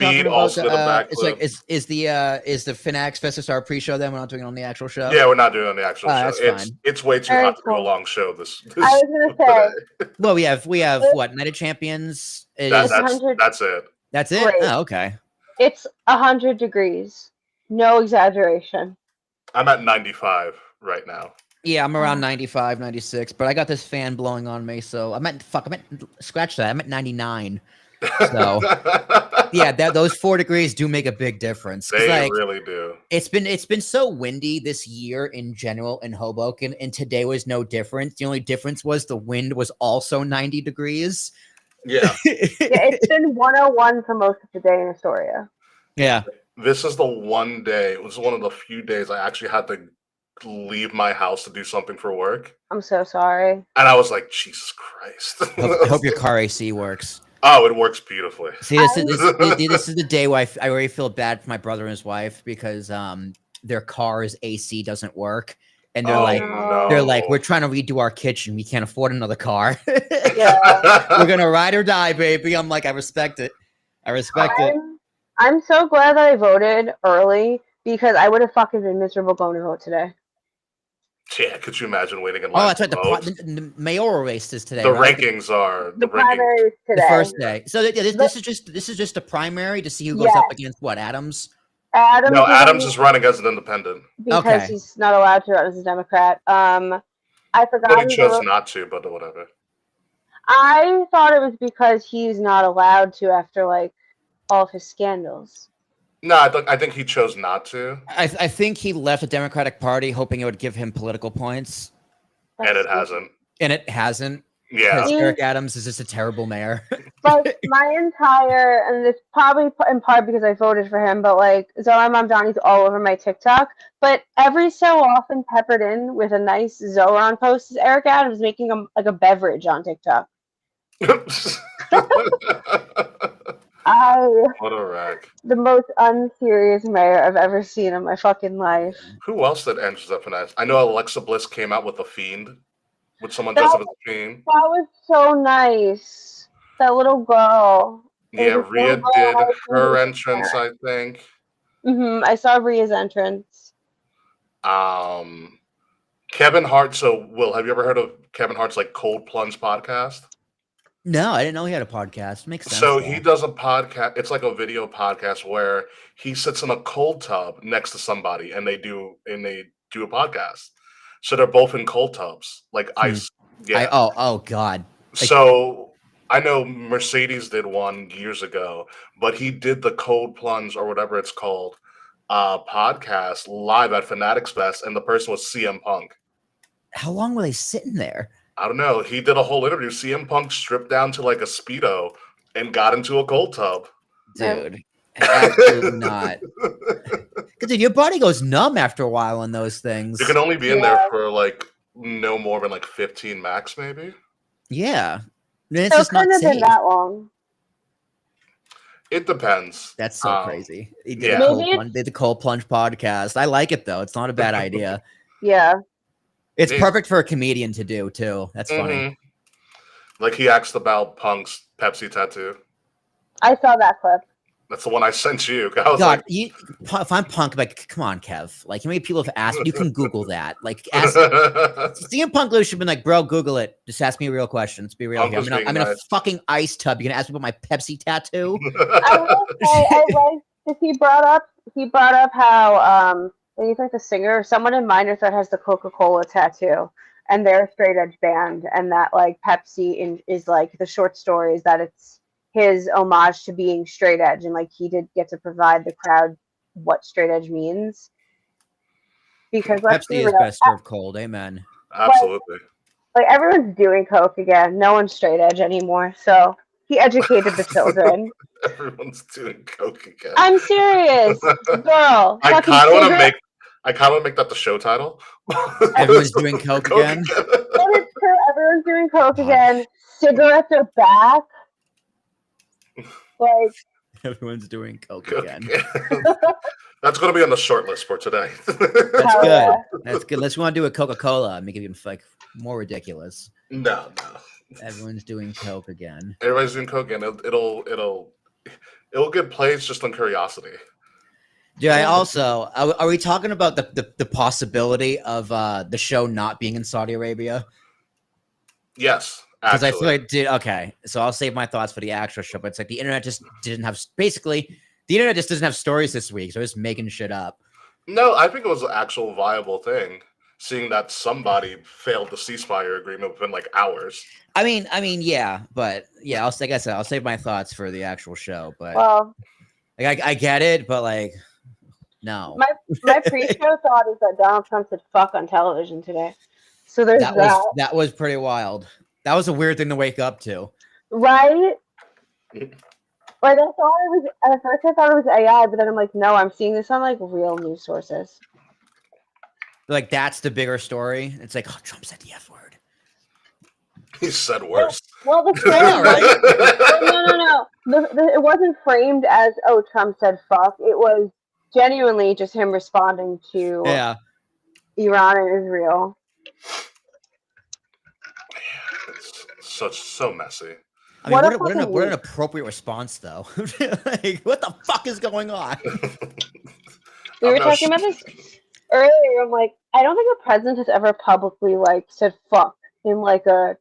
talking B about also did a backflip. it's like is the Fanatics Fest to start pre-show? Then we're not doing it on the actual show. Yeah, we're not doing it on the actual show. That's fine. It's way too hot to do a long show. This I was gonna say. Today. Well, we have what, Night of Champions? That's it. That's it. Oh, okay. It's 100 degrees. No exaggeration. I'm at 95 right now. Yeah, I'm around 95, 96, but I got this fan blowing on me, so I'm at scratch that. I'm at 99. So yeah, those 4 degrees do make a big difference. They really do. It's been so windy this year in general in Hoboken, and today was no different. The only difference was the wind was also 90 degrees. Yeah. It's been 101 for most of the day in Astoria. Yeah. This is the one day, it was one of the few days I actually had to leave my house to do something for work. I'm so sorry. And I was like, Jesus Christ. I hope your car AC works. Oh, it works beautifully. See, this is the day where I already feel bad for my brother and his wife because their car's AC doesn't work. And they're like, we're trying to redo our kitchen. We can't afford another car. We're gonna ride or die, baby. I'm like, I respect it. I'm so glad that I voted early because I would have fucking been miserable going to vote today. Yeah, could you imagine waiting in line? Oh, that's right. The mayoral race is today. The right? rankings are the primary is today. The first day. So this is just a primary to see who goes up against what, Adams. Adams is running as an independent because he's not allowed to run as a Democrat. I forgot. But he chose not to, but whatever. I thought it was because he's not allowed to after like all of his scandals. No, I think he chose not to. I think he left the Democratic Party hoping it would give him political points. And it hasn't. Yeah. Because Eric Adams is just a terrible mayor. But and it's probably in part because I voted for him, but like Zoe Mom Donnie's all over my TikTok. But every so often peppered in with a nice Zoran post is Eric Adams making a beverage on TikTok. What a wreck. The most unserious mayor I've ever seen in my fucking life. Who else did Andrews up finesse? I know Alexa Bliss came out with a fiend. With someone dressed up as a fiend. That was so nice. That little girl. Yeah, Rhea did her entrance, I think. I saw Rhea's entrance. Kevin Hart. So, Will, have you ever heard of Kevin Hart's like Cold Plunge podcast? No, I didn't know he had a podcast. Makes sense. So he does a podcast. It's like a video podcast where he sits in a cold tub next to somebody, and they do a podcast. So they're both in cold tubs, like ice. Yeah. Oh God. So I know Mercedes did one years ago, but he did the Cold Plunge or whatever it's called podcast live at Fanatics Fest, and the person was CM Punk. How long were they sitting there? I don't know. He did a whole interview. CM Punk stripped down to like a Speedo and got into a cold tub. Dude, absolutely not. Dude, your body goes numb after a while in those things. You can only be in there for like no more than like 15 max, maybe. Yeah. It's just not safe. Been that long. It depends. That's so crazy. He did the Cold Plunge podcast. I like it though. It's not a bad idea. Yeah. It's perfect for a comedian to do too. That's funny. Like he asked about Punk's Pepsi tattoo. I saw that clip. That's the one I sent you. I was if I'm Punk, like, come on, Kev. Like, how many people have asked? You can Google that. Like, CM Punk should have been like, bro, Google it. Just ask me a real question. Let's be real here. I'm in a fucking ice tub. You're gonna ask me about my Pepsi tattoo? I like he brought up how he's like the singer. Someone in Minor Threat has the Coca-Cola tattoo, and they're a straight edge band, and that like Pepsi is like the short story is that it's his homage to being straight edge, and like he did get to provide the crowd what straight edge means. Because Pepsi is best served cold, amen. Absolutely. Like everyone's doing coke again. No one's straight edge anymore. So he educated the children. Everyone's doing coke again. I'm serious, girl. I kind of want to make that the show title. Everyone's doing coke again. That is true. Everyone's doing coke again. Cigarettes are back. Like everyone's doing coke again. That's going to be on the short list for today. That's good. That's good. Let's want to do a Coca-Cola. Make it even like more ridiculous. No. Everyone's doing coke again. Everybody's doing coke again. It'll It will get plays just on curiosity. Yeah, I also are we talking about the possibility of the show not being in Saudi Arabia? Yes, Because I actually. feel like okay, so I'll save my thoughts for the actual show. But it's like the internet just didn't have basically the internet just doesn't have stories this week, so it's making shit up. No, I think it was an actual viable thing, seeing that somebody failed the ceasefire agreement within like hours. I mean, yeah, but yeah, like I said, I'll save my thoughts for the actual show. But Well, like, I get it, but like, no, my pre-show thought is that Donald Trump said "fuck" on television today. So there's that was pretty wild. That was a weird thing to wake up to. Right? Like I thought it was at first. I thought it was AI, but then I'm like, no, I'm seeing this on like real news sources. Like that's the bigger story. It's like, oh, Trump said the F word. He said worse. Well, the frame, right? No. It wasn't framed as Trump said "fuck." It was genuinely just him responding to Iran and Israel. It's so messy. I mean, what an appropriate response, though. Like, what the fuck is going on? We were talking about this earlier. I'm like, I don't think a president has ever publicly like said "fuck" in like a.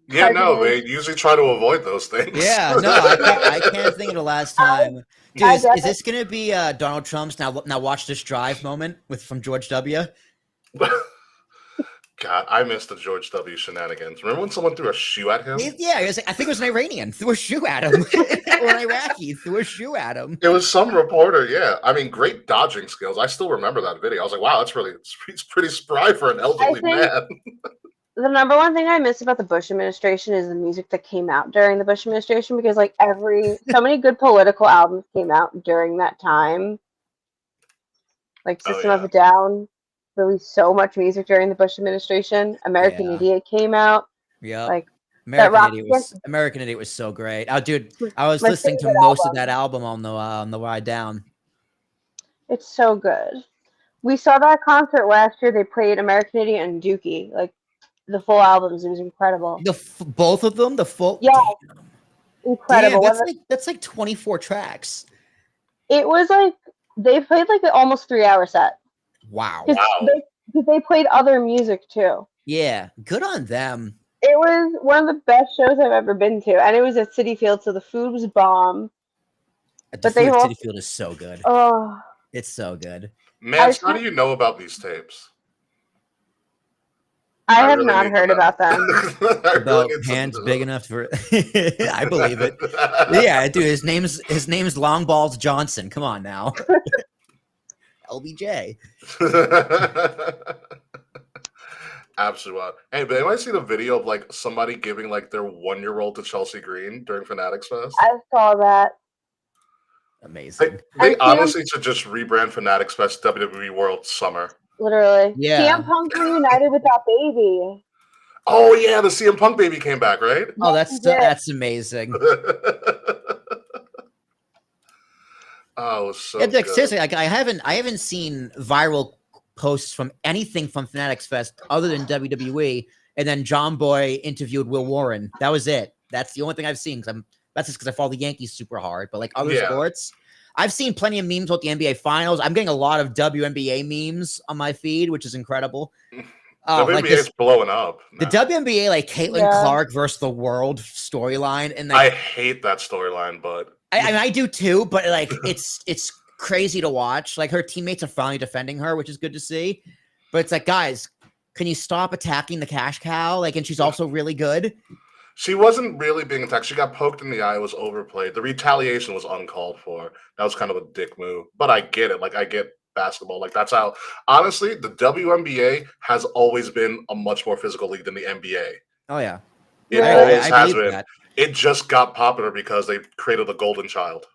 Yeah, no, they usually try to avoid those things. Yeah, no, I can't think of the last time. Dude, is this gonna be Donald Trump's now watch this drive moment from George W? God, I missed the George W. shenanigans. Remember when someone threw a shoe at him? Yeah, I think it was an Iranian threw a shoe at him, or an Iraqi threw a shoe at him. It was some reporter. Yeah, I mean, great dodging skills. I still remember that video. I was like, wow, it's pretty spry for an elderly man. The number one thing I miss about the Bush administration is the music that came out during the Bush administration, because like so many good political albums came out during that time. Like System of a Down released so much music during the Bush administration. American Idiot came out. Yeah. Like American Idiot was so great. Oh, dude, I was listening to most of that album on the ride down. It's so good. We saw that concert last year. They played American Idiot and Dookie. Like the full albums, it was incredible. Both of them, the full, damn. Incredible. Damn, that's like 24 tracks. It was like they played like an almost 3-hour set. Wow. They played other music too. Yeah, good on them. It was one of the best shows I've ever been to, and it was at Citi Field, so the food was bomb. The food at Citi Field is so good. Oh, it's so good. Man, how do you know about these tapes? I have not heard about them. About hands big enough for I believe it. Yeah, dude, his name's Long Balls Johnson. Come on now. LBJ. Absolutely. Hey, but anybody see the video of like somebody giving like their 1-year-old to Chelsea Green during Fanatics Fest? I saw that. Amazing. They honestly should just rebrand Fanatics Fest WWE World Summer. Literally. Yeah. CM Punk reunited with that baby. Oh yeah, the CM Punk baby came back, right? Oh, that's amazing. Oh, so like, seriously, like I haven't seen viral posts from anything from Fanatics Fest other than WWE, and then John Boy interviewed Will Warren. That was it. That's the only thing I've seen. That's just because I follow the Yankees super hard. But like other sports, I've seen plenty of memes about the NBA Finals. I'm getting a lot of WNBA memes on my feed, which is is blowing up. The WNBA, like Caitlin Clark versus the World storyline, and I hate that storyline, but I mean, I do too. But like, it's crazy to watch. Like her teammates are finally defending her, which is good to see. But it's like, guys, can you stop attacking the cash cow? Like, and she's also really good. She wasn't really being attacked. She got poked in the eye. It was overplayed. The retaliation was uncalled for. That was kind of a dick move. But I get it. Like, I get basketball. Like, that's how. Honestly, the WNBA has always been a much more physical league than the NBA. Oh yeah, it always has been. That. It just got popular because they created the golden child.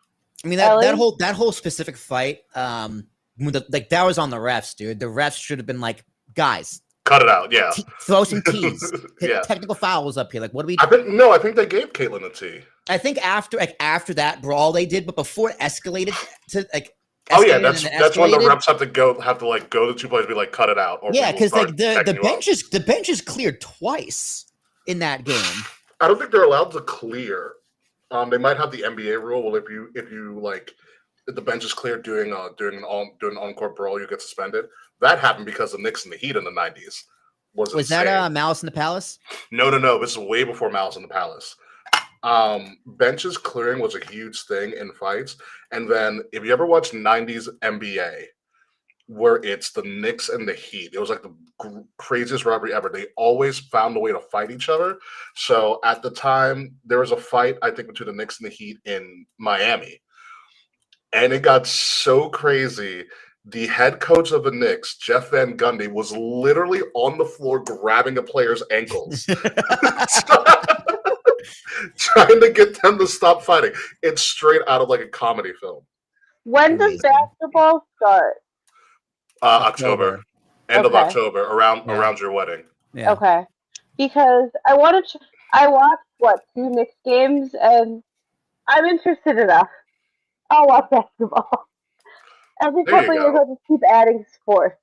I mean that whole specific fight. Like that was on the refs, dude. The refs should have been like, guys. Cut it out, yeah. Throw some T's. Technical fouls up here. Like, what do we? I think they gave Caitlin a T. I think after that brawl they did, but before it escalated to like. Oh yeah, that's when the refs have to go to 2 players and be like, cut it out. Or yeah, because like the bench is cleared twice in that game. I don't think they're allowed to clear. They might have the NBA rule. Well, if you like, if the bench is clear during an encore brawl, you get suspended. That happened because of Knicks and the Heat in the '90s. Was that Malice in the Palace? No. This is way before Malice in the Palace. Benches clearing was a huge thing in fights. And then if you ever watched '90s NBA, where it's the Knicks and the Heat, it was like the craziest rivalry ever. They always found a way to fight each other. So at the time, there was a fight, I think, between the Knicks and the Heat in Miami. And it got so crazy. The head coach of the Knicks, Jeff Van Gundy, was literally on the floor grabbing a player's ankles, trying to get them to stop fighting. It's straight out of like a comedy film. When does basketball start? October. End of October, around your wedding. Yeah. Okay. Because I watched 2 Knicks games, and I'm interested enough. I'll watch basketball. Every couple of years, I'll just keep adding sports.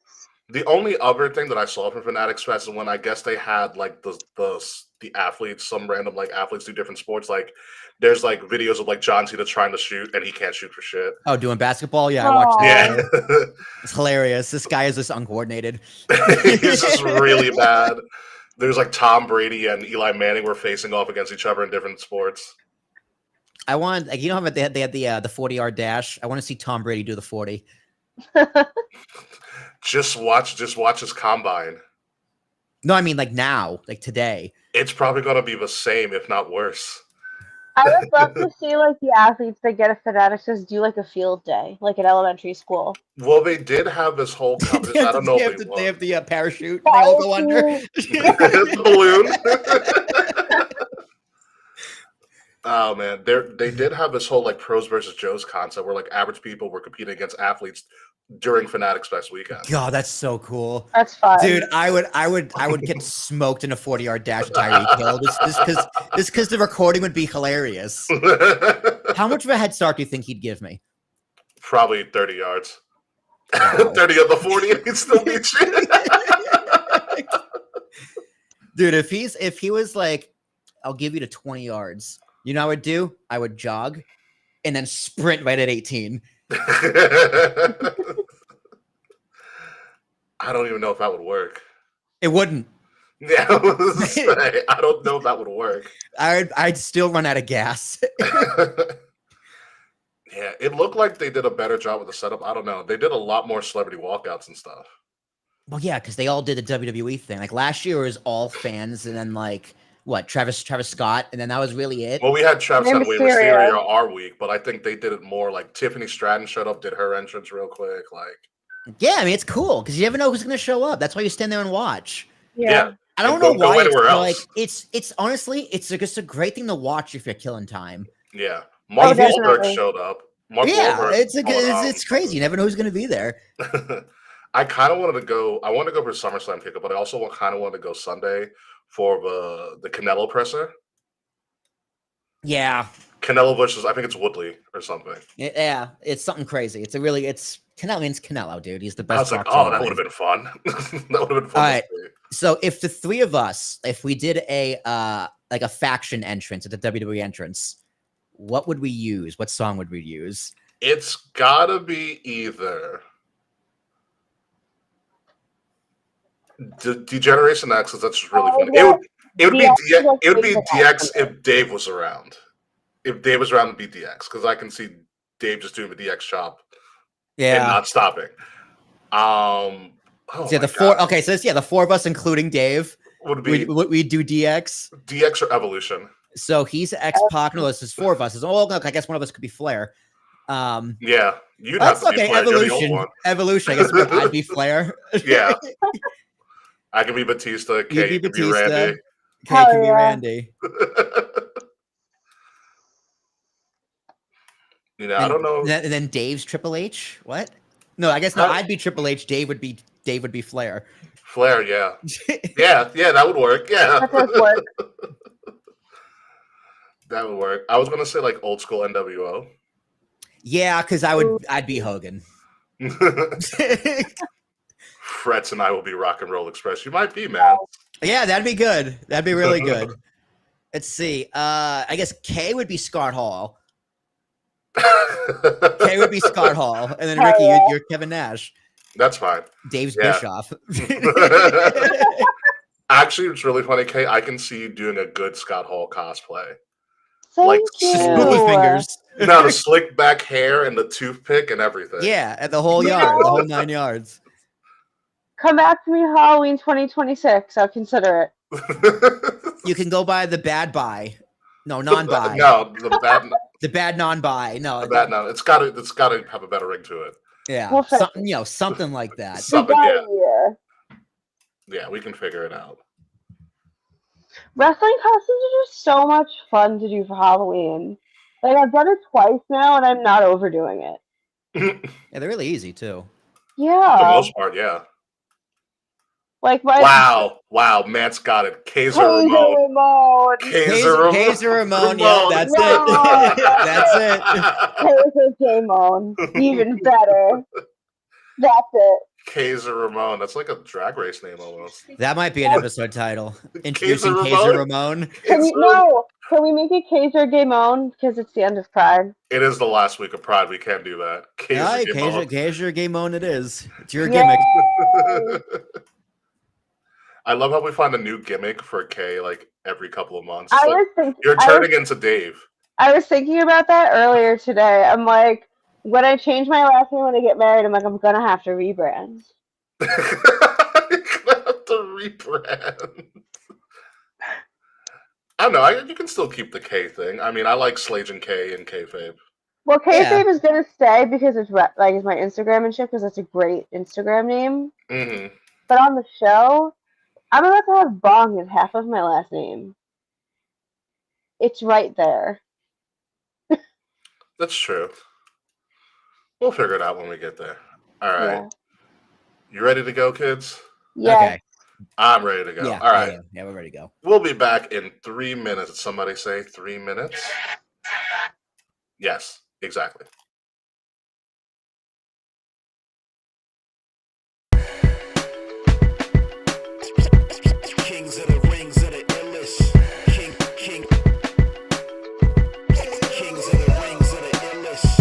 The only other thing that I saw from Fanatics Fest is when I guess they had like the athletes, some random like athletes do different sports. Like there's like videos of like John Cena trying to shoot and he can't shoot for shit. Oh, doing basketball? Yeah, I watched that. Yeah. It's hilarious. This guy is just uncoordinated. He's just really bad. There's like Tom Brady and Eli Manning were facing off against each other in different sports. I want, like, you know how they had the 40-yard dash. I want to see Tom Brady do the 40. Just watch his combine. No, I mean like now, like today. It's probably gonna be the same, if not worse. I would love to see like the athletes that get a Fanatics just do like a field day, like at elementary school. Well, they did have this whole competition. I don't know if they have the parachute. They all go under. The balloon. Oh man, they did have this whole like pros versus Joes concept where like average people were competing against athletes during Fanatics Fest weekend. God, that's so cool. That's fun, dude. I would get smoked in a 40-yard dash. Tyreek Hill. This because the recording would be hilarious. How much of a head start do you think he'd give me? Probably 30 yards. Wow. 30 of the 40, he'd still beat you. Dude, if he was like, I'll give you to 20 yards. You know what I would do? I would jog and then sprint right at 18. I don't even know if that would work. It wouldn't. Yeah, I don't know if that would work. I'd still run out of gas. Yeah, it looked like they did a better job with the setup. I don't know. They did a lot more celebrity walkouts and stuff. Well, yeah, because they all did the WWE thing. Like last year was all fans, and then like what, Travis Scott, and then that was really it. Well, we had Travis Scott, Mysterio our week, but I think they did it more like Tiffany Stratton showed up, did her entrance real quick. Like, yeah, I mean it's cool because you never know who's going to show up. That's why you stand there and watch. Yeah. I don't know why. Like it's honestly it's just a great thing to watch if you're killing time. Yeah, Mark Wahlberg showed up. It's crazy. You never know who's going to be there. I kind of wanted to go. I wanted to go for SummerSlam kickoff, but I also kind of wanted to go Sunday for the Canelo presser. Yeah, Canelo versus I think it's Woodley or something. Yeah, it's something crazy. It's Canelo means Canelo, dude. He's the best. I was like, oh, that would have been fun. That would have been fun. All right. So if the three of us, if we did a like a faction entrance at the WWE entrance, what would we use? What song would we use? It's gotta be either Degeneration X, because that's just really funny. Yeah. It would be DX if Dave was around. If Dave was around, it'd be DX because I can see Dave just doing the DX chop, and not stopping. The four. Okay, so the four of us, including Dave, would we do DX or Evolution? So he's X-Pac. No, this is four of us. I guess one of us could be Flair. Yeah, you'd have to be Flair. Evolution. I guess I'd be Flair. Yeah. I can be Batista. Kate can be Randy. Kate can be Randy. I don't know. And then Dave's Triple H. What? No, I guess no. I'd be Triple H. Dave would be Flair. Flair, yeah, yeah, that would work. Yeah, that does work. That would work. I was gonna say like old school NWO. Yeah, because I'd be Hogan. Fretz and I will be Rock and Roll Express. You might be, man. Yeah, that'd be good. That'd be really good. Let's see. I guess K would be Scott Hall. K would be Scott Hall, and then Ricky, you're Kevin Nash. That's fine. Dave's Bischoff. Actually, it's really funny, Kay. I can see you doing a good Scott Hall cosplay. Thank you. Spooky fingers. No, the slick back hair and the toothpick and everything. Yeah, at the whole yard, the whole 9 yards. Come back to me Halloween 2026. I'll consider it. You can go by the bad buy. No, non-buy. No, the bad. The bad non-buy. No, the bad no. It's got to have a better ring to it. Yeah, We'll something, something like that. Something, yeah, we can figure it out. Wrestling costumes are just so much fun to do for Halloween. Like, I've done it twice now, and I'm not overdoing it. Yeah, they're really easy too. Yeah, For the most part, yeah. Like my Wow, Matt's got it. Kaiser Ramon. Kaiser Ramon. Yeah, that's it. That's it. Kaiser Jamon. Even better. That's it. Kaiser Ramon. That's like a drag race name almost. That might be an episode title. Introducing Kaiser Ramon. Can we make it Kaiser Gamon because it's the end of Pride? It is the last week of Pride. We can't do that. Kaiser Gamon it is. It's your gimmick. I love how we find a new gimmick for Kay like every couple of months. You're turning into Dave. I was thinking about that earlier today. I'm like, when I change my last name when I get married, I'm like, I'm gonna have to rebrand. You're gonna have to rebrand. I don't know. You can still keep the K thing. I mean, I like Slage and K and Kayfabe. Well, Kayfabe is gonna stay because it's my Instagram and shit because it's a great Instagram name. Mm-hmm. But on the show, I'm about to have Bong as half of my last name. It's right there. That's true. We'll figure it out when we get there. All right. Yeah. You ready to go, kids? Yeah. Okay. I'm ready to go. Yeah, all right. Yeah, we're ready to go. We'll be back in 3 minutes. Did somebody say 3 minutes? Yes, exactly. Kings of the rings of the illest. Kings of the rings of the illest.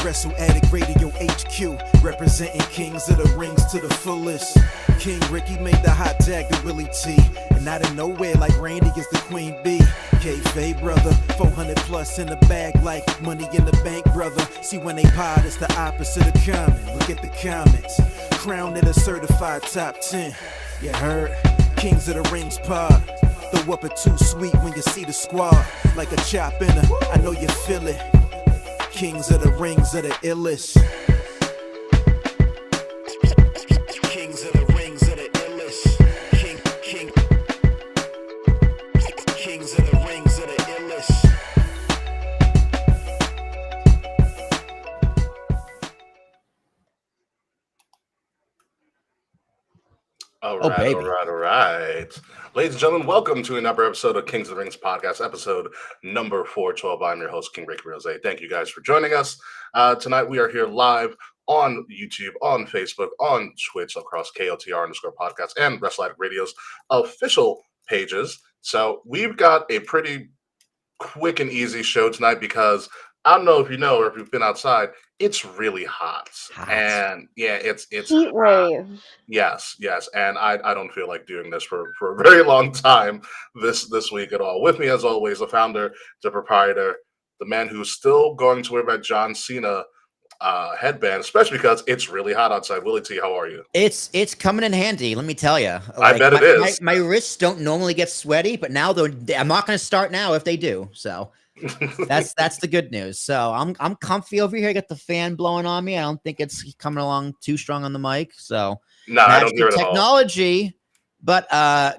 Wrestle Addict Radio HQ, representing Kings of the Rings to the fullest. King Ricky made the hot tag to Willie T, and out of nowhere like Randy is the Queen Bee. K-Fay brother, 400 plus in the bag like money in the bank brother. See when they pod, it's the opposite of common. Look at the comments, crowned at a certified top 10. You heard? Kings of the Rings pod. Throw up a too sweet when you see the squad. Like a chop in her, I know you feel it. Kings of the rings of the illest. Kings of the rings of the illest. Kings of the rings of the illest. All Oh, right, baby. all right. Ladies and gentlemen, welcome to another episode of Kings of the Rings podcast, episode number 412. I'm your host, King Ricky Rose. Thank you guys for joining us. Tonight we are here live on YouTube, on Facebook, on Twitch, across KOTR_podcast and Wrestling Radio's official pages. So we've got a pretty quick and easy show tonight because I don't know if you know or if you've been outside, it's really hot. And yeah, it's Heat hot. wave. Yes, and I don't feel like doing this for a very long time this week at all. With me, as always, the founder, the proprietor, the man who's still going to wear that John Cena headband, especially because it's really hot outside. Willie T, how are you? It's coming in handy, let me tell you. I bet it is. My wrists don't normally get sweaty, but now I'm not going to start now if they do. So that's the good news. So I'm comfy over here. I got the fan blowing on me. I don't think it's coming along too strong on the mic. So No, I don't hear it at all. technology. But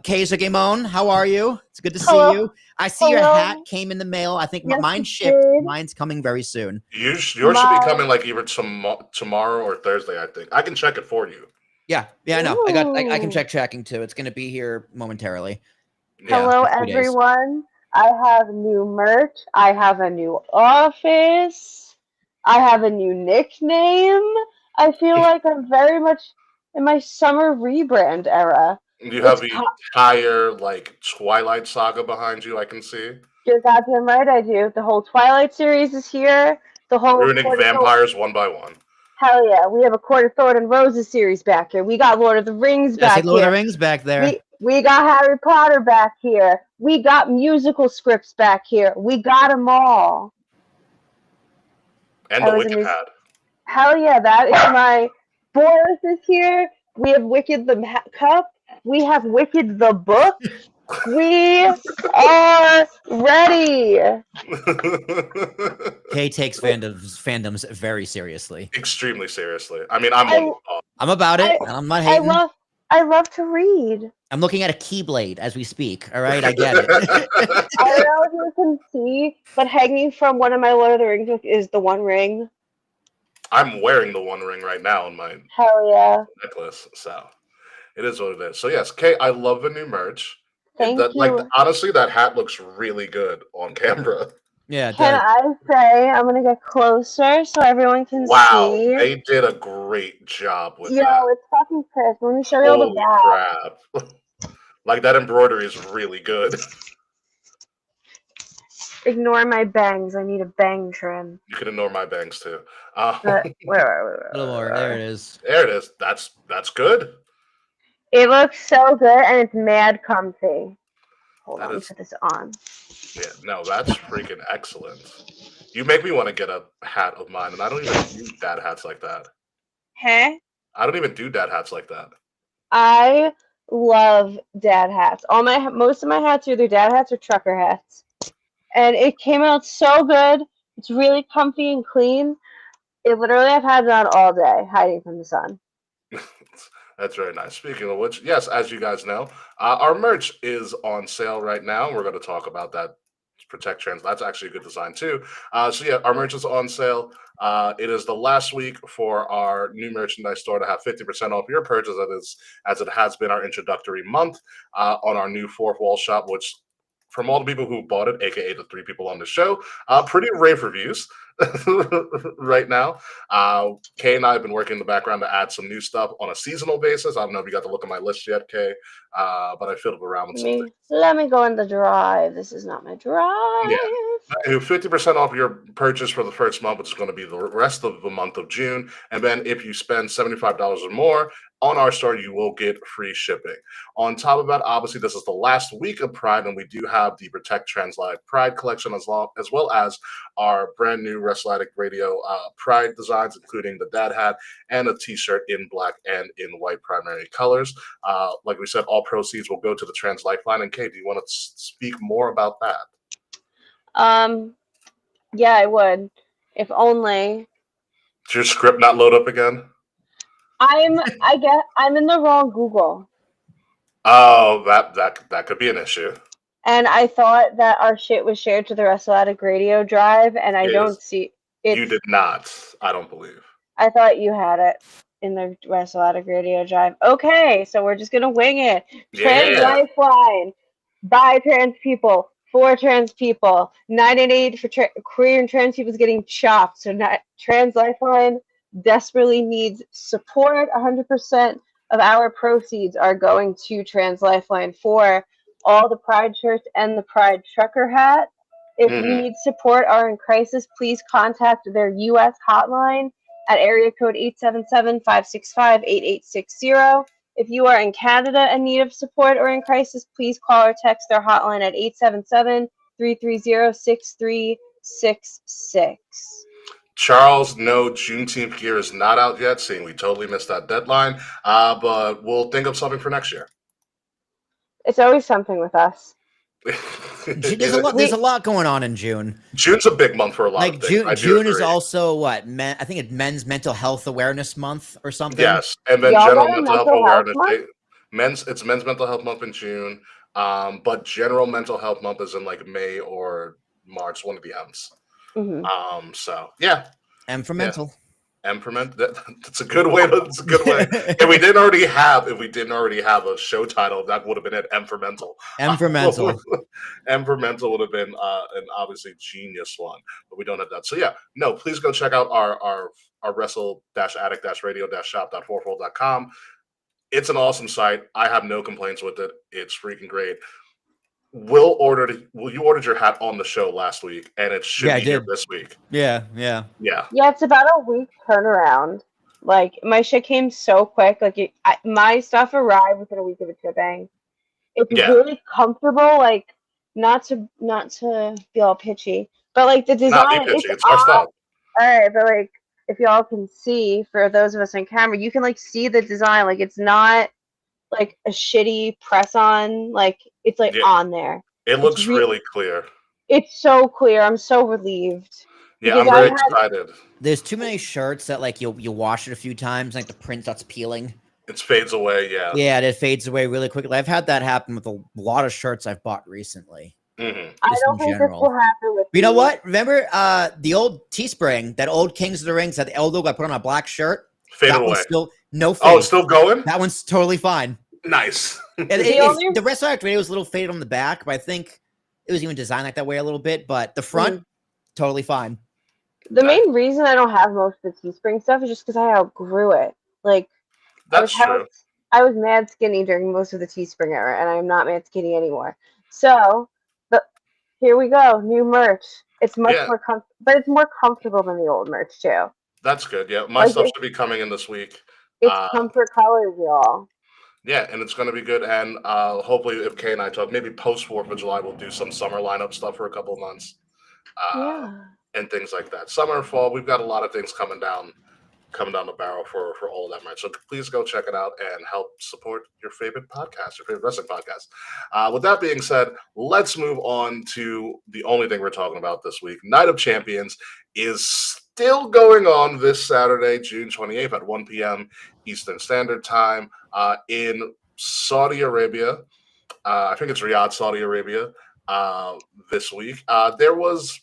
Kaiser Gamon, how are you? It's good to Hello. see you. I see your Hello. hat came in the mail. I think Yes, mine it shipped. did. Mine's coming very soon. Yours should be coming like either tomorrow or Thursday, I think. I can check it for you. Yeah, I know. I can Ooh. check tracking too. It's going to be here momentarily. Yeah. Hello, in 2 days. everyone. I have new merch. I have a new office. I have a new nickname. I feel like I'm very much in my summer rebrand era. You have It's the entire like Twilight saga behind you, I can see. You're goddamn right, I do. The whole Twilight series is here. The whole Ruining Court of vampires one by one. Hell yeah, we have a Court of Thorn and Roses series back here. We got Lord of the Rings I see back Lord of here. the Rings back there. We got Harry Potter back here. We got musical scripts back here. We got them all. And I the was Wicked Hat. Hell yeah, that is my. Boris is here. We have Wicked the Cup. We have Wicked the book. We are ready. Kay takes fandoms very seriously. Extremely seriously. I mean, I'm on. I'm about it. I'm not hating. I love to read. I'm looking at a keyblade as we speak. All right, I get it. I don't know if you can see, but hanging from one of my Lord of the Rings books is the One Ring. I'm wearing the One Ring right now on my Hell yeah. necklace, so it is what it is. So yes, Kay, I love the new merch. Thank you. Like honestly, that hat looks really good on camera. Yeah. It Can does. I say I'm gonna get closer so everyone can Wow, see? they did a great job with Yo, that. it's fucking crisp. Let me show you all the Holy back. crap! Like that embroidery is really good. Ignore my bangs. I need a bang trim. You can ignore my bangs too. But A little more. There it is. There it is. That's good. It looks so good and it's mad comfy. Hold That on, is- put this on. Yeah, no, that's freaking excellent. You make me want to get a hat of mine, and I don't even do dad hats like that. Huh? I don't even do dad hats like that. I love dad hats. Most of my hats are either dad hats or trucker hats. And it came out so good. It's really comfy and clean. I've had it on all day, hiding from the sun. That's very nice. Speaking of which, yes, as you guys know, our merch is on sale right now. We're going to talk about that. Protect Trans. That's actually a good design too. So yeah, our merch is on sale. It is the last week for our new merchandise store to have 50% off your purchase. That is, as it has been our introductory month on our new fourth wall shop, which from all the people who bought it, aka the 3 people on the show, pretty rave reviews right now. Kay and I have been working in the background to add some new stuff on a seasonal basis. I don't know if you got to look at my list yet, Kay, but I fiddled around with some things. Let me go in the drive. This is not my drive. Yeah. 50% off your purchase for the first month, which is going to be the rest of the month of June. And then if you spend $75 or more on our store, you will get free shipping. On top of that, obviously, this is the last week of Pride, and we do have the Protect Trans Live Pride collection as well as our brand new Wrestletic Radio Pride designs, including the dad hat and a t-shirt in black and in white primary colors. Like we said, all proceeds will go to the Trans Lifeline. And Kate, do you want to speak more about that? Yeah, I would. If only. Did your script not load up again? I'm in the wrong Google. Oh, that could be an issue. And I thought that our shit was shared to the Wrestletic Radio Drive, and I don't see it. You did not, I don't believe. I thought you had it in the Wrestletic Radio Drive. Okay, so we're just gonna wing it. Trans Lifeline by trans people. For trans people, 988 for queer and trans people is getting chopped. So Trans Lifeline desperately needs support. 100% of our proceeds are going to Trans Lifeline for all the Pride shirts and the Pride trucker hat. If you need support or are in crisis, please contact their U.S. hotline at area code 877-565-8860. If you are in Canada in need of support or in crisis, please call or text our hotline at 877-330-6366. Charles, no, Juneteenth gear is not out yet, seeing we totally missed that deadline, but we'll think of something for next year. It's always something with us. There's a lot going on in June. June's a big month for a lot of things. June is also what? I think it's Men's Mental Health Awareness Month or something. Yes, and then General Mental Health Awareness Day. It's Men's Mental Health Month in June, but General Mental Health Month is in like May or March, one of the M's. So yeah, M for mental. M for mental. That's a good way. That's a good way. If we didn't already have a show title, that would have been it. M for mental. M for mental. M for mental would have been an obviously genius one, but we don't have that. So yeah, no. Please go check out our wrestle-addict-radio-shop.forfall.com. It's an awesome site. I have no complaints with it. It's freaking great. You ordered your hat on the show last week, and it should be here this week. Yeah. It's about a week turnaround. Like, my shit came so quick. Like, my stuff arrived within a week of it shipping. It's really comfortable. Like, not to be all pitchy, but like the design. It's our stuff. All right, but like, if y'all can see, for those of us on camera, you can like see the design. Like, it's not like a shitty press on. Like, it's like on there. It looks really clear. It's so clear. I'm so relieved. Yeah, I'm very excited. There's too many shirts that like you wash it a few times, like the print starts peeling. It fades away. Yeah, it fades away really quickly. I've had that happen with a lot of shirts I've bought recently. I don't think this will happen with you know what? Remember the old Teespring, that old Kings of the Rings, that the old logo I put on a black shirt? Faded away. Still, no fade. Oh, it's still going? That one's totally fine. Nice. The Wrestletic Radio was a little faded on the back, but I think it was even designed like that way a little bit. But the front, totally fine. The main reason I don't have most of the Teespring stuff is just because I outgrew it. Like, that's true. I was mad skinny during most of the Teespring era, and I am not mad skinny anymore. So, here we go, new merch. It's much more but it's more comfortable than the old merch too. That's good. Yeah, my stuff should be coming in this week. It's comfort colors, y'all. Yeah, and it's going to be good. And hopefully, if Kay and I talk, maybe post 4th of July, we'll do some summer lineup stuff for a couple of months. And things like that. Summer, fall, we've got a lot of things coming down the barrel for all of that merch. So please go check it out and help support your favorite podcast, your favorite wrestling podcast. With that being said, let's move on to the only thing we're talking about this week. Night of Champions is still going on this Saturday, June 28th at 1 p.m. Eastern Standard Time in Saudi Arabia. I think it's Riyadh, Saudi Arabia, this week. It is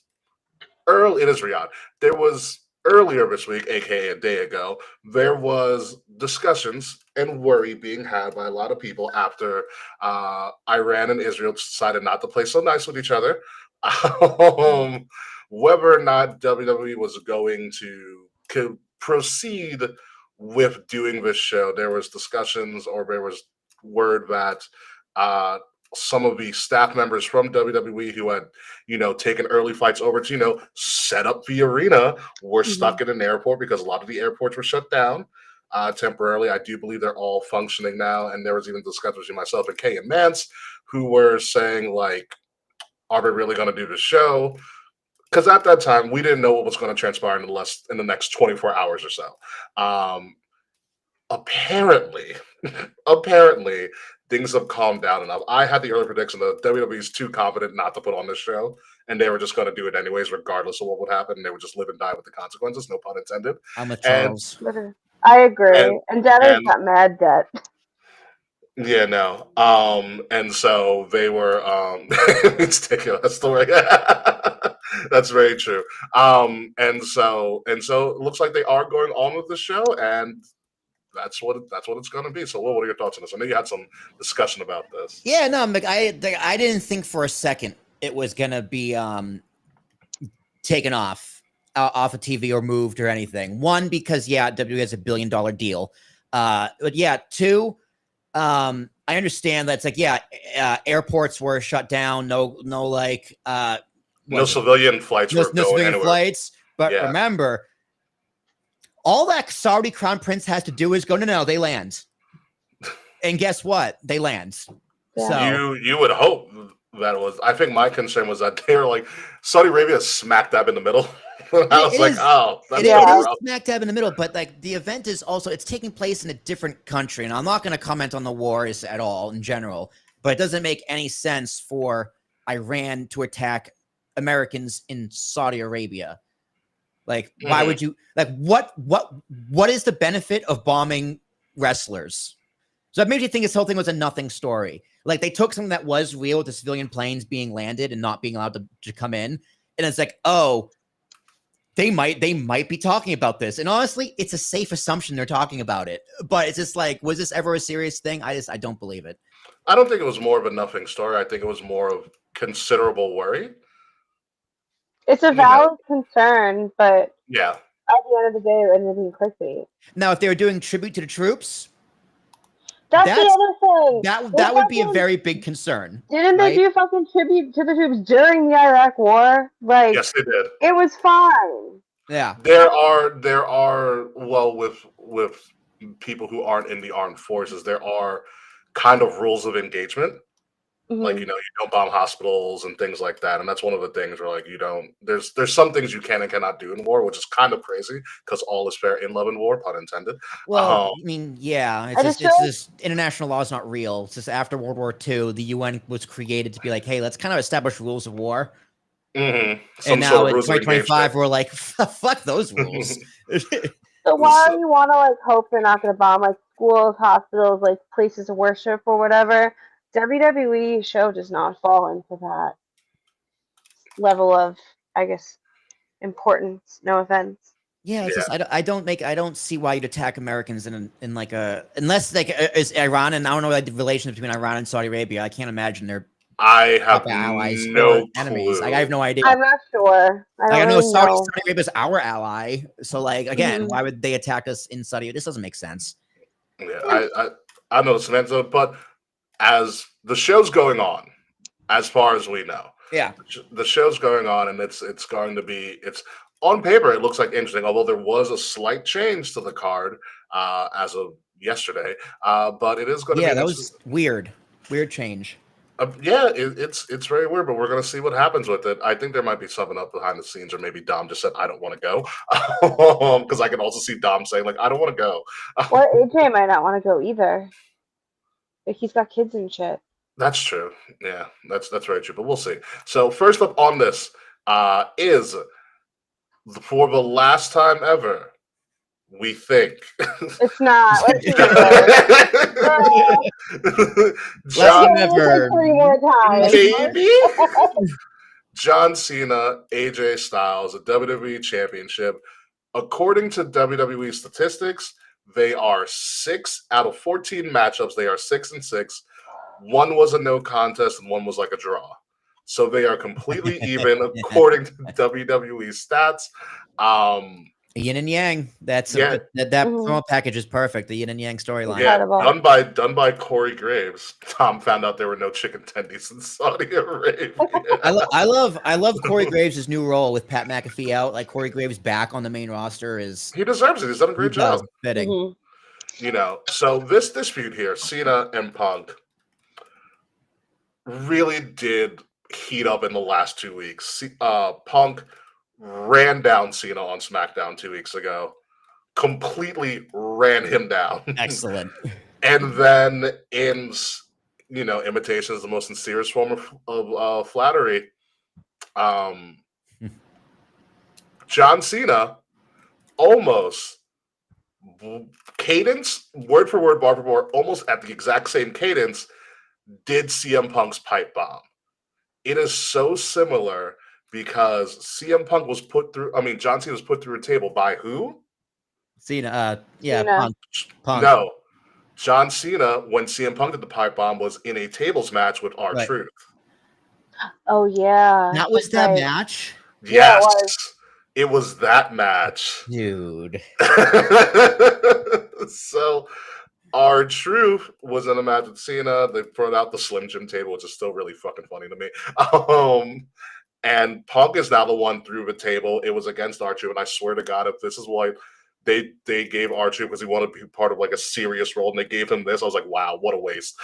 Riyadh. There was earlier this week, aka a day ago, there was discussions and worry being had by a lot of people after Iran and Israel decided not to play so nice with each other. Whether or not WWE was going to proceed with doing this show, there was discussions, or there was word that some of the staff members from WWE who had, taken early flights over to, set up the arena were stuck in an airport because a lot of the airports were shut down temporarily. I do believe they're all functioning now. And there was even discussions between myself and Kay and Mance who were saying, like, are we really going to do the show? Because at that time, we didn't know what was going to transpire in the next 24 hours or so. Apparently, things have calmed down enough. I had the early prediction that WWE is too confident not to put on this show, and they were just going to do it anyways, regardless of what would happen. And they would just live and die with the consequences, no pun intended. I'm with Charles. I agree. And Daddy's got mad debt. Yeah, no. And so they were it's ridiculous story. That's very true. And so it looks like they are going on with the show, and that's what it's going to be. So, what are your thoughts on this? I know you had some discussion about this. Yeah, no, I didn't think for a second it was going to be taken off of TV or moved or anything. One, because WWE has $1 billion deal. But yeah, two, I understand that's like, airports were shut down. No civilian flights were going civilian anywhere. Flights. But remember, all that Saudi crown prince has to do is go, no, they land. And guess what? They land. Yeah. So you would hope that was. I think my concern was that they were like, Saudi Arabia is smack dab in the middle. I was like, that's it is smack dab in the middle, but like the event is also, it's taking place in a different country. And I'm not going to comment on the wars at all in general, but it doesn't make any sense for Iran to attack Americans in Saudi Arabia. Like, why would you, like, what is the benefit of bombing wrestlers? So that made you think this whole thing was a nothing story. Like, they took something that was real with the civilian planes being landed and not being allowed to come in. And it's like, oh, they might be talking about this. And honestly, it's a safe assumption they're talking about it. But it's just like, was this ever a serious thing? I don't believe it. I don't think it was more of a nothing story. I think it was more of considerable worry. It's a valid concern, but yeah, at the end of the day, it ended up being clickbait. Now, if they were doing tribute to the troops, that's the other thing. That would be a very big concern. Didn't they do fucking tribute to the troops during the Iraq War? Like, yes, they did. It was fine. Yeah, there are well, with people who aren't in the armed forces, there are kind of rules of engagement. Like, you don't bomb hospitals and things like that. And that's one of the things where, like, there's some things you can and cannot do in war, which is kind of crazy because all is fair in love and war, pun intended. Well, I mean, yeah, it's just international law is not real. It's just after World War II, the UN was created to be like, hey, let's kind of establish rules of war. And now in 2025, we're like, fuck those rules. So why do you want to, like, hope they're not going to bomb, like, schools, hospitals, like, places of worship or whatever? WWE show does not fall into that level of, I guess, importance. No offense. Yeah, it's just I don't see why you'd attack Americans in like a, unless like is Iran, and I don't know like the relations between Iran and Saudi Arabia. I can't imagine they're allies no enemies. Like, I have no idea. I'm not sure. I know Saudi Arabia is our ally, so like again, why would they attack us in Saudi? This doesn't make sense. Yeah, I know, Samantha, but as the show's going on, as far as we know, the show's going on, and it's going to be, it's on paper, it looks like interesting, although there was a slight change to the card as of yesterday, but it is going to be, that was weird change. It's very weird, but we're going to see what happens with it. I think there might be something up behind the scenes, or maybe Dom just said, I don't want to go. Because I can also see Dom saying, like, I don't want to go. Or AJ might not want to go either. Like, he's got kids and shit. That's true. Yeah, that's very true, but we'll see. So first up on this is, for the last time ever, we think. It's not. John, never. 3 more times. Maybe. John Cena, AJ Styles, a WWE Championship. According to WWE statistics, they are 6 out of 14 matchups. They are 6-6. One was a no contest, and one was like a draw. So they are completely even according to WWE stats. Yin and Yang. That's Yeah. that promo package is perfect. The Yin and Yang storyline. Yeah, Incredible. done by Corey Graves. Tom found out there were no chicken tendies in Saudi Arabia. I love Corey Graves' new role with Pat McAfee out. Like Corey Graves back on the main roster is He deserves it. He's done a great job. Fitting. Mhm. You know, so this dispute here, Cena and Punk, really did heat up in the last 2 weeks. Punk ran down Cena on SmackDown 2 weeks ago, completely ran him down. Excellent. And then in imitation is the most sincerest form of flattery. John Cena almost cadence, word for word, bar for bar, almost at the exact same cadence, did CM Punk's pipe bomb. It is so similar because CM Punk was put through. I mean, John Cena was put through a table by who? Cena. Cena. Punk. No, John Cena, when CM Punk did the pipe bomb, was in a tables match with R-Truth. Oh yeah. That was that's right. match? Yes. Yeah, it was that match. Dude. So R-Truth was in a match with Cena. They brought out the Slim Jim table, which is still really fucking funny to me. And Punk is now the one through the table. It was against R-Truth, and I swear to God, if this is why they gave R-Truth because he wanted to be part of like a serious role, and they gave him this, I was like, wow, what a waste.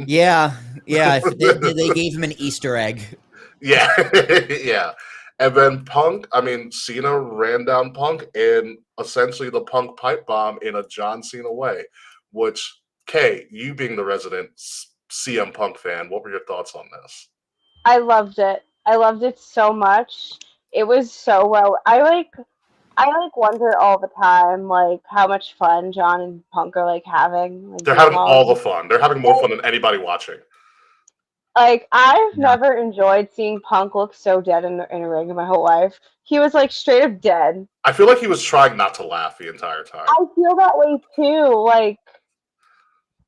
Yeah. They gave him an Easter egg. Yeah, yeah. And then Cena ran down Punk in essentially the Punk pipe bomb in a John Cena way, which, Kay, you being the resident CM Punk fan, what were your thoughts on this? I loved it. I loved it so much. It was so well. I wonder all the time, like, how much fun John and Punk are, like, having. Like, they're having all the fun. They're having more fun than anybody watching. Like, I've never enjoyed seeing Punk look so dead in a ring in my whole life. He was, like, straight up dead. I feel like he was trying not to laugh the entire time. I feel that way, too. Like,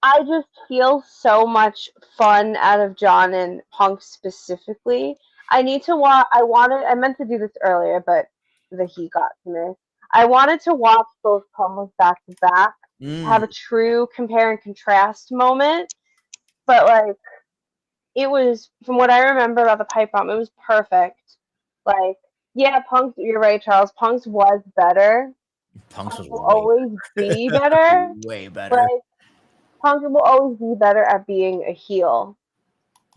I just feel so much fun out of John and Punk specifically. I need to watch. I meant to do this earlier, but the heat got to me. I wanted to watch both promos back to back, have a true compare and contrast moment. But like, it was, from what I remember about the pipe bomb, it was perfect. Like, yeah, Punk's. You're right, Charles. Punk's was better. Punk's was will always be better. Way better. Like, Punk will always be better at being a heel.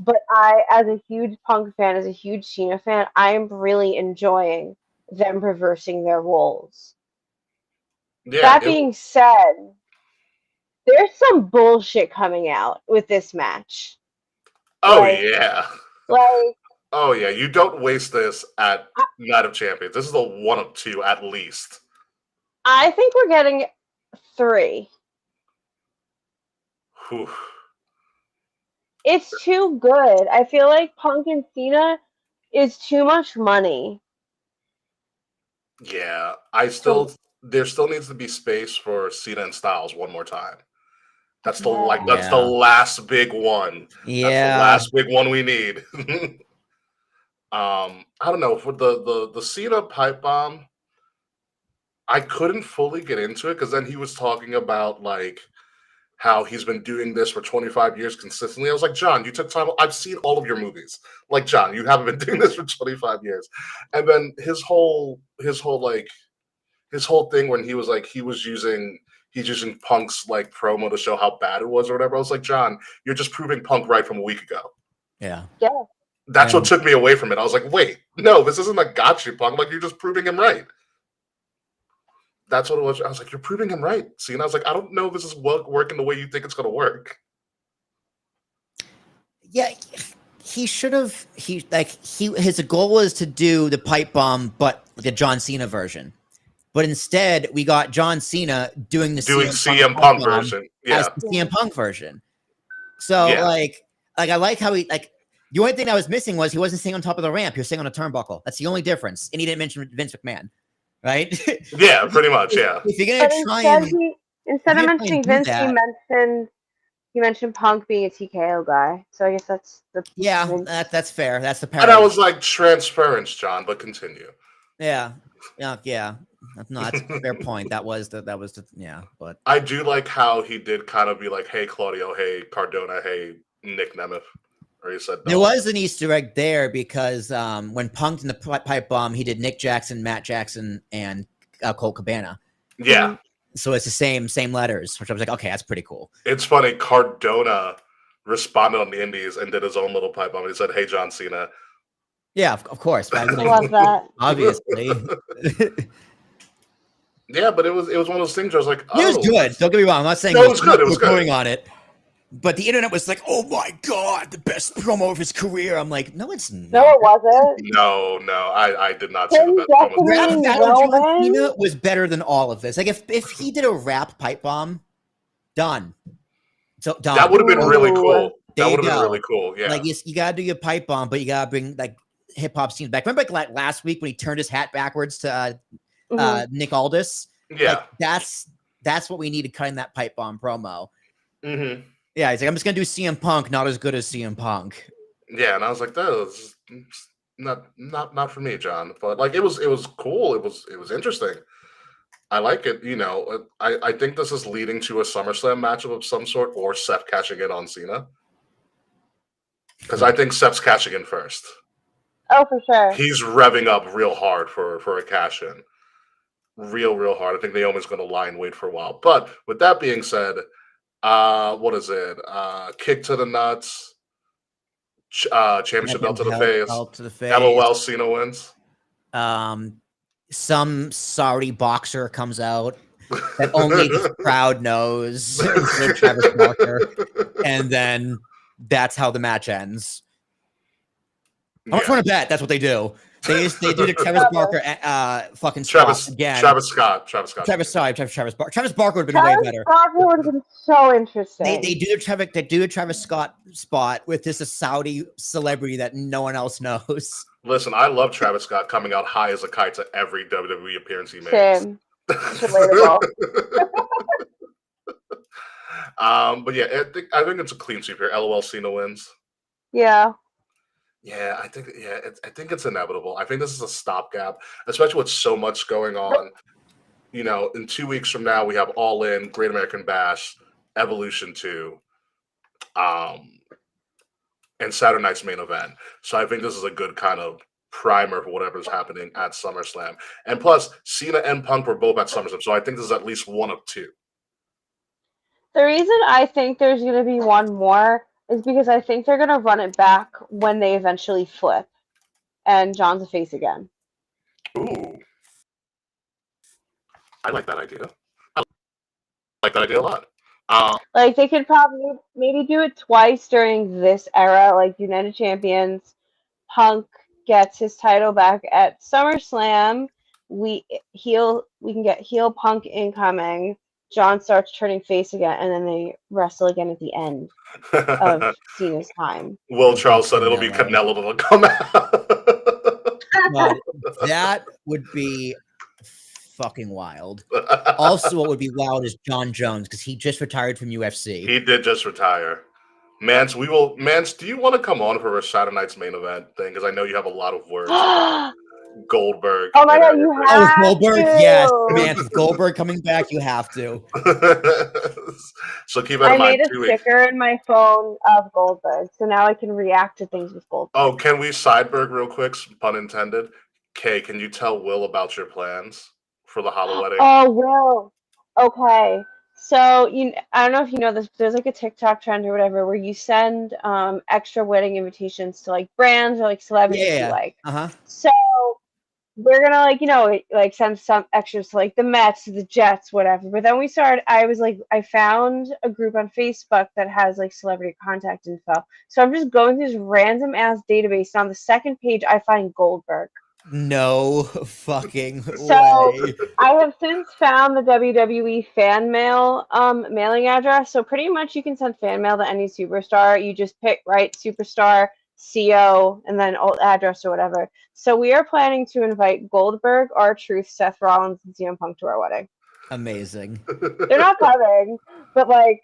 But I, as a huge Punk fan, as a huge Cena fan, I am really enjoying them reversing their roles. Yeah, that being said, there's some bullshit coming out with this match. Oh, yeah. Oh, yeah. You don't waste this at Night of Champions. This is the 1 of 2 at least. I think we're getting 3. Whew. It's too good. I feel like Punk and Cena is too much money. Yeah, there still needs to be space for Cena and Styles one more time. That's the last big one. Yeah, that's the last big one we need. I don't know, for the Cena pipe bomb, I couldn't fully get into it because then he was talking about like how he's been doing this for 25 years consistently. I was like, John, you took time. I've seen all of your movies. Like, John, you haven't been doing this for 25 years. And then his whole thing when he was like, he's using Punk's like promo to show how bad it was or whatever. I was like, John, you're just proving Punk right from a week ago. Yeah. That's what took me away from it. I was like, wait, no, this isn't a gotcha Punk. Like, you're just proving him right. That's what it was. I was like, you're proving him right. See, and I was like, I don't know if this is working the way you think it's going to work. Yeah, he should have. His goal was to do the pipe bomb, but the John Cena version. But instead, we got John Cena doing the CM Punk version, as the CM Punk version. So I like how he like. The only thing I was missing was he wasn't sitting on top of the ramp. He was sitting on a turnbuckle. That's the only difference. And he didn't mention Vince McMahon. Right? Yeah, pretty much. Yeah. If you're gonna instead of mentioning Vince, he mentioned Punk being a TKO guy. So I guess that's the that's fair. That's the paradigm. And I was like, transference, John, but continue. Yeah. That's a fair point. That was the but I do like how he did kind of be like, "Hey Claudio, hey Cardona, hey Nick Nemeth," or he said there no. was an Easter egg there because when Punked in the pipe bomb, he did Nick Jackson, Matt Jackson, and Colt Cabana. Yeah, So it's the same letters, which I was like, okay, that's pretty cool. it's funny. Cardona responded on the Indies and did his own little pipe bomb. He said, "Hey John Cena." Yeah, of course. I love that. Obviously. Yeah, but it was one of those things where I was like, "Oh, It was good. Don't get me wrong. I'm not saying No, it was good. It was good. Going on it. But the internet was like, "Oh my god, the best promo of his career." I'm like, "No, it's not." No, it wasn't. No, I did not see the Him best promo. definitely- Rap Battle John Roman? Cena was better than all of this. Like if he did a rap pipe bomb, done. So done. That would have been really cool. There That you would have been go. really cool. Yeah. Like you gotta do your pipe bomb, but you gotta bring like hip hop scenes back. Remember like last week when he turned his hat backwards to Nick Aldis? Yeah. Like, that's what we needed cutting that pipe bomb promo. Mm-hmm. Yeah, he's like, I'm just gonna do CM Punk, not as good as CM Punk. Yeah, and I was like, that's not for me, John. But like it was cool. It was interesting. I like it. You know, I think this is leading to a SummerSlam matchup of some sort, or Seth catching in on Cena. Because I think Seth's catching in first. Oh, for sure. He's revving up real hard for a cash in. Real hard. I think Naomi's going to lie in wait for a while. But with that being said, what is it? Kick to the nuts. Championship belt to the face. Belt to the face. LOL, Cena wins. Some sorry boxer comes out that only the crowd knows, Travis Barker, and then that's how the match ends. How much want to bet? That's what they do. They do the Travis Barker fucking Travis again. Travis Barker would have been way better. Barker would have been so interesting. They do a Travis Scott spot with just a Saudi celebrity that no one else knows. Listen, I love Travis Scott coming out high as a kite to every WWE appearance he makes. Same. Relatable. But yeah, I think it's a clean sweep here. LOL, Cena wins. Yeah. Yeah, I think it's inevitable. I think this is a stopgap, especially with so much going on. You know, in 2 weeks from now, we have All In, Great American Bash, Evolution 2, and Saturday night's main event. So I think this is a good kind of primer for whatever's happening at SummerSlam. And plus, Cena and Punk were both at SummerSlam, so I think this is at least one of two. The reason I think there's going to be one more is because I think they're going to run it back when they eventually flip and John's a face again. Ooh. I like that idea. I like that idea a lot. Like, they could probably maybe do it twice during this era, like United Champions. Punk gets his title back at SummerSlam. We can get heel Punk incoming. John starts turning face again, and then they wrestle again at the end of Cena's time. Will Charles said it'll be Canelo that'll come out. God, that would be fucking wild. Also, what would be wild is John Jones, because he just retired from UFC. He did just retire. Mance, do you want to come on for a Saturday night's main event thing? Because I know you have a lot of words. Goldberg. Oh my god, you have Goldberg, to. yes, man. With Goldberg coming back, you have to. So keep that in mind. I made a sticker in my phone of Goldberg, so now I can react to things with Goldberg. Oh, can we sideberg real quick? Pun intended. Kay, can you tell Will about your plans for the Hollow Wedding? Oh, Will. Okay. So I don't know if you know this, but there's like a TikTok trend or whatever where you send extra wedding invitations to like brands or like celebrities you like. So we're gonna send some extras to like the Mets, the Jets, whatever. But then I found a group on Facebook that has like celebrity contact info. So I'm just going through this random ass database. And on the second page, I find Goldberg. No fucking so way. I have since found the WWE fan mail mailing address. So pretty much you can send fan mail to any superstar. You just pick superstar, CO, and then old address or whatever. So we are planning to invite Goldberg, R-Truth, Seth Rollins, and CM Punk to our wedding. Amazing. They're not coming, but like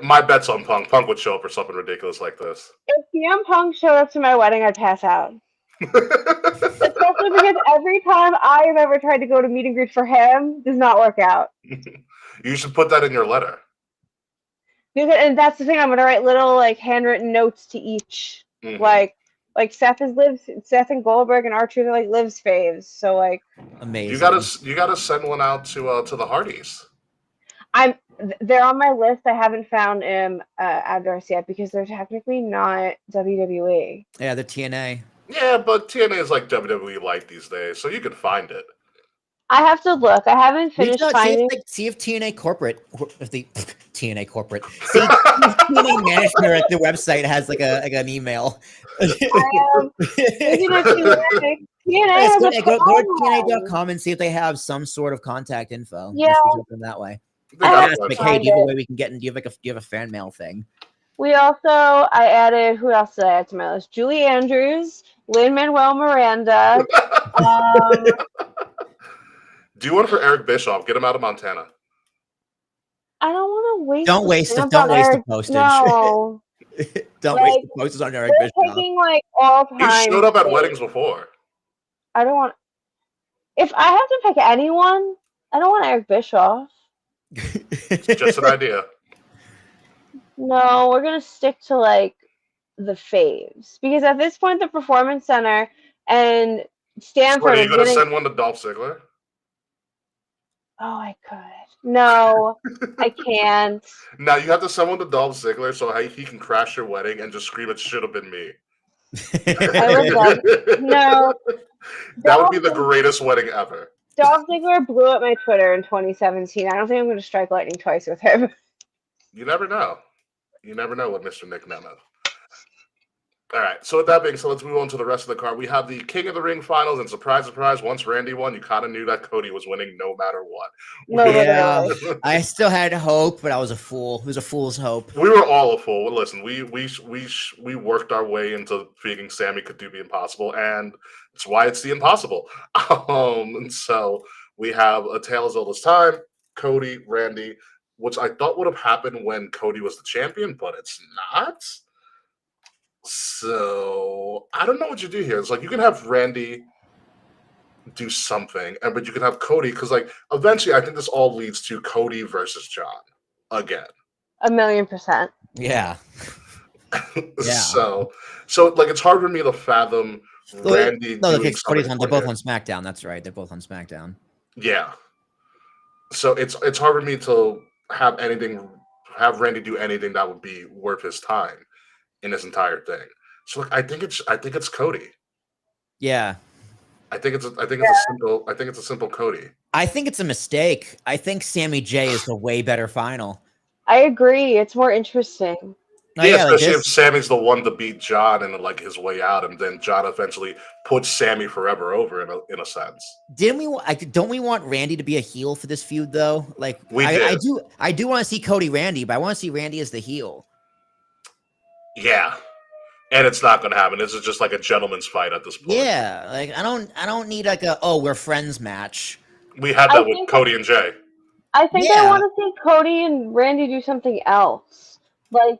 my bet's on Punk. Punk would show up for something ridiculous like this. If CM Punk showed up to my wedding, I'd pass out. Especially because every time I have ever tried to go to meet and greet for him, does not work out. You should put that in your letter. And that's the thing. I'm gonna write little like handwritten notes to each. Mhm. Like Seth and Goldberg and R-Truth are like Liv's faves. So like Amazing. You gotta send one out to the Hardys. they're on my list. I haven't found him address yet because they're technically not WWE. Yeah, the TNA. Yeah, but TNA is like WWE light these days, so you can find it. I have to look. I haven't finished See finding. see if TNA corporate, if the TNA corporate, see if TNA management at the website has like an email. Maybe not TNA. TNA Yeah, has so a go to promo. TNA.com and see if they have some sort of contact info. Yeah. Just reach out to them that way. They I got have a to Like, website. hey, do you have a find way we can get in? Do you have a fan mail thing? We also, I added, who else did I add to my list? Julie Andrews, Lin-Manuel Miranda. Do one for Eric Bischoff. Get him out of Montana. I don't want to waste. Don't the waste stamp don't on waste the Eric. postage. No, Don't Like, waste the posters on Eric they're Bischoff. taking like all time. He showed up at dates. weddings before. I don't want. If I have to pick anyone, I don't want Eric Bischoff. Just an idea. No, we're gonna stick to like the faves because at this point, the Performance Center and So Stanford are you is gonna getting. send one to Dolph Ziggler? Oh, I could. No, I can't. Now you have to send one to Dolph Ziggler so he can crash your wedding and just scream, "It should have been me." I would love. No, That would be the greatest wedding ever. Dolph Ziggler blew up my Twitter in 2017. I don't think I'm going to strike lightning twice with him. You never know. You never know with Mr. Nick Nemeth. All right. So with that being said, let's move on to the rest of the card. We have the King of the Ring finals, and surprise, surprise, once Randy won, you kind of knew that Cody was winning no matter what. No, Yeah, literally. I still had hope, but I was a fool. It was a fool's hope. We were all a fool. Listen, we worked our way into thinking Sammy could do the impossible, and it's why it's the impossible. And so we have a tale as old as time, Cody, Randy, which I thought would have happened when Cody was the champion, but it's not. So I don't know what you do here. It's like you can have Randy do something, but you can have Cody because, like, eventually, I think this all leads to Cody versus John again. 1,000,000%. Yeah. Yeah. So like it's hard for me to fathom Randy. No, doing Cody's something they're both quicker. on SmackDown. That's right. They're both on SmackDown. Yeah. So it's hard for me to have Randy do anything that would be worth his time in this entire thing. So look, I think it's Cody. Yeah. I think it's a simple Cody. I think it's a mistake. I think Sammy J is the way better final. I agree. It's more interesting. No, Yeah, like especially if Sammy's the one to beat John and like his way out, and then John eventually puts Sammy forever over in a sense. Don't we want Randy to be a heel for this feud though? Like I do want to see Cody Randy, but I want to see Randy as the heel. Yeah. And it's not going to happen. This is just like a gentleman's fight at this point. Yeah, like I don't need like we're friends match. We had that with Cody and Jay. I think I want to see Cody and Randy do something else. Like,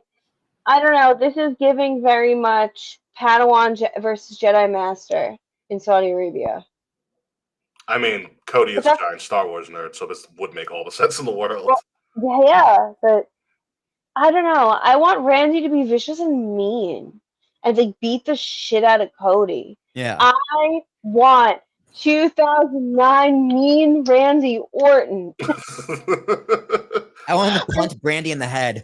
I don't know. This is giving very much Padawan versus Jedi Master in Saudi Arabia. I mean, Cody is a giant Star Wars nerd, so this would make all the sense in the world. Well, yeah, but I don't know. I want Randy to be vicious and mean and like beat the shit out of Cody. Yeah. I want 2009 mean Randy Orton. I want him to punch Brandy in the head.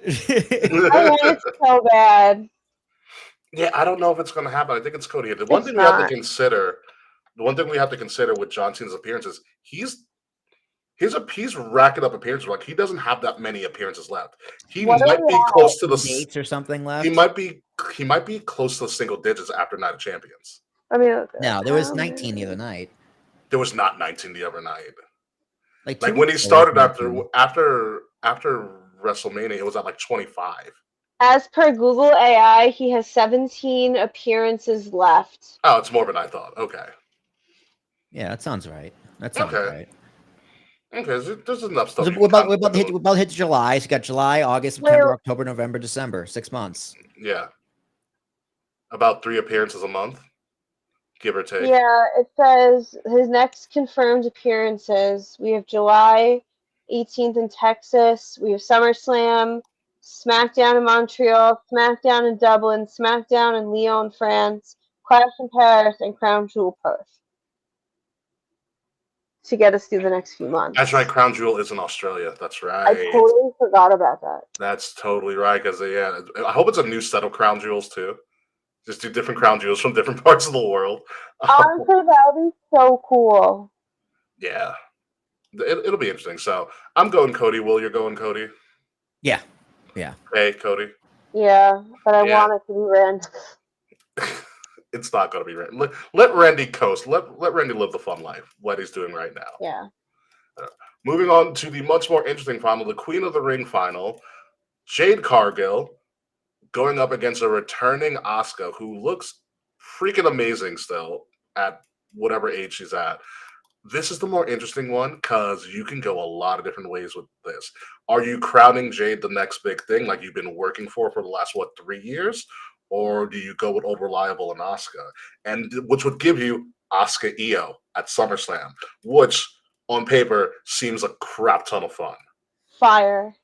I want it so bad. Yeah, I don't know if it's going to happen. I think it's Cody. The one thing we have to consider with John Cena's appearances, he's racking up appearances. Like, he doesn't have that many appearances left. He might be close to the dates or something left. He might be close to the single digits after Night of Champions. I mean, no, there was 19 the other night. There was not 19 the other night. Like when he started after WrestleMania, it was at like 25. As per Google AI, he has 17 appearances left. Oh, it's more than I thought. Okay. Yeah, that sounds right. That sounds right. Okay, there's enough stuff. We're about to hit July. So you got July, August, September, October, November, December. 6 months. Yeah. About 3 appearances a month. give or take. Yeah, it says his next confirmed appearances. We have July 18th in Texas. We have SummerSlam, SmackDown in Montreal, SmackDown in Dublin, SmackDown in Lyon, France, Clash in Paris, and Crown Jewel Perth to get us through the next few months. That's right. Crown Jewel is in Australia. That's right. I totally forgot about that. That's totally right. Because I hope it's a new set of Crown Jewels too. Just do different Crown Jewels from different parts of the world. Honestly, that would be so cool. Yeah, it'll be interesting. So I'm going Cody. Will, you're going Cody? Yeah. Hey, Cody. Yeah, but I Yeah. want it to be Randy. It's not going to be Randy. Let Randy coast. Let Randy live the fun life. What he's doing right now. Yeah. Moving on to the much more interesting final, the Queen of the Ring final. Jade Cargill going up against a returning Asuka who looks freaking amazing still at whatever age she's at. This is the more interesting one because you can go a lot of different ways with this. Are you crowning Jade the next big thing like you've been working for the last, 3 years? Or do you go with Old Reliable and Asuka? And which would give you Asuka Io at SummerSlam, which on paper seems a crap ton of fun. Fire.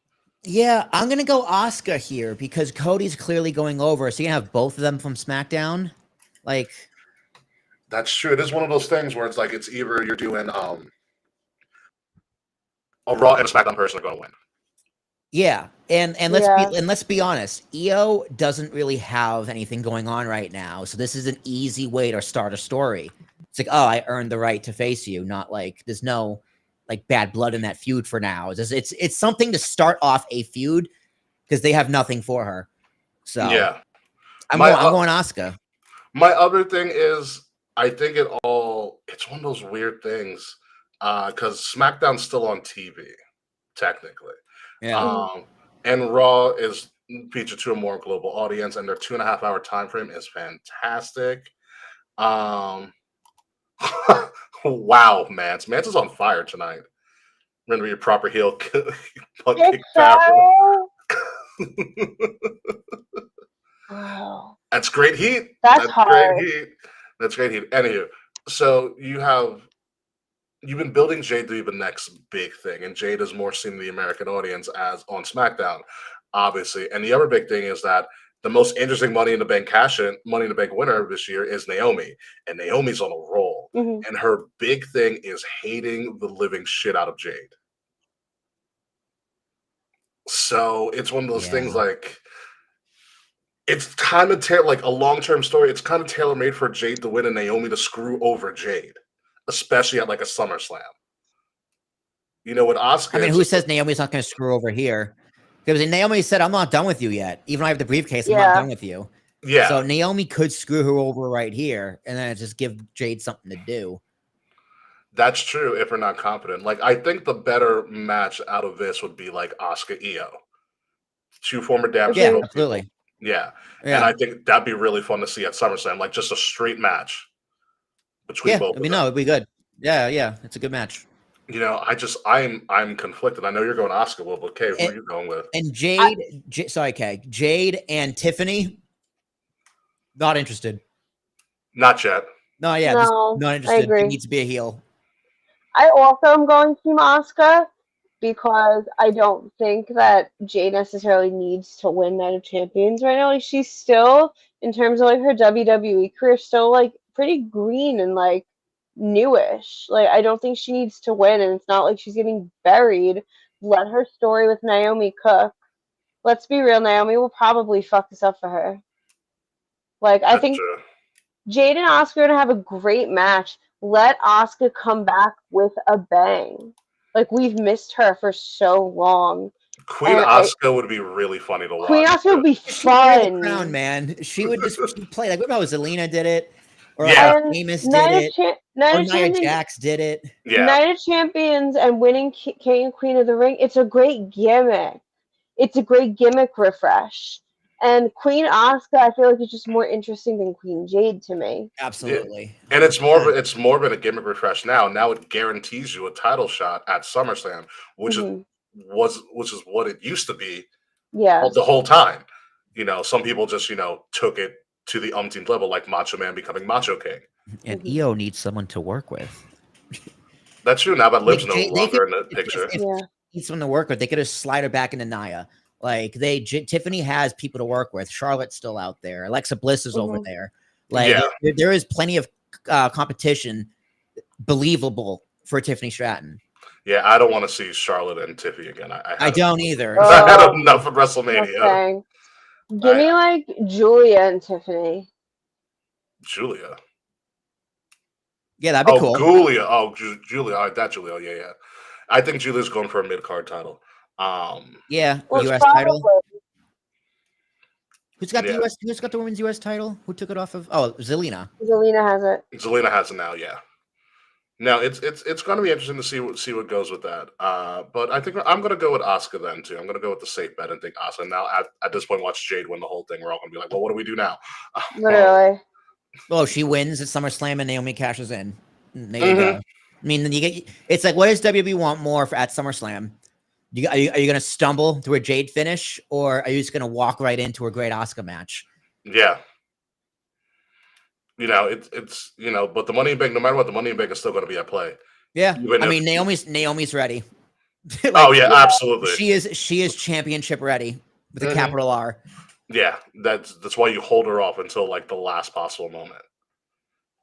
Yeah, I'm going to go Asuka here because Cody's clearly going over. So you have both of them from SmackDown. Like, that's true. It is one of those things where it's like it's either you're doing a Raw and a SmackDown person are going to win. Yeah, and let's be honest, Io doesn't really have anything going on right now, so this is an easy way to start a story. It's like, oh, I earned the right to face you, not like there's no like bad blood in that feud for now. It's something to start off a feud because they have nothing for her. So yeah, I'm going Asuka. My other thing is I think it's one of those weird things because SmackDown's still on TV technically. Yeah. And Raw is featured to a more global audience, and their 2.5 hour time frame is fantastic. Wow, Mance is on fire tonight. Remember your proper heel punt kick Wow. That's great heat. That's hard. Great heat. That's great heat. Anywho, so you've been building Jade to be the next big thing, and Jade is more seen in the American audience as on SmackDown, obviously. And the other big thing is that the most interesting Money in the Bank Money in the Bank winner this year is Naomi, and Naomi's on a roll. Mm-hmm. And her big thing is hating the living shit out of Jade. So it's one of those things like it's kind of like a long-term story. It's kind of tailor-made for Jade to win and Naomi to screw over Jade, especially at like a SummerSlam. You know, with Asuka. I mean, who says Naomi's not going to screw over here? Because Naomi said, I'm not done with you yet. Even though I have the briefcase, I'm not done with you. Yeah. So Naomi could screw her over right here and then just give Jade something to do. That's true if we're not confident. Like, I think the better match out of this would be like Asuka Io. 2 former Dabs. Yeah, absolutely. Yeah. And I think that'd be really fun to see at SummerSlam, like just a straight match between both. I mean, no, it'd be good. Yeah, it's a good match. You know, I'm conflicted. I know you're going Asuka, but okay, who are you going with? And Jade and Tiffany, not interested. Not yet. No, yeah, no, not interested. I agree. It needs to be a heel. I also am going Team Asuka because I don't think that Jade necessarily needs to win Night of Champions right now. Like, she's still, in terms of like her WWE career, still like pretty green and like newish. Like, I don't think she needs to win, and it's not like she's getting buried. Let her story with Naomi cook. Let's be real, Naomi will probably fuck this up for her. Like, I think Jade and Asuka are gonna have a great match. Let Asuka come back with a bang. Like, we've missed her for so long. Queen Asuka would be really funny to watch. Queen Asuka would be fun. The crown, man. She would just play. Like, what about Zelina did it? Or Amos did it. Or Nia Jax did it. Yeah. Night of Champions and winning King and Queen of the Ring, it's a great gimmick. It's a great gimmick refresh. And Queen Asuka, I feel like it's just more interesting than Queen Jade to me. Absolutely. Yeah. And it's more of a gimmick refresh now. Now it guarantees you a title shot at SummerSlam, which is what it used to be the whole time. You know, some people just, took it to the umpteenth level, like Macho Man becoming Macho King. And EO needs someone to work with. That's true now, but Liv's no They longer could, in the picture. if needs someone to work with, they could just slide her back into Nia. Like Tiffany has people to work with. Charlotte's still out there. Alexa Bliss is over there. Like there is plenty of competition, believable for Tiffany Stratton. Yeah, I don't want to see Charlotte and Tiffy again. I don't either. I had enough of WrestleMania. Okay. Give me like Julia and Tiffany. Julia. Yeah, that'd be cool. Julia. Julia. All right, that Julia. Yeah. I think Julia's going for a mid-card title. Yeah, well, U.S. title. Who's got the U.S.? Who's got the women's U.S. title? Who took it off of? Oh, Zelina. Zelina has it. Zelina has it now. Yeah. Now it's going to be interesting to see what goes with that. But I think I'm going to go with Asuka then too. I'm going to go with the safe bet and think Asuka. Now at this point, watch Jade win the whole thing. We're all going to be like, well, what do we do now? Literally. Well, she wins at SummerSlam and Naomi cashes in. There you go. I mean, then you get. It's like, what does WWE want more at SummerSlam? Are you going to stumble through a Jade finish, or are you just going to walk right into a great Asuka match? Yeah. It's but the Money in Bank, no matter what, the Money in Bank is still going to be at play. Yeah, I mean, Naomi's ready. Absolutely. She is championship ready with a capital R. Yeah, that's why you hold her off until like the last possible moment,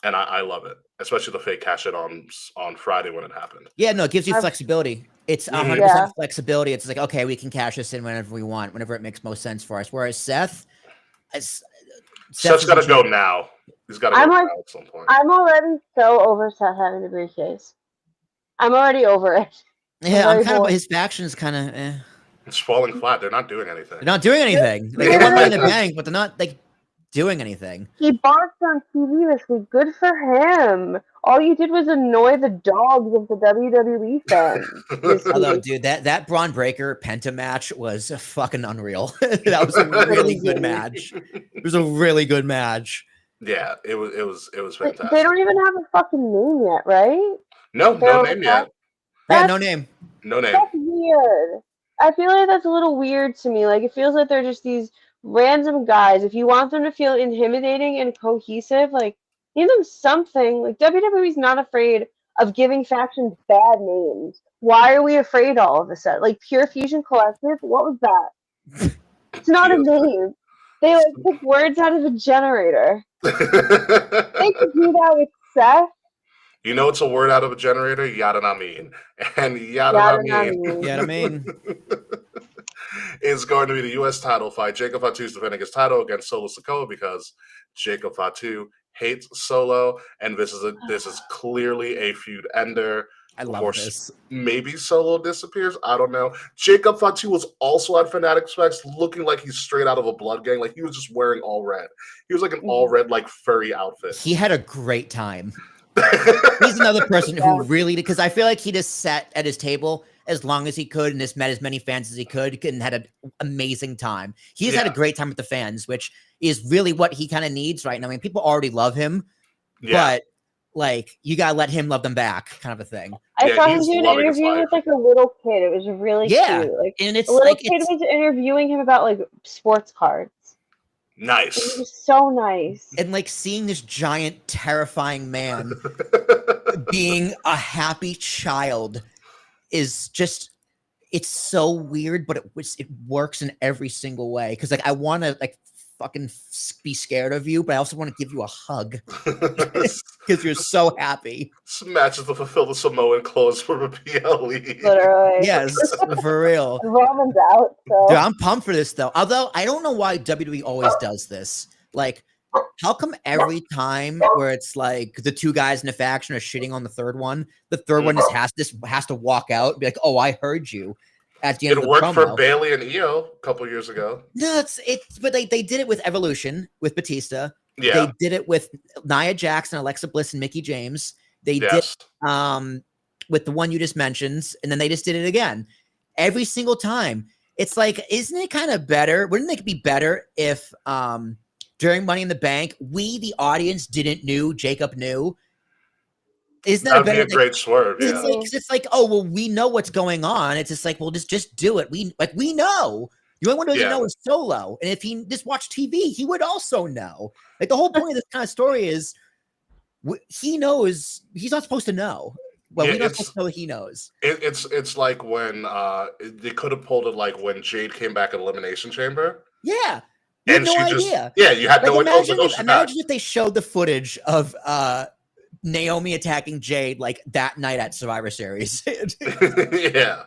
and I love it, especially the fake cash in on Friday when it happened. Yeah, no, it gives you flexibility. It's 100% flexibility. It's like, okay, we can cash this in whenever we want, whenever it makes most sense for us. Whereas Seth's got to go now. He's got to go now at some point. I'm already so over Seth having the briefcase. I'm already over it. Yeah, I'm kind of. His faction's kind of. It's falling flat. They're not doing anything. They're not doing anything. Like, they won Money in the Bank, but they're not like doing anything. He barked on TV this week. Good for him. All you did was annoy the dogs of the WWE fans. Although, dude, that Braun Breaker Penta match was fucking unreal. That was a really good match. It was a really good match. Yeah, it was fantastic. They don't even have a fucking name yet, right? No name yet. Yeah, no name. No name. That's weird. I feel like that's a little weird to me. Like, it feels like they're just these random guys. If you want them to feel intimidating and cohesive, like, give them something. Like, WWE's not afraid of giving factions bad names. Why are we afraid all of a sudden? Like, Pure Fusion Collective? What was that? It's not a name. They, like, took words out of a generator. They could do that with Seth. You know it's a word out of a generator? Yada Namin. And Yada Namin is going to be the U.S. title fight. Jacob Fatu is defending his title against Solo Sikoa because Jacob Fatu hates Solo, and this is clearly a feud ender. I love this. Maybe Solo disappears. I don't know. Jacob Fatu was also at Fanatic Specs looking like he's straight out of a blood gang. Like, he was just wearing all red. He was like an all red, like, furry outfit. He had a great time. He's another person who really, because I feel like he just sat at his table as long as he could and just met as many fans as he could and had an amazing time. He's had a great time with the fans, which is really what he kind of needs right now. I mean, people already love him, but like, you gotta let him love them back, kind of a thing. I saw him do an interview with like a little kid. It was really cute. Like, and it's a little like kid was interviewing him about like sports cards. Nice. It was so nice. And like seeing this giant, terrifying man being a happy child is just, it's so weird, but it works in every single way. Because like, I want to like fucking be scared of you, but I also want to give you a hug because you're so happy. This match is to fulfill the Samoan clause for a PLE. Literally. Yes, for real. Roman's out. So. Dude, I'm pumped for this though. Although I don't know why WWE always does this. Like, how come every time where it's like the two guys in the faction are shitting on the third one, the third one just has to walk out and be like, "Oh, I heard you." At the end of the promo. It worked for Bailey and Io a couple years ago. No, but they did it with Evolution with Batista. Yeah. They did it with Nia Jackson, Alexa Bliss, and Mickie James. They did with the one you just mentioned, and then they just did it again. Every single time. It's like, isn't it kind of better? Wouldn't it be better if during Money in the Bank, we, the audience, didn't know Jacob knew? Isn't that be a great swerve? Yeah. It's like, oh well, we know what's going on. It's just like, well, just do it. We know. The only one who doesn't know is Solo, and if he just watched TV, he would also know. Like, the whole point of this kind of story is he knows he's not supposed to know. Well, Yeah, we're not supposed to know he knows. It's like when they could have pulled it like when Jade came back in Elimination Chamber. Yeah, you had And no she idea. you had Like, no idea. imagine, Like, oh, she's imagine back. if they showed the footage of Naomi attacking Jade like that night at Survivor Series. Yeah.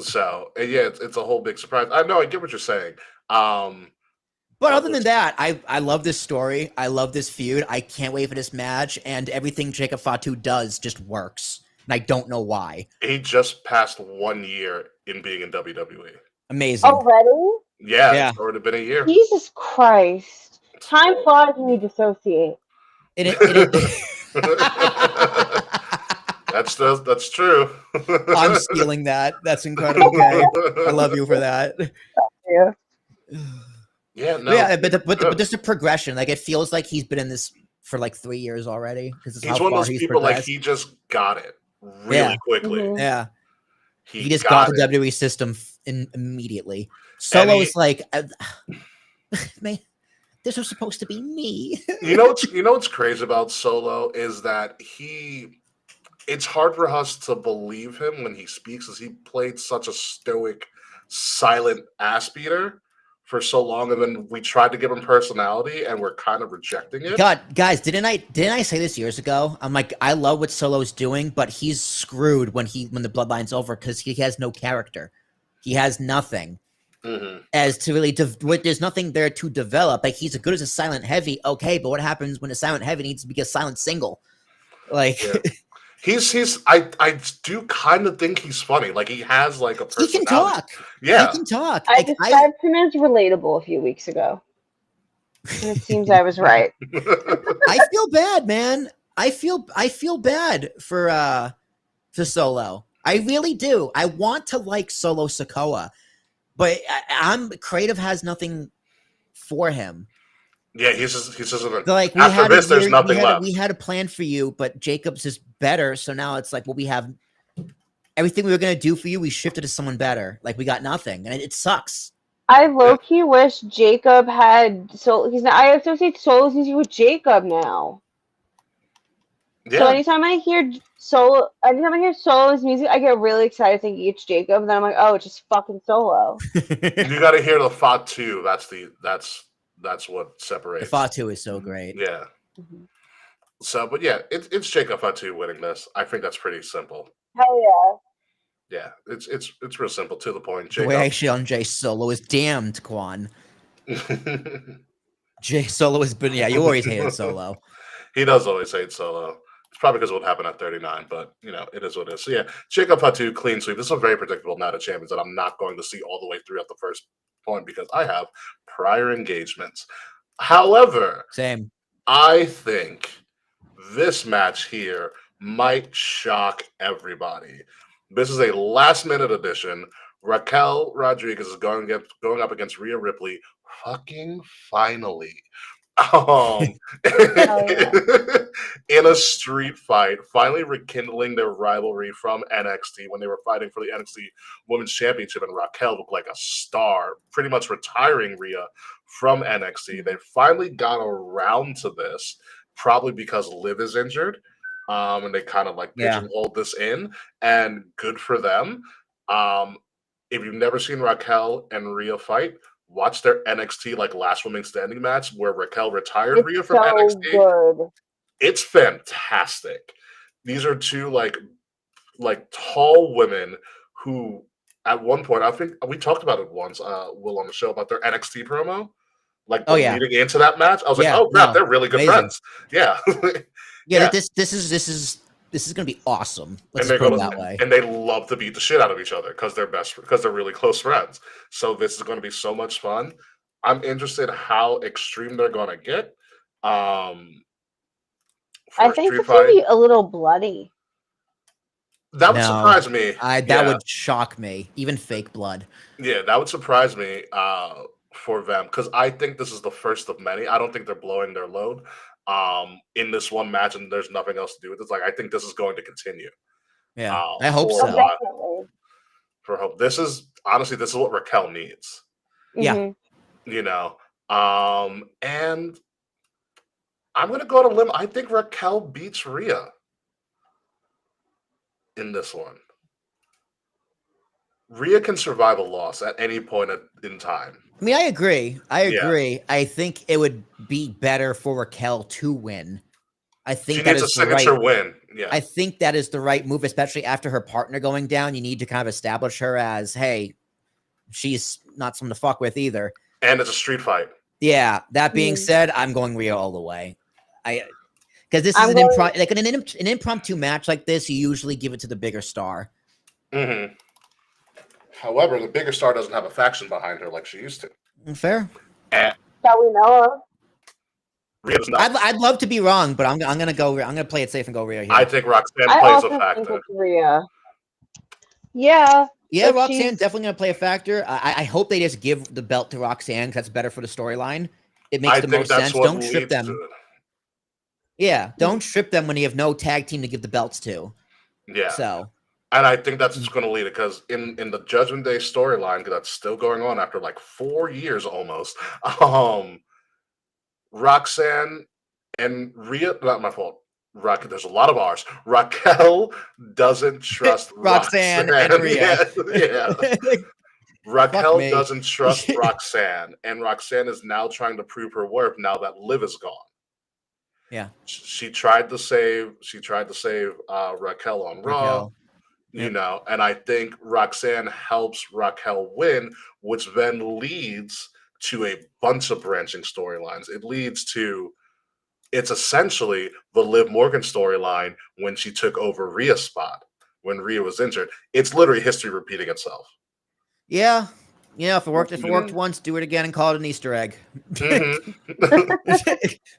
So yeah, it's a whole big surprise. I know, I get what you're saying. But other than that, I love this story. I love this feud. I can't wait for this match. And everything Jacob Fatu does just works. And I don't know why. He just passed 1 year in being in WWE. Amazing. Already? Yeah, it's already been a year. Jesus Christ. Time flies when you dissociate. That's true. I'm stealing that. That's incredible, Kay. I love you for that. Yeah. Yeah, no. Yeah, but just a progression. Like, it feels like he's been in this for like 3 years already. Because He's one of those people like he just got it really quickly. Mhm. Yeah. He just got the WWE system immediately. Solo is like, man, this was supposed to be me. you know what's crazy about Solo is that it's hard for us to believe him when he speaks, as he played such a stoic, silent ass beater for so long, and then we tried to give him personality, and we're kind of rejecting it. God, guys, didn't I say this years ago? I'm like, I love what Solo's doing, but he's screwed when the bloodline's over because he has no character. He has nothing. As to really, there's nothing there to develop. Like, he's as good as a silent heavy, okay, but what happens when a silent heavy needs to be a silent single? Like, I do kind of think he's funny. Like, he has like a personality. He can talk. Yeah, he can talk. I described him as relatable a few weeks ago, and it seems I was right. I feel bad, man. I feel bad for Solo. I really do. I want to like Solo Sikoa, but creative has nothing for him. Yeah, he's just like, after this, there's nothing left. We had a plan for you, but Jacobs is better. So now it's like, well, we have everything we were gonna do for you. We shifted to someone better. Like, we got nothing, and it sucks. I low-key wish Jacob had I associate Solo's music with Jacob now. Yeah. So anytime I hear Solo's music, I get really excited thinking it's Jacob. And then I'm like, oh, it's just fucking Solo. You got to hear the Fatu. That's what separates. The Fatu is so great. Yeah. Mm-hmm. So, but yeah, it's Jacob Fatu winning this. I think that's pretty simple. Hell yeah. Yeah, it's real simple, to the point. Jacob. The way I shit on Jay Solo is damned, Quan. Jay Solo has been, you always hated Solo. He does always hate Solo. It's probably because of what happened at 39, but it is what it is. So yeah, Jacob Fatu, clean sweep. This is a very predictable Night of Champions that I'm not going to see all the way through at the first point because I have prior engagements. However, same. I think this match here might shock everybody. This is a last-minute addition. Raquel Rodriguez is going up against Rhea Ripley. Fucking finally. In a street fight, finally rekindling their rivalry from NXT when they were fighting for the NXT Women's Championship, and Raquel looked like a star, pretty much retiring Rhea from NXT. They finally got around to this, probably because Liv is injured, and they kind of like pigeonholed this in, and good for them. If you've never seen Raquel and Rhea fight, watch their NXT like last woman standing match where Raquel retired Rhea from NXT. Good. It's fantastic. These are two like tall women who at one point, I think we talked about it once, Will, on the show about their NXT promo. Like leading into that match. I was like, oh crap, they're really good friends. Yeah. Yeah. This is gonna be awesome. Let's put it that way. And they love to beat the shit out of each other because they're really close friends. So this is going to be so much fun. I'm interested how extreme they're going to get. I think it's going to be a little bloody. That would surprise me. That would shock me. Even fake blood. Yeah, that would surprise me for them because I think this is the first of many. I don't think they're blowing their load in this one match, and there's nothing else to do with it. It's like I think this is going to continue. Yeah, I hope so. For hope, this is what Raquel needs. Yeah, and I'm gonna go on a limb. I think Raquel beats Rhea in this one. Rhea can survive a loss at any point in time. I mean, I agree. I Yeah. agree. I think it would be better for Raquel to win. I think She that needs a is the right. signature win. Yeah. I think that is the right move, especially after her partner going down. You need to kind of establish her as, hey, she's not someone to fuck with either. And it's a street fight. Yeah. That being said, I'm going Rhea all the way. Because this is an impromptu match like this. You usually give it to the bigger star. Mm-hmm. However, the bigger star doesn't have a faction behind her like she used to. Fair. That we know of. Rhea's not. I'd love to be wrong, but I'm gonna go. I'm gonna play it safe and go Rhea here. I think Roxanne I plays also a factor. think it's Rhea. Yeah. Yeah, but Roxanne she's- definitely gonna play a factor. I hope they just give the belt to Roxanne because that's better for the storyline. It makes the most sense. Don't strip them. Yeah, don't strip them when you have no tag team to give the belts to. Yeah. So, and I think that's just going to lead it because in the Judgment Day storyline that's still going on after like 4 years almost. Roxanne and Rhea, not my fault. There's a lot of R's. Raquel doesn't trust Roxanne and Rhea. Yeah. Raquel me. doesn't trust Roxanne, and Roxanne is now trying to prove her worth now that Liv is gone. Yeah. She tried to save Raquel on Raw. Raquel. You know, and I think Roxanne helps Raquel win, which then leads to a bunch of branching storylines. It leads to, it's essentially the Liv Morgan storyline when she took over Rhea's spot, when Rhea was injured. It's literally history repeating itself. Yeah. Yeah, if it worked once, do it again and call it an Easter egg. Mm-hmm.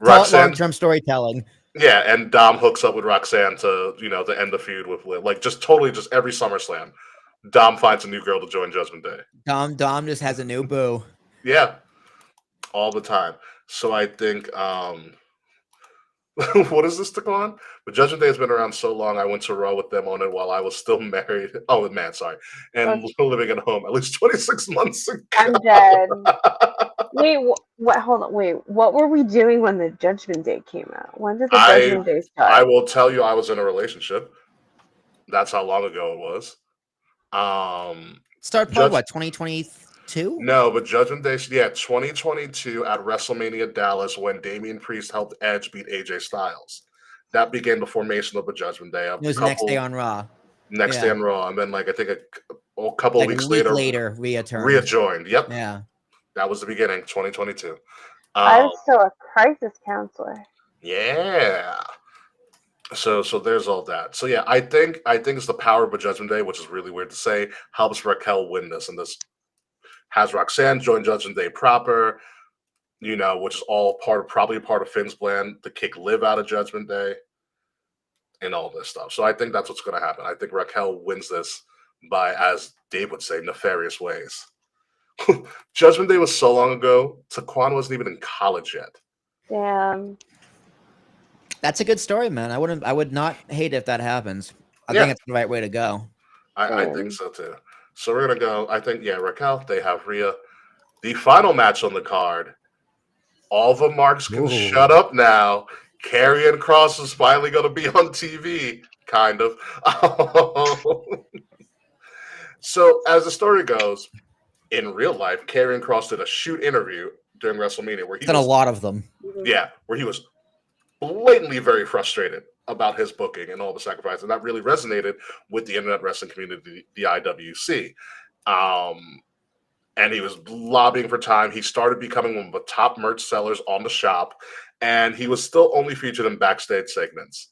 Call it long-term storytelling. Yeah, and Dom hooks up with Roxanne to end the feud with Liv. Like just every SummerSlam, Dom finds a new girl to join Judgment Day. Dom just has a new boo. Yeah, all the time. So I think what is this to go on? But Judgment Day has been around so long. I went to Raw with them on it while I was still married. Oh man, sorry, and living at home at least 26 months ago. I'm dead. Wait, what? Hold on. Wait, what were we doing when the Judgment Day came out? When did the Judgment Day start? I will tell you, I was in a relationship. That's how long ago it was. Start part what? 2022? No, but Judgment Day, 2022 at WrestleMania Dallas when Damian Priest helped Edge beat AJ Styles. That began the formation of the Judgment Day. It was the next day on Raw. Next day on Raw, and then I think a couple of weeks later, Rhea joined. Yep. Yeah. That was the beginning, 2022. I was still a crisis counselor. Yeah. So there's all that. So yeah, I think it's the power of a Judgment Day, which is really weird to say, helps Raquel win this, and this has Roxanne join Judgment Day proper, which is all probably part of Finn's plan to kick Liv out of Judgment Day and all this stuff. So I think that's what's going to happen. I think Raquel wins this by, as Dave would say, nefarious ways. Judgment Day was so long ago. Taquan wasn't even in college yet. Damn. That's a good story, man. I would not hate if that happens. I think it's the right way to go. I think so too. So we're gonna go. I think Raquel. They have Rhea. The final match on the card. All the marks can shut up now. Karrion Kross is finally gonna be on TV, kind of. So as the story goes, in real life, Karrion Kross did a shoot interview during WrestleMania where he done a lot of them. Yeah, where he was blatantly very frustrated about his booking and all the sacrifice, and that really resonated with the internet wrestling community, the IWC. And he was lobbying for time. He started becoming one of the top merch sellers on the shop, and he was still only featured in backstage segments.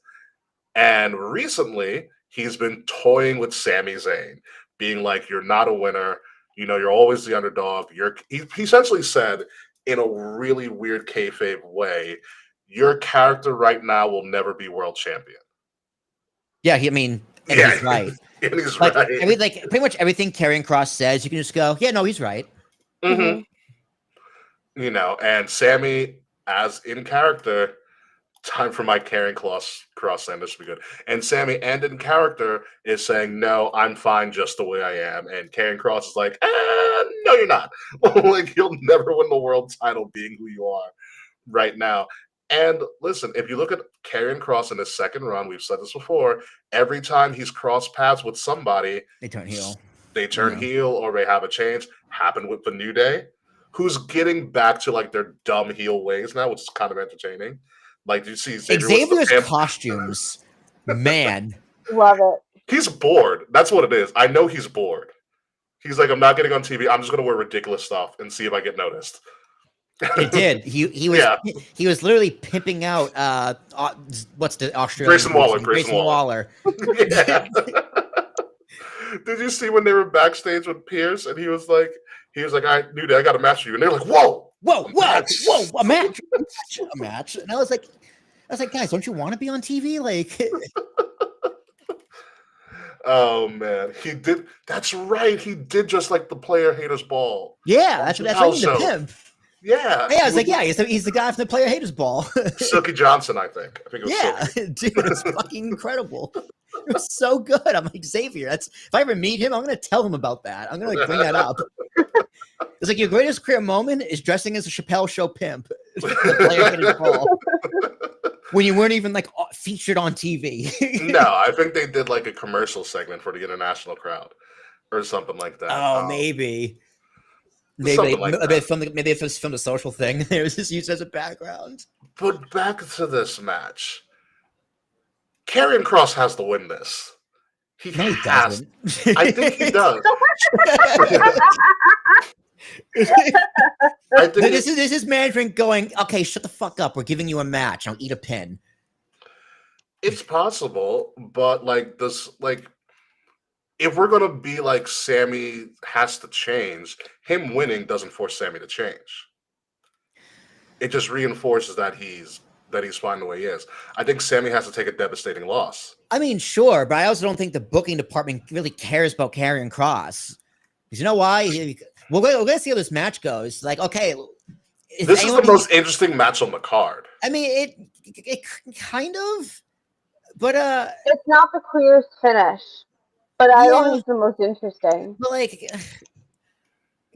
And recently, he's been toying with Sami Zayn, being like, "You're not a winner. You're always the underdog." He essentially said, in a really weird kayfabe way, your character right now will never be world champion. Yeah, he's right. And he's right. Pretty much everything Karrion Kross says, you can just go, yeah, no, he's right. Mm-hmm. And Sammy, as in character, time for my Karrion Kross sandwich to be good. And Sammy, and in character, is saying, no, I'm fine just the way I am. And Karrion Kross is like, no, you're not. Like, you'll never win the world title being who you are right now. And listen, if you look at Karrion Kross in his second run, we've said this before, every time he's crossed paths with somebody, They turn heel. They turn Yeah. heel or they have a change. Happened with the New Day, who's getting back to like their dumb heel ways now, which is kind of entertaining. Like, do you see Xavier's costumes? Man. Love it. He's bored. That's what it is. I know he's bored. He's like, I'm not getting on TV. I'm just going to wear ridiculous stuff and see if I get noticed. It did. He was literally pimping out what's the Australian Grayson Waller. Yeah. Did you see when they were backstage with Pierce and he was like, I knew that I got a match for you, and they're like, whoa, a match. And I was like, guys, don't you want to be on TV? Like, oh man, he did. That's right. He did just like the Player Haters Ball. Yeah, that's what the pimp. Yeah. I was like, yeah, he's the guy from the Player Haters Ball. Silky Johnson, I think it was Silky. Dude, it was fucking incredible. It was so good. I'm like, Xavier, if I ever meet him, I'm gonna tell him about that. I'm gonna like bring that up. It's like your greatest career moment is dressing as a Chappelle Show pimp. The Player Haters Ball. When you weren't even like featured on TV. No, I think they did like a commercial segment for the international crowd or something like that. Oh, maybe. Maybe they filmed a social thing. It was just used as a background. But back to this match. Karrion Kross has to win this. He has. I think he does. I think this is management going, okay, shut the fuck up. We're giving you a match. I'll eat a pin. It's possible, but like this, like if we're gonna be like Sammy has to change, him winning doesn't force Sammy to change. It just reinforces that he's fine the way he is. I think Sammy has to take a devastating loss. I mean, sure, but I also don't think the booking department really cares about Karrion Kross. Because you know why? We're going to see how this match goes. Like, okay. This is the most interesting match on the card. I mean, it kind of, but it's not the clearest finish, but I don't think it's the most interesting. But like,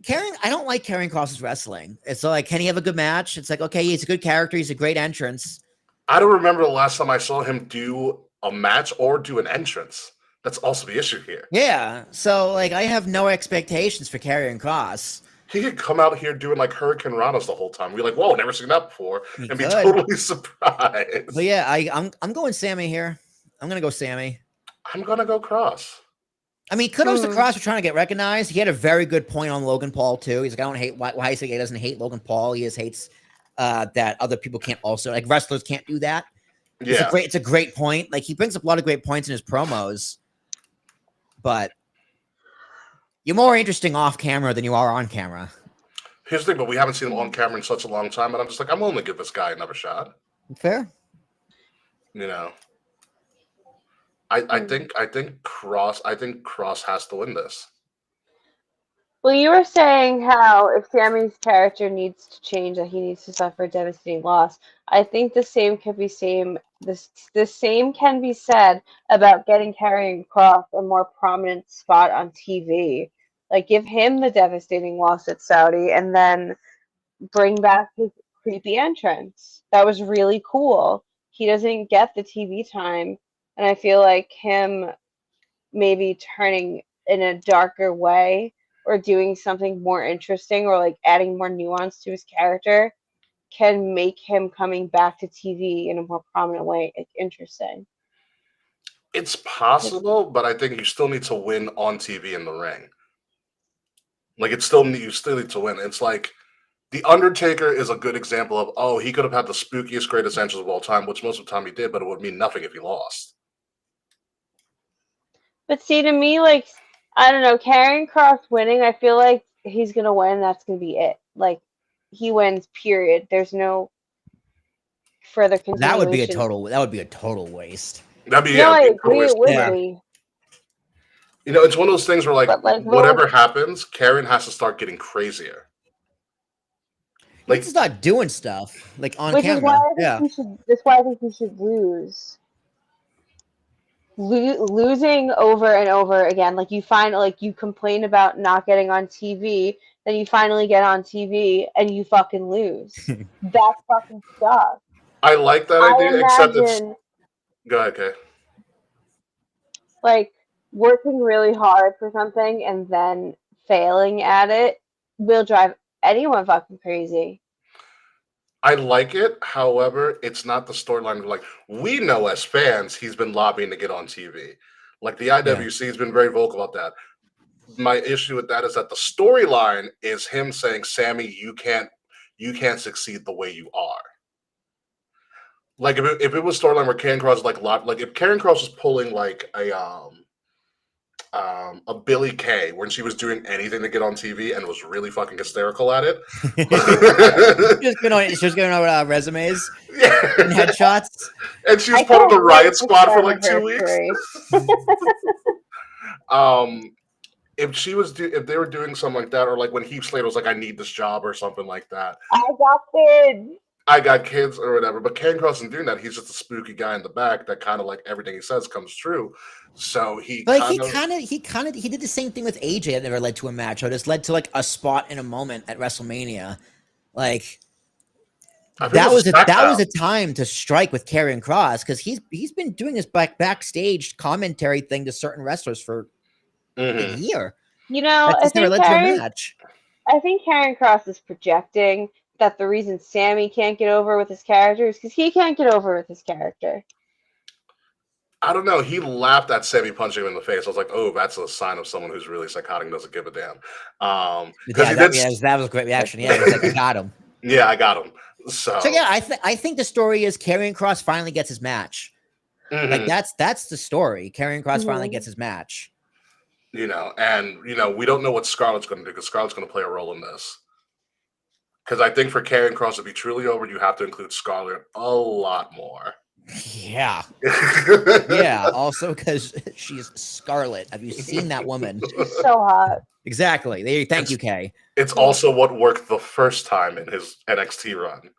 I don't like Karrion Kross's wrestling. It's like, can he have a good match? It's like, okay, he's a good character. He's a great entrance. I don't remember the last time I saw him do a match or do an entrance. That's also the issue here. Yeah. So, like, I have no expectations for Karrion Kross. He could come out here doing, like, Hurricane Ranas the whole time. We're like, whoa, never seen that before. Be totally surprised. But yeah, I'm going Sammy here. I'm going to go Sammy. I'm going to go Kross. I mean, kudos to Kross for trying to get recognized. He had a very good point on Logan Paul, too. He's like, I don't hate why he said he doesn't hate Logan Paul. He just hates that other people can't also, like, wrestlers can't do that. Yeah. It's a great point. Like, he brings up a lot of great points in his promos. But you're more interesting off camera than you are on camera. Here's the thing, but we haven't seen him on camera in such a long time, and I'm just like, I'm willing to give this guy another shot. Fair. You know. I think Kross has to win this. Well, you were saying how if Sammy's character needs to change, that he needs to suffer a devastating loss. I think the same can be said about getting Karrion Kross a more prominent spot on TV. Like, give him the devastating loss at Saudi, and then bring back his creepy entrance. That was really cool. He doesn't get the TV time, and I feel like him maybe turning in a darker way or doing something more interesting or like adding more nuance to his character can make him coming back to TV in a more prominent way interesting. It's possible, but I think you still need to win on TV in the ring. Like, you still need to win. It's like The Undertaker is a good example of, he could have had the spookiest, greatest entrance of all time, which most of the time he did, but it would mean nothing if he lost. But see, to me, like, I don't know, Karrion Kross winning, I feel like he's going to win. That's going to be it. Like, he wins, period. There's no further continuation. That would be a total waste. I agree, it would be. You know, it's one of those things where, like whatever happens, Karrion has to start getting crazier. Like, he's not doing stuff like on camera. That's why I think he should lose. Losing over and over again, like you complain about not getting on TV, then you finally get on TV and you fucking lose. That fucking sucks. I like that I idea, except it's. imagine Go ahead, Kay. like working really hard for something and then failing at it will drive anyone fucking crazy. I like it. However, it's not the storyline. Like, we know as fans, he's been lobbying to get on TV. Like, the IWC has been very vocal about that. My issue with that is that the storyline is him saying, Sammy, you can't succeed the way you are. Like, if it was storyline where Karen Cross like if Karen Cross was pulling like a Billy Kay when she was doing anything to get on TV and was really fucking hysterical at it. She was going on resumes Yeah. and headshots. And she was I part of the can't riot wait to squad for start like 2 weeks. If they were doing something like that, or like when Heath Slater was like, I need this job or something like that. I got kids. I got kids or whatever. But Kane Cross isn't doing that. He's just a spooky guy in the back that kind of like everything he says comes true. So he did the same thing with AJ that never led to a match. It just led to like a spot in a moment at WrestleMania. Like that was a time to strike with Karrion Kross because he's been doing this backstage commentary thing to certain wrestlers for a year. You know, that just never led to a match. I think Karrion Kross is projecting that the reason Sammy can't get over with his character is because he can't get over with his character. I don't know. He laughed at Sammy punching him in the face. I was like, oh, that's a sign of someone who's really psychotic and doesn't give a damn. That was a great reaction. Yeah, he was like, I got him. Yeah, I got him. So yeah, I think the story is Karrion Kross finally gets his match. Like that's the story. Karrion Kross finally gets his match. You know, and we don't know what Scarlett's going to do because Scarlett's going to play a role in this. Because I think for Karrion Kross to be truly over, you have to include Scarlett a lot more. Yeah. Yeah. Also, because she's Scarlett. Have you seen that woman? She's so hot. Exactly. Thank you, Kay. It's also what worked the first time in his NXT run.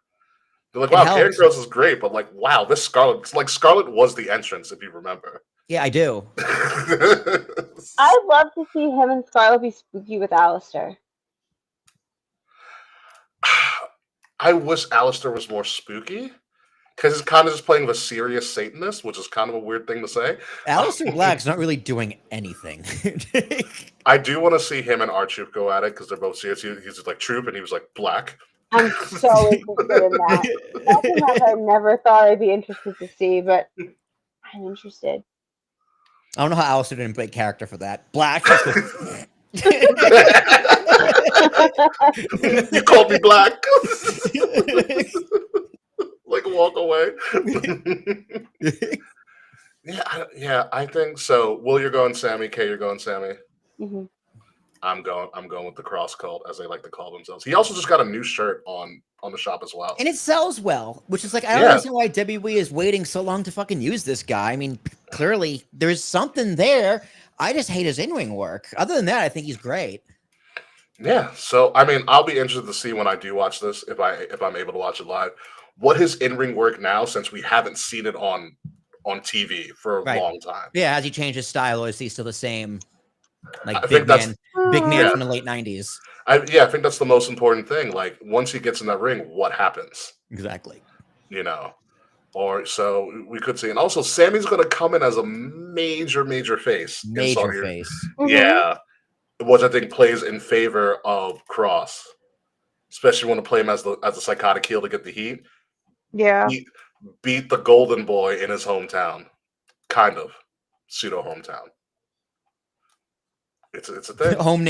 They're like, wow, Karrion Kross is great, but like, wow, this Scarlett, like Scarlett was the entrance, if you remember. Yeah, I do. I'd love to see him and Scarlett be spooky with Aleister. I wish Aleister was more spooky because he's kind of just playing the serious Satanist, which is kind of a weird thing to say. Aleister Black's not really doing anything. I do want to see him and R-Troop go at it because they're both serious. He's just like Troop and he was like Black. I'm so interested in that. That's a match I never thought I'd be interested to see, but I'm interested. I don't know how Aleister didn't break character for that. Black. You called me Black. Like walk away. Yeah, I think so. Will, you're going Sammy. Kay, you're going Sammy. Mm-hmm. I'm going with the Cross Cult, as they like to call themselves. He also just got a new shirt on the shop as well, and it sells well. Which is like, I don't understand why WWE is waiting so long to fucking use this guy. I mean, clearly there's something there. I just hate his in-ring work. Other than that, I think he's great. Yeah. So I mean, I'll be interested to see when I do watch this, if I'm able to watch it live, what his in-ring work now, since we haven't seen it on TV for a long time. Yeah, has he changed his style, or is he still the same? Like big man from the late 90s. I think that's the most important thing. Like once he gets in that ring, what happens? Exactly. Or so we could see. And also Sammy's gonna come in as a major face. Major face. Yeah. Which I think plays in favor of Cross. Especially when to play him as the psychotic heel to get the heat. Yeah. He beat the Golden Boy in his hometown. Kind of. Pseudo hometown. It's a thing. Home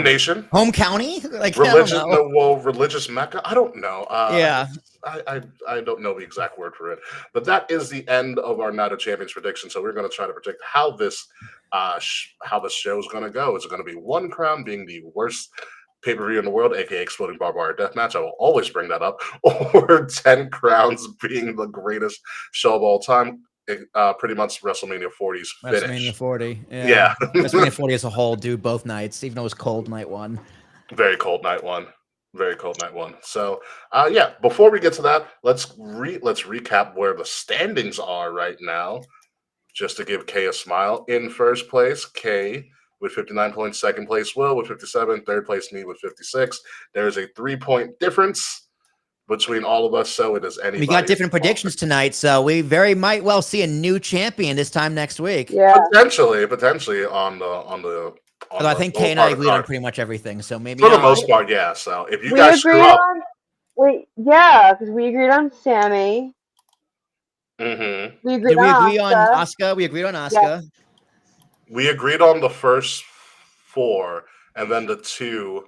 nation, home county, like religious Mecca. I don't know. Yeah, I don't know the exact word for it. But that is the end of our Night of Champions prediction. So we're going to try to predict how this show is going to go. Is it going to be One Crown being the worst pay-per-view in the world, aka Exploding Barbed Wire Deathmatch? I will always bring that up. Or 10 Crowns being the greatest show of all time. Pretty much WrestleMania 40's finish. WrestleMania 40. Yeah. WrestleMania 40 as a whole, do both nights, even though it was cold night one. Very cold night one. So, before we get to that, let's recap where the standings are right now, just to give Kay a smile. In first place, Kay with 59 points. Second place, Will with 57. Third place, me with 56. There is a 3-point difference between all of us, so it is anybody. We got different predictions tonight, so we very might well see a new champion this time next week. Yeah. Potentially on the. Although I think Kay and I agreed on pretty much everything, so maybe for the not. most part, yeah. So if you We guys agreed screw up, because we agreed on Sammy. mm-hmm. We agreed Did we on agree on Asuka? We agreed on Asuka. We agreed on the first 4, and then the 2.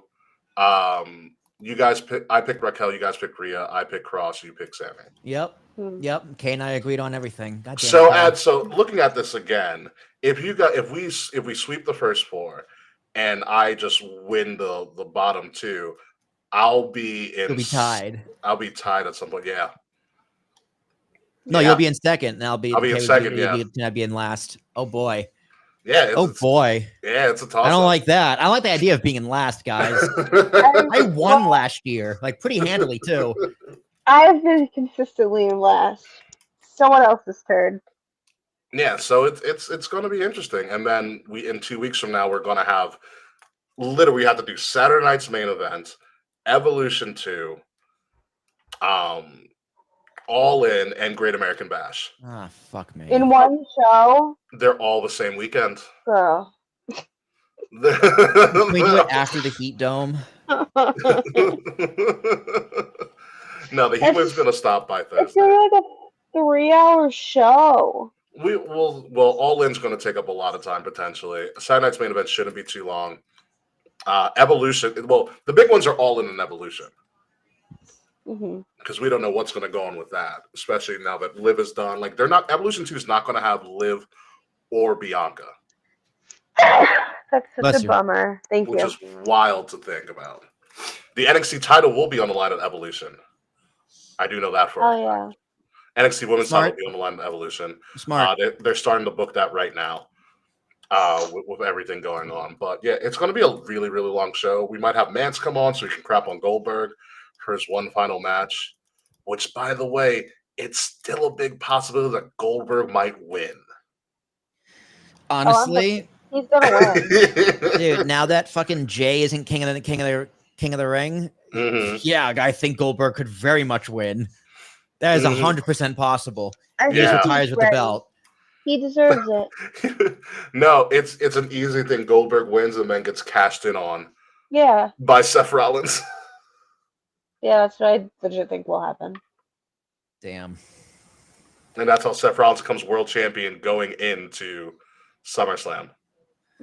You guys pick. I picked Raquel. You guys picked Rhea. I picked Cross. You picked Sammy. Yep. Yep. Kay and I agreed on everything. God damn So so looking at this again, if we sweep the first 4, and I just win the bottom 2, I'll be in. You'll be tied. I'll be tied at some point. Yeah. No, you'll be in second, and I'll be in second. I'll be in last. Oh boy. Yeah. Oh boy. Yeah, it's a toss. I don't like that. I don't like the idea of being in last, guys. I won last year, like pretty handily too. I've been consistently in last. Someone else's turn. Yeah, so it's going to be interesting, and then in 2 weeks from now we're going to have literally have to do Saturday night's main event, Evolution 2, All In, and Great American Bash. Ah, fuck me. In one show? They're all the same weekend. Girl. Can we do it after the Heat Dome? No, the Heat Wave's going to stop by Thursday. It's going to be like a 3-hour show. All In's going to take up a lot of time potentially. Saturday night's main event shouldn't be too long. Evolution, the big ones are All In and Evolution. Because we don't know what's going to go on with that, especially now that Liv is done. Like Evolution 2 is not going to have Liv or Bianca. That's such a bummer. Thank you. Which is wild to think about. The NXT title will be on the line at Evolution. I do know that for a fact. NXT Women's title will be on the line at Evolution. Smart. They're starting to book that right now with everything going on. But yeah, it's going to be a really, really long show. We might have Mance come on so we can crap on Goldberg for his one final match, which, by the way, it's still a big possibility that Goldberg might win. Honestly, he's gonna win, dude. Now that fucking Jay isn't king of the ring, yeah, I think Goldberg could very much win. That is 100% possible. He just retires with the belt. He deserves it. No, it's an easy thing. Goldberg wins and then gets cashed in on. Yeah. By Seth Rollins. Yeah, that's what I legit think will happen. Damn. And that's how Seth Rollins becomes world champion going into SummerSlam.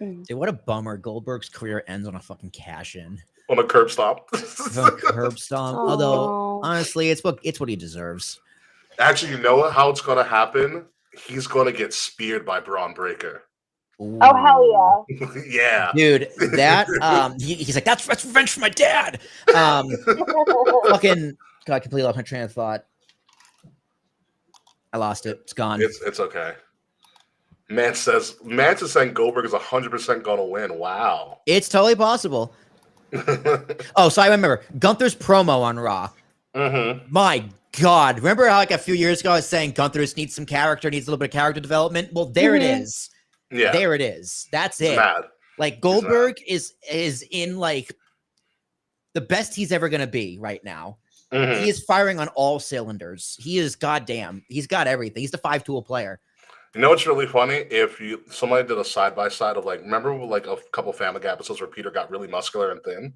Dude, what a bummer. Goldberg's career ends on a fucking cash-in. On a curb stomp. Although, honestly, it's what he deserves. Actually, you know how it's going to happen? He's going to get speared by Braun Breaker. Ooh. Oh, hell yeah. Yeah. Dude, that, he's like, that's revenge for my dad. Fucking, God, I completely lost my train of thought. I lost it. It's gone. It's okay. Mance is saying Goldberg is 100% going to win. Wow. It's totally possible. Oh, so I remember Gunther's promo on Raw. My God. Remember how like a few years ago I was saying Gunther needs some character, needs a little bit of character development? Well, there it is. Yeah. There it is. That's it. Mad. Like Goldberg is in like the best he's ever gonna be right now. He is firing on all cylinders. He is goddamn. He's got everything. He's the 5-tool player. You know what's really funny? If somebody did a side-by-side of like, remember like a couple Family Guy episodes where Peter got really muscular and thin?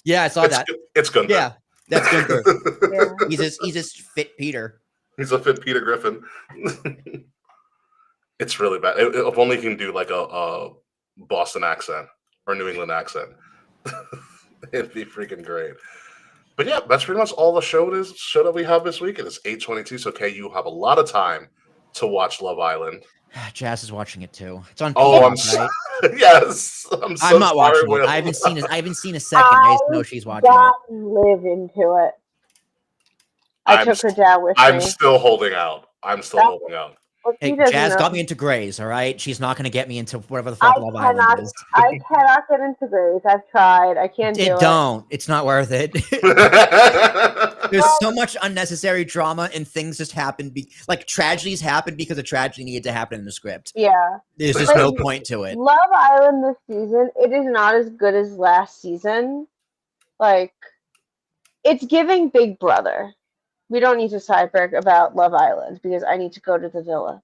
Yeah, I saw that. It's Gunther. Yeah, that's Gunther. He's just fit Peter. He's a fit Peter Griffin. It's really bad. If only he can do like a Boston accent or New England accent. It'd be freaking great. But yeah, that's pretty much all the show that we have this week. It is 8:22, so okay, you have a lot of time to watch Love Island. Jazz is watching it too. It's on. Right? Yes, I'm not watching it. I haven't seen a second. I just know she's watching it. Live into it. I took her down with me. I'm still holding out. Holding out. Hey, Jazz got me into Grays, all right? She's not going to get me into whatever the fuck Love Island is. I cannot get into Grays. I've tried. I can't do it. Don't. It's not worth it. There's so much unnecessary drama and things just happen. Like tragedies happen because a tragedy needed to happen in the script. Yeah. There's just no point to it. Love Island this season, it is not as good as last season. Like, It's giving Big Brother. We don't need to sidebar about Love Island because I need to go to the villa.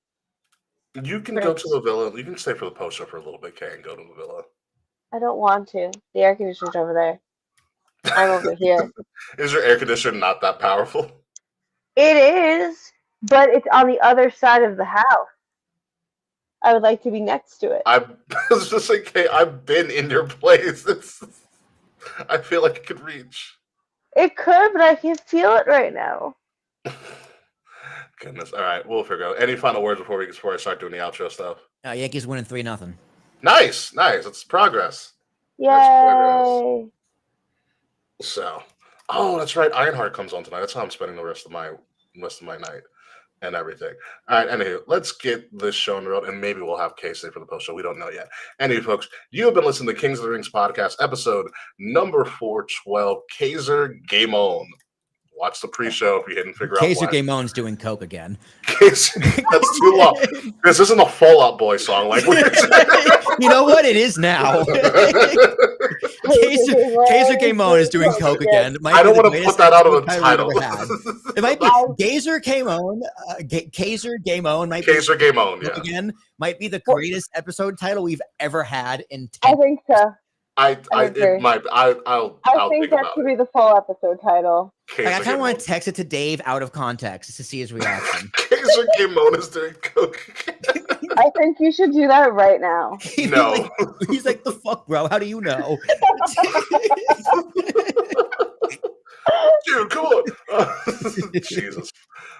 You can go to the villa. You can stay for the post show for a little bit, Kay, and go to the villa. I don't want to. The air conditioner's over there. I'm over here. Is your air conditioner not that powerful? It is, but it's on the other side of the house. I would like to be next to it. I was just like, Kay, I've been in your place. I feel like it could reach. It could, but I can't feel it right now. Goodness. All right, we'll figure out. Any final words before I start doing the outro stuff? Yankees winning 3-0. Nice. It's progress. Yay! That's progress. So, that's right. Ironheart comes on tonight. That's how I'm spending the rest of my night and everything. All right, anywho, let's get this show on the road, and maybe we'll have Kay stay for the post show. We don't know yet. Anyway, folks, you have been listening to Kings of the Rings podcast, episode number 412, Kaiser Game On. Watch the pre-show if you didn't figure out Kaiser Game On's doing coke again. Kaiser, that's too long. This isn't a Fall Out Boy song. Like you know what? It is now. Kaiser Game On is doing coke again. I don't want to put that out of the title. It might be Kaiser Game On. Kaiser Game On might be Kaiser Game On. Yeah. Again, might be the greatest episode title we've ever had in 10 I think so. I'll think that could be the full episode title. I kind of want to text it to Dave out of context to see his reaction. Kaiser Game On is doing coke. I think you should do that right now. No. He's like, the fuck, bro? How do you know? Dude, come on. Jesus.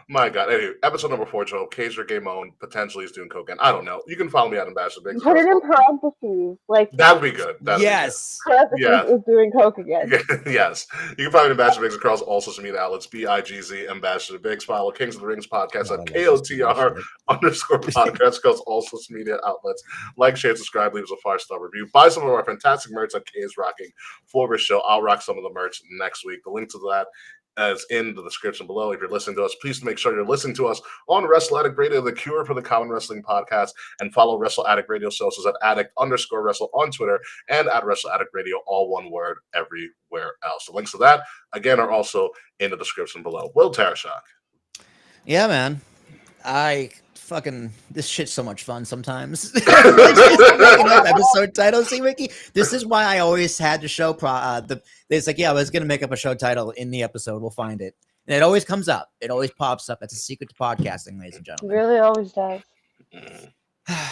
My God. Anyway, episode number 412, Kaiser Game On potentially is doing coke. And I don't know. You can follow me at Ambassador Biggs. Put it in parentheses. That would be good. Yes. Parentheses is doing coke again. Yes. You can find me at Ambassador Biggs across all social media outlets. BIGZ Ambassador Biggs. Follow Kings of the Rings podcast at KOTR_podcast across all social media outlets. Like, share, subscribe, leave us a 5-star review. Buy some of our fantastic merch that Kay is rocking for this show. I'll rock some of the merch next week. The link to that is in the description below. If you're listening to us, please make sure you're listening to us on Wrestle Addict Radio, the cure for the common wrestling podcast, and follow Wrestle Addict Radio socials at addict_wrestle on Twitter and at Wrestle Addict Radio, all one word, everywhere else. The links to that, again, are also in the description below. Will Tarashak. Yeah, man. This shit's so much fun sometimes. Episode title. See, Ricky, this is why I always had to show it's like, I was going to make up a show title in the episode. We'll find it. And it always comes up. It always pops up. That's a secret to podcasting, ladies and gentlemen. It really always does.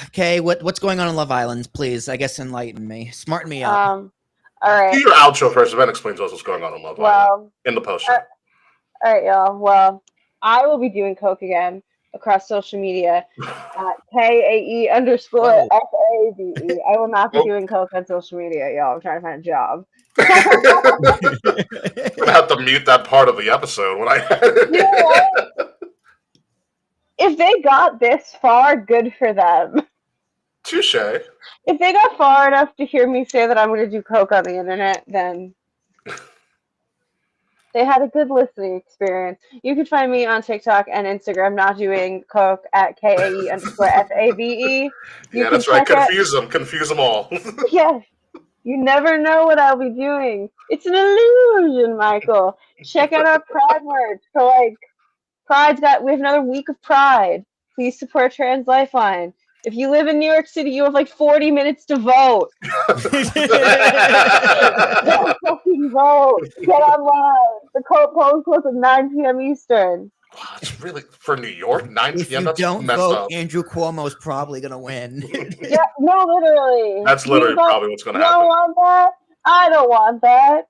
Okay, what's going on in Love Island? Please, I guess enlighten me. Smarten me up. All right. Do your outro first. Then explain to us what's going on in Love Island in the post show. All right, y'all. Well, I will be doing coke again across social media at KAE_FAVE. I will not be doing coke on social media, y'all. I'm trying to find a job. I'm gonna have to mute that part of the episode when I you know what? If they got this far, good for them. Touche. If they got far enough to hear me say that I'm going to do coke on the internet, then they had a good listening experience. You can find me on TikTok and Instagram not doing coke at KAE_FAVE. Yeah, that's right. Confuse them all. Yes. You never know what I'll be doing. It's an illusion, Michael. Check out our Pride merch. So, we have another week of Pride. Please support Trans Lifeline. If you live in New York City, you have 40 minutes to vote. Fucking vote. Get online. The polls close at 9 p.m. Eastern. Wow, it's really for New York, 9 p.m. If you that's don't messed vote, up. Andrew Cuomo's probably gonna win. Yeah, no, literally. That's literally probably what's gonna happen. You don't want that? I don't want that.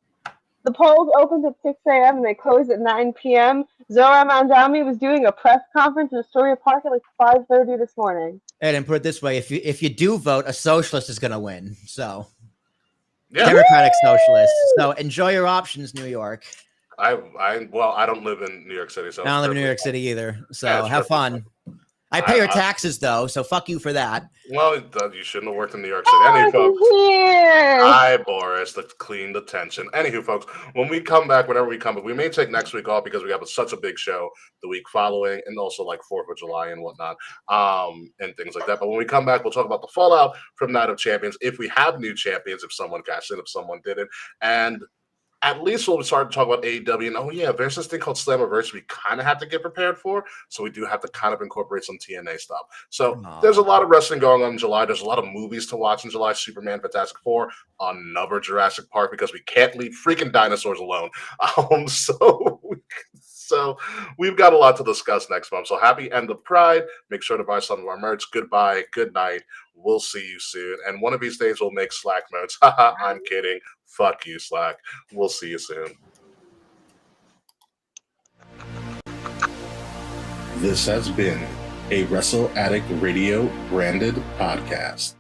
The polls opened at 6 a.m. and they closed at 9 p.m. Zohar Mandami was doing a press conference in Astoria Park at 5:30 this morning. And put it this way: if you do vote, a socialist is gonna win. So, yeah. Democratic socialist. So enjoy your options, New York. I don't live in New York City, so I don't live in New York City either. So have fun. I pay your taxes though, so fuck you for that. Well, you shouldn't have worked in New York City. Anywho, folks. Hi, Boris. Let's clean the tension. Anywho, folks, whenever we come back, we may take next week off because we have such a big show the week following, and also 4th of July and whatnot, and things like that. But when we come back, we'll talk about the fallout from Night of Champions. If we have new champions, if someone cashed in, if someone didn't, and at least we'll start to talk about AEW. And oh yeah, there's this thing called Slammiversary we kind of have to get prepared for. So we do have to kind of incorporate some TNA stuff. So there's a lot of wrestling going on in July. There's a lot of movies to watch in July. Superman, Fantastic Four, another Jurassic Park, because we can't leave freaking dinosaurs alone. So we've got a lot to discuss next month. So happy end of Pride. Make sure to buy some of our merch. Goodbye. Good night. We'll see you soon. And one of these days we'll make Slack notes. Haha, I'm kidding. Fuck you, Slack. We'll see you soon. This has been a Wrestle Addict Radio branded podcast.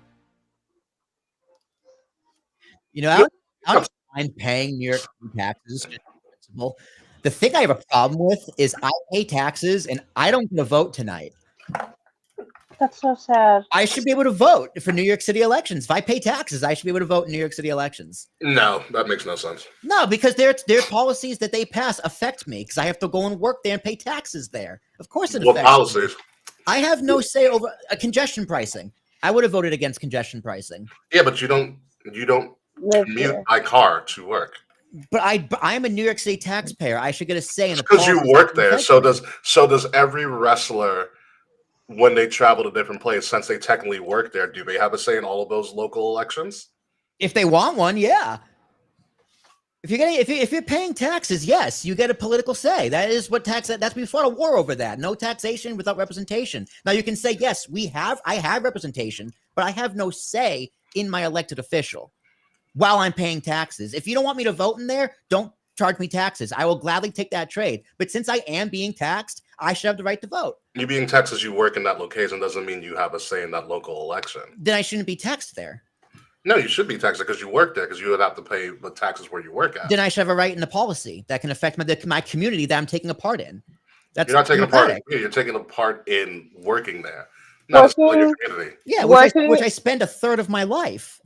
You know, I don't mind paying New York taxes. The thing I have a problem with is I pay taxes and I don't get a vote tonight. That's so sad. I should be able to vote for New York City elections. If I pay taxes, I should be able to vote in New York City elections. No, that makes no sense. No, because their policies that they pass affect me because I have to go and work there and pay taxes there. Of course it affects What policies? me. I have no say over congestion pricing. I would have voted against congestion pricing. Yeah, but you don't commute by car to work. But I'm a New York City taxpayer. I should get a say in the because you work there. So does every wrestler when they travel to different places, since they technically work there, do they have a say in all of those local elections? If they want one, yeah. If you're paying taxes, yes, you get a political say. That is what that's we fought a war over that. No taxation without representation. Now you can say, yes, I have representation, but I have no say in my elected official while I'm paying taxes. If you don't want me to vote in there, don't charge me taxes. I will gladly take that trade. But since I am being taxed, I should have the right to vote. You being taxed as you work in that location doesn't mean you have a say in that local election. Then I shouldn't be taxed there. No, you should be taxed because you work there, because you would have to pay the taxes where you work at. Then I should have a right in the policy that can affect my community that I'm taking a part in. You're not taking a part in. You're taking a part in working there. Not your community. Yeah, which I spend a third of my life.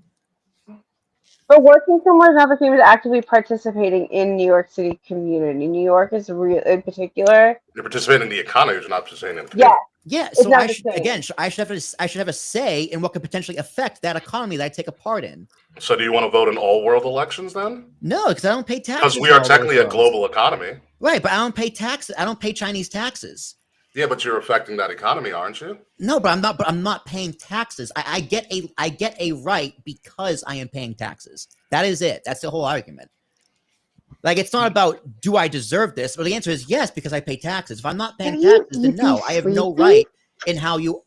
But working somewhere is not the same as actively participating in New York City community. New York is real in particular. You're participating in the economy, you're not participating in the community. Yeah. So I should have a say in what could potentially affect that economy that I take a part in. So do you want to vote in all world elections then? No, because I don't pay taxes. Because we are technically a global economy. Right, but I don't pay taxes. I don't pay Chinese taxes. Yeah, but you're affecting that economy, aren't you? No, but I'm not. But I'm not paying taxes. I get a right because I am paying taxes. That is it. That's the whole argument. Like, it's not about do I deserve this, but the answer is yes because I pay taxes. If I'm not paying taxes, then no, I have no right in to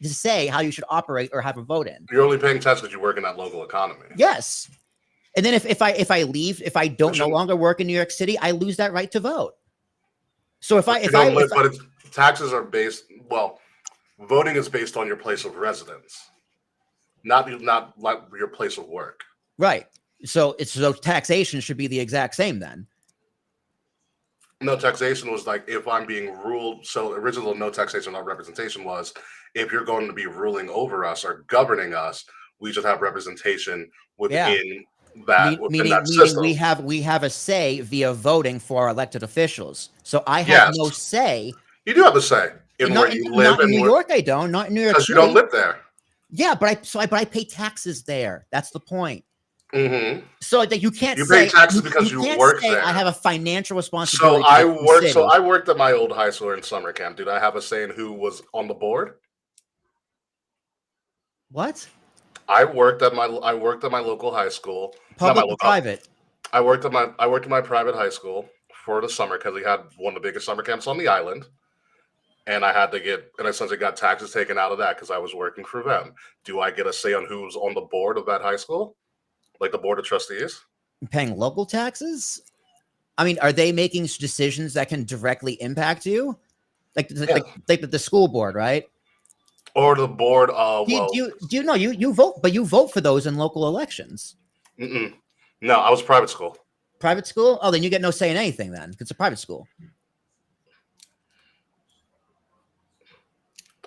say how you should operate or have a vote in. You're only paying taxes because you work in that local economy. Yes, and then if I leave, if I don't no longer work in New York City, I lose that right to vote. So but taxes are based. Well, voting is based on your place of residence, not like your place of work. Right. So taxation should be the exact same then. No, taxation was like if I'm being ruled. So original no taxation, no representation was if you're going to be ruling over us or governing us, we should have representation within that system. We have a say via voting for our elected officials. So I have no say. You do have a say in where you live. Not in New York, I don't. Not in New York because you don't live there. Yeah, but I pay taxes there. That's the point. Mm-hmm. So that you can't pay taxes because you work there. I have a financial responsibility. So I worked at my old high school in summer camp. Did I have a say in who was on the board? What? I worked at my local high school. Public or private? I worked at my private high school for the summer because we had one of the biggest summer camps on the island. And I had to and I essentially got taxes taken out of that because I was working for them. Do I get a say on who's on the board of that high school? Like the board of trustees? Paying local taxes? I mean, are they making decisions that can directly impact you? Like the school board, right? Or the board of you vote, but you vote for those in local elections. Mm-mm. No, I was private school. Private school? Oh, then you get no say in anything then. It's a private school.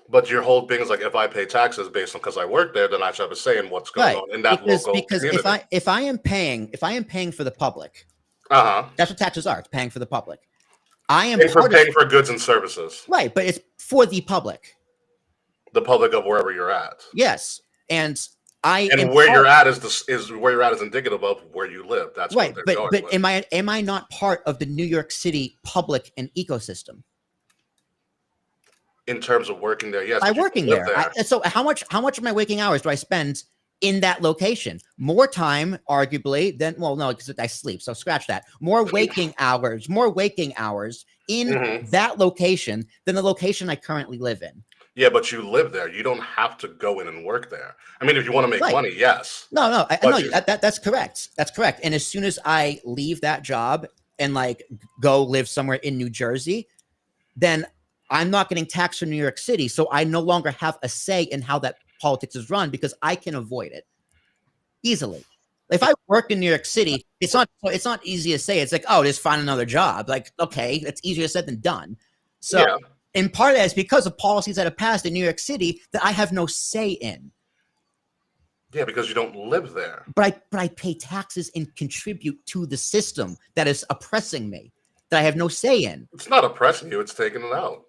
But your whole thing is like, if I pay taxes based on because I work there, then I should have a say in what's going on in that local community. Because if I am paying for the public, that's what taxes are. It's paying for the public. I am paying for goods and services, right? But it's for the public. The public of wherever you're at. Yes, and And where you're at is where you're at is indicative of where you live. That's right. what they're going But with. am I not part of the New York City public and ecosystem? In terms of working there, yes. By working there. So how much of my waking hours do I spend in that location? More time, arguably, than no, because I sleep. So scratch that. More waking hours in that location than the location I currently live in. Yeah, but you live there. You don't have to go in and work there. I mean, if you want to make money, yes. No, I know that's correct. That's correct. And as soon as I leave that job and like go live somewhere in New Jersey, then I'm not getting taxed from New York City. So I no longer have a say in how that politics is run because I can avoid it easily. If I work in New York City, it's not easy to say. It's like, oh, just find another job. Like, okay, that's easier said than done. So. Yeah. And part of that is because of policies that have passed in New York City that I have no say in. Yeah, because you don't live there. But I pay taxes and contribute to the system that is oppressing me, that I have no say in. It's not oppressing you; it's taking it out.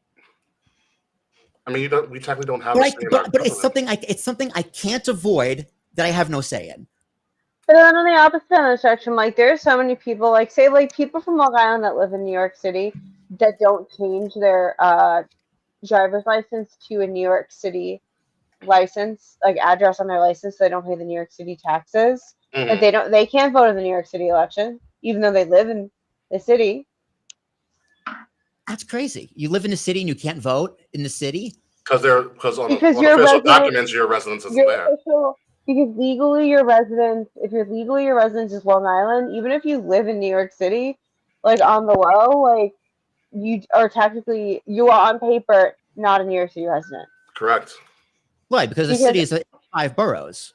I mean, we technically don't have a say in our but it's something I can't avoid that I have no say in. But then on the opposite end of the spectrum, like there's so many people, like say like people from Long Island that live in New York City that don't change their driver's license to a New York City license, like address on their license, so they don't pay the New York City taxes. But they can't vote in the New York City election, even though they live in the city. That's crazy. You live in the city and you can't vote in the city? Because on official documents your residence isn't there. Because legally your residence, if you're legally your residence is Long Island, even if you live in New York City, like on the low, like you are on paper not a New York City resident. Correct. Right, because the city is 5 boroughs.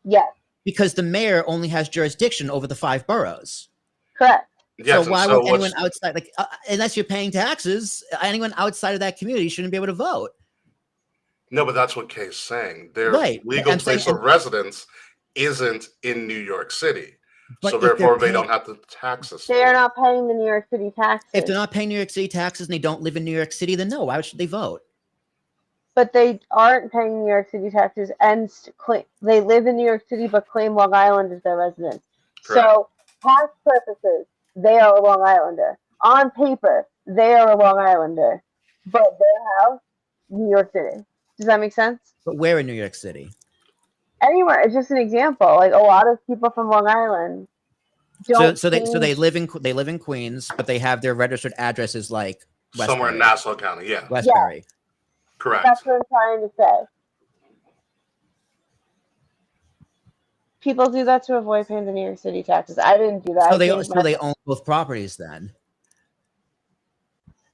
Yes. Because the mayor only has jurisdiction over the 5 boroughs. Correct. Yes, so why would anyone outside, like unless you're paying taxes, anyone outside of that community shouldn't be able to vote? No, but that's what Kay's saying. Their legal place of residence isn't in New York City. So therefore, they don't have to tax us. They are not paying the New York City taxes. If they're not paying New York City taxes and they don't live in New York City, then no, why should they vote? But they aren't paying New York City taxes and they live in New York City but claim Long Island as their residence. Correct. So, tax purposes, they are a Long Islander. On paper, they are a Long Islander. But their house, New York City. Does that make sense? But where in New York City? Anywhere. It's just an example. Like a lot of people from Long Island don't. So they live in Queens, but they have their registered addresses like Westbury. Somewhere in Nassau County. Yeah. Westbury. Yeah. Correct. That's what I'm trying to say. People do that to avoid paying the New York City taxes. I didn't do that. So they own both properties then?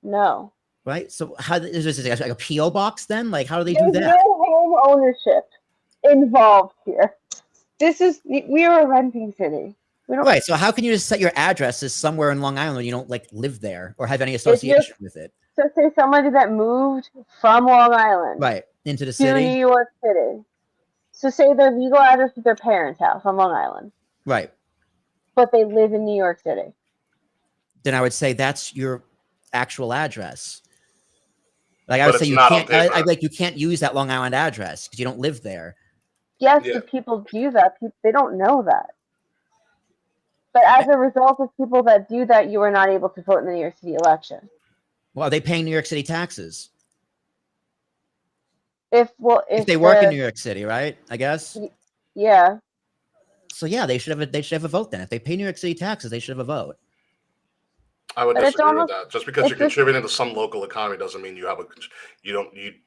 No. Right? So how is this like a PO box then? Like how do they do that? There's no home ownership involved here. We are a renting city. Right. So how can you just set your address as somewhere in Long Island when you don't like live there or have any association with it? So say somebody that moved from Long Island, right, into the city, to New York City. So say their legal address is their parents' house on Long Island, right? But they live in New York City. Then I would say that's your actual address. Like I would say, you can't use that Long Island address because you don't live there. Yes, but people do that. They don't know that. But as a result of people that do that, you are not able to vote in the New York City election. Well, are they paying New York City taxes? If they work in New York City, right? I guess. Yeah. So yeah, they should have a vote then. If they pay New York City taxes, they should have a vote. I would disagree with that. Just because you're contributing to some local economy doesn't mean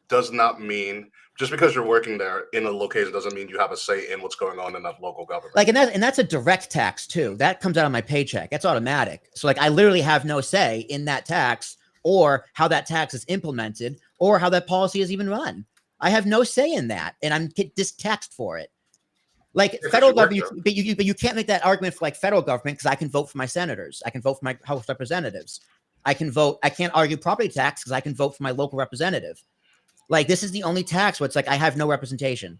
does not mean just because you're working there in a location doesn't mean you have a say in what's going on in that local government. Like, and that's a direct tax too. That comes out of my paycheck. That's automatic. So like, I literally have no say in that tax or how that tax is implemented or how that policy is even run. I have no say in that, and I'm just taxed for it. Like federal government, but you can't make that argument for like federal government because I can vote for my senators. I can vote for my House representatives. I can't argue property tax because I can vote for my local representative. Like this is the only tax where it's like I have no representation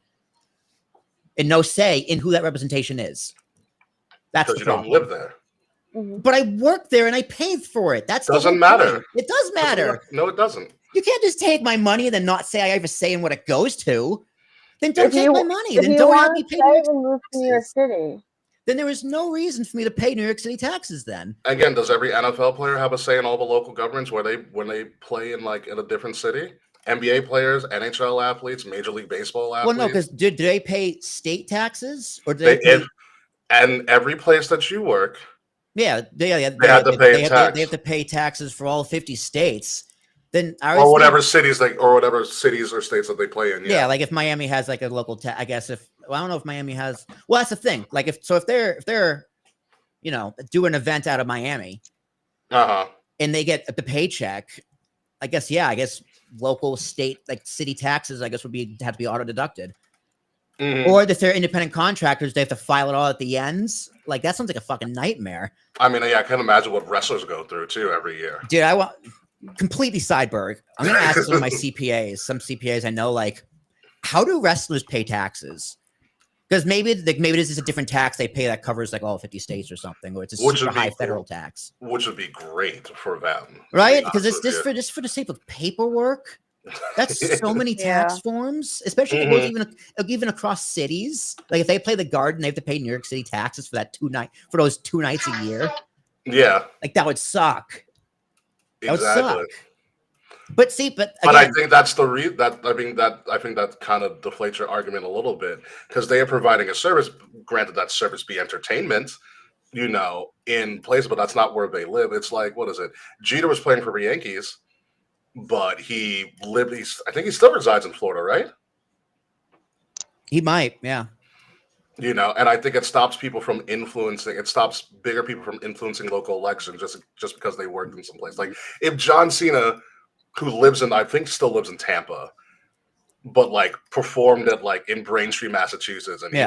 and no say in who that representation is. That's because you don't live there. But I work there and I paid for it. That doesn't matter. It does matter. No, it doesn't. You can't just take my money and then not say I have a say in what it goes to. Then don't take my money. Then you don't have want me to pay stay, New York then move to New York taxes. City. Then there is no reason for me to pay New York City taxes then. Again, does every NFL player have a say in all the local governments when they play in a different city? NBA players, NHL athletes, Major League Baseball athletes. Well, no, because do they pay state taxes or do they pay? And every place that you work, They have to pay tax. They have to pay taxes for all 50 states. Then or whatever cities or states that they play in. Yeah, like if Miami has like a local tax, I guess I don't know if Miami has. Well, that's the thing. Like if they're do an event out of Miami, and they get the paycheck, I guess local, state, like city taxes, I guess have to be auto deducted. Mm-hmm. Or if they're independent contractors, they have to file it all at the ends. Like that sounds like a fucking nightmare. I mean, I can imagine what wrestlers go through too every year. Dude, I want completely sideberg. I'm gonna ask some of my CPAs, some CPAs I know, like, how do wrestlers pay taxes? Because maybe this is a different tax they pay that covers like all 50 states or something, or it's a super high federal tax. Which would be great for them. Right? Because it's just for the sake of paperwork. That's so many tax forms, especially if it goes even across cities. Like if they play the Garden, they have to pay New York City taxes for those 2 nights a year. Yeah. Like that would suck. Exactly. But see, again, I think that's I think that kind of deflates your argument a little bit because they are providing a service. Granted, that service be entertainment, in place, but that's not where they live. It's like, what is it? Jeter was playing for the Yankees, but I think he still resides in Florida, right? He might, yeah. And I think it stops people from influencing. It stops bigger people from influencing local elections just because they worked in some place. Like if John Cena, who still lives in Tampa, but like performed at like in Braintree, Massachusetts, and he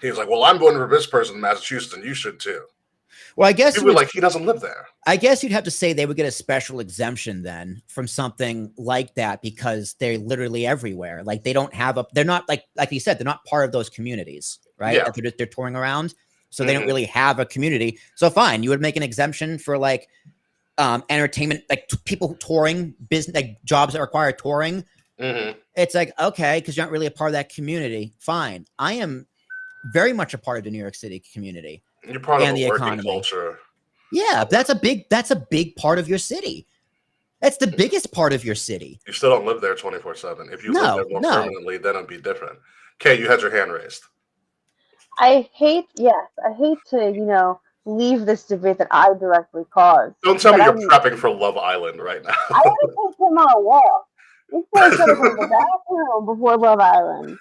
was like, well, I'm voting for this person in Massachusetts, and you should too. Well, I guess he doesn't live there. I guess you'd have to say they would get a special exemption then from something like that because they're literally everywhere. Like they don't have they're not like you said, they're not part of those communities, right? Yeah. They're touring around, so they don't really have a community. So fine, you would make an exemption for like entertainment, like people touring, business, like jobs that require touring. Mm-hmm. It's like, okay, because you're not really a part of that community. Fine, I am very much a part of the New York City community. You're part of the working culture. Yeah, that's a big part of your city. That's the biggest part of your city. You still don't live there 24/7. If you live there more permanently, then it'd be different. Kay, you had your hand raised. I hate to, leave this debate that I directly caused. Don't tell me you're prepping for Love Island right now. I want to take him on a walk. This boy should have gone to the bathroom before Love Island.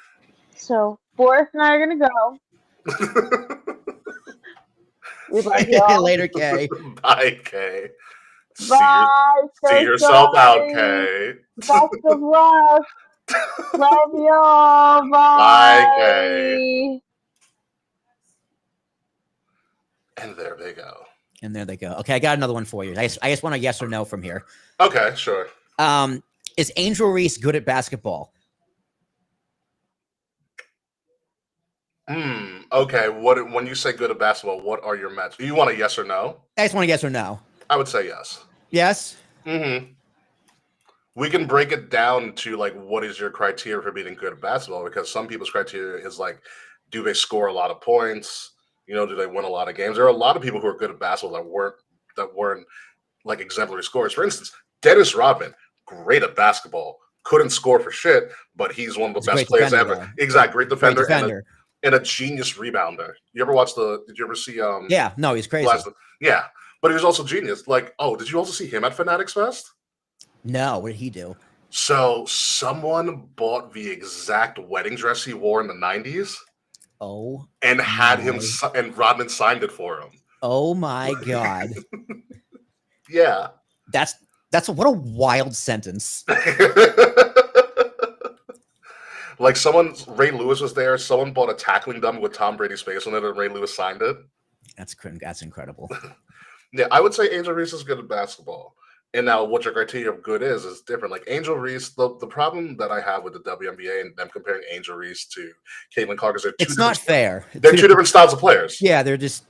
So Forrest and I are gonna go. We love y'all. Later, Kay. Bye, Kay. Bye. See yourself out, Kay. Best of luck. Love y'all. Bye. Bye, Kay. And there they go. Okay, I got another one for you. I just want a yes or no from here. Okay, sure. Is Angel Reese good at basketball? Okay. When you say good at basketball, what are your metrics? Do you want a yes or no? I just want a yes or no. I would say yes. Yes? Mm-hmm. We can break it down to like what is your criteria for being good at basketball, because some people's criteria is like, do they score a lot of points? Do they win a lot of games? There are a lot of people who are good at basketball that weren't like exemplary scorers. For instance, Dennis Rodman, great at basketball, couldn't score for shit, but he's one of the best players ever. Though. Exactly, great defender. And a genius rebounder. Did you ever see Yeah, no, he's crazy. Yeah. But he was also genius. Like, did you also see him at Fanatics Fest? No, what did he do? So someone bought the exact wedding dress he wore in the 90s. Oh. And had him and Rodman signed it for him. Oh my God. Yeah. That's what a wild sentence. Like Ray Lewis was there. Someone bought a tackling dummy with Tom Brady's face on it, and Ray Lewis signed it. That's incredible. Yeah, I would say Angel Reese is good at basketball. And now what your criteria of good is different. Like Angel Reese, the problem that I have with the WNBA and them comparing Angel Reese to Caitlin Clark is it's not fair. They're two different styles of players. Yeah, they're just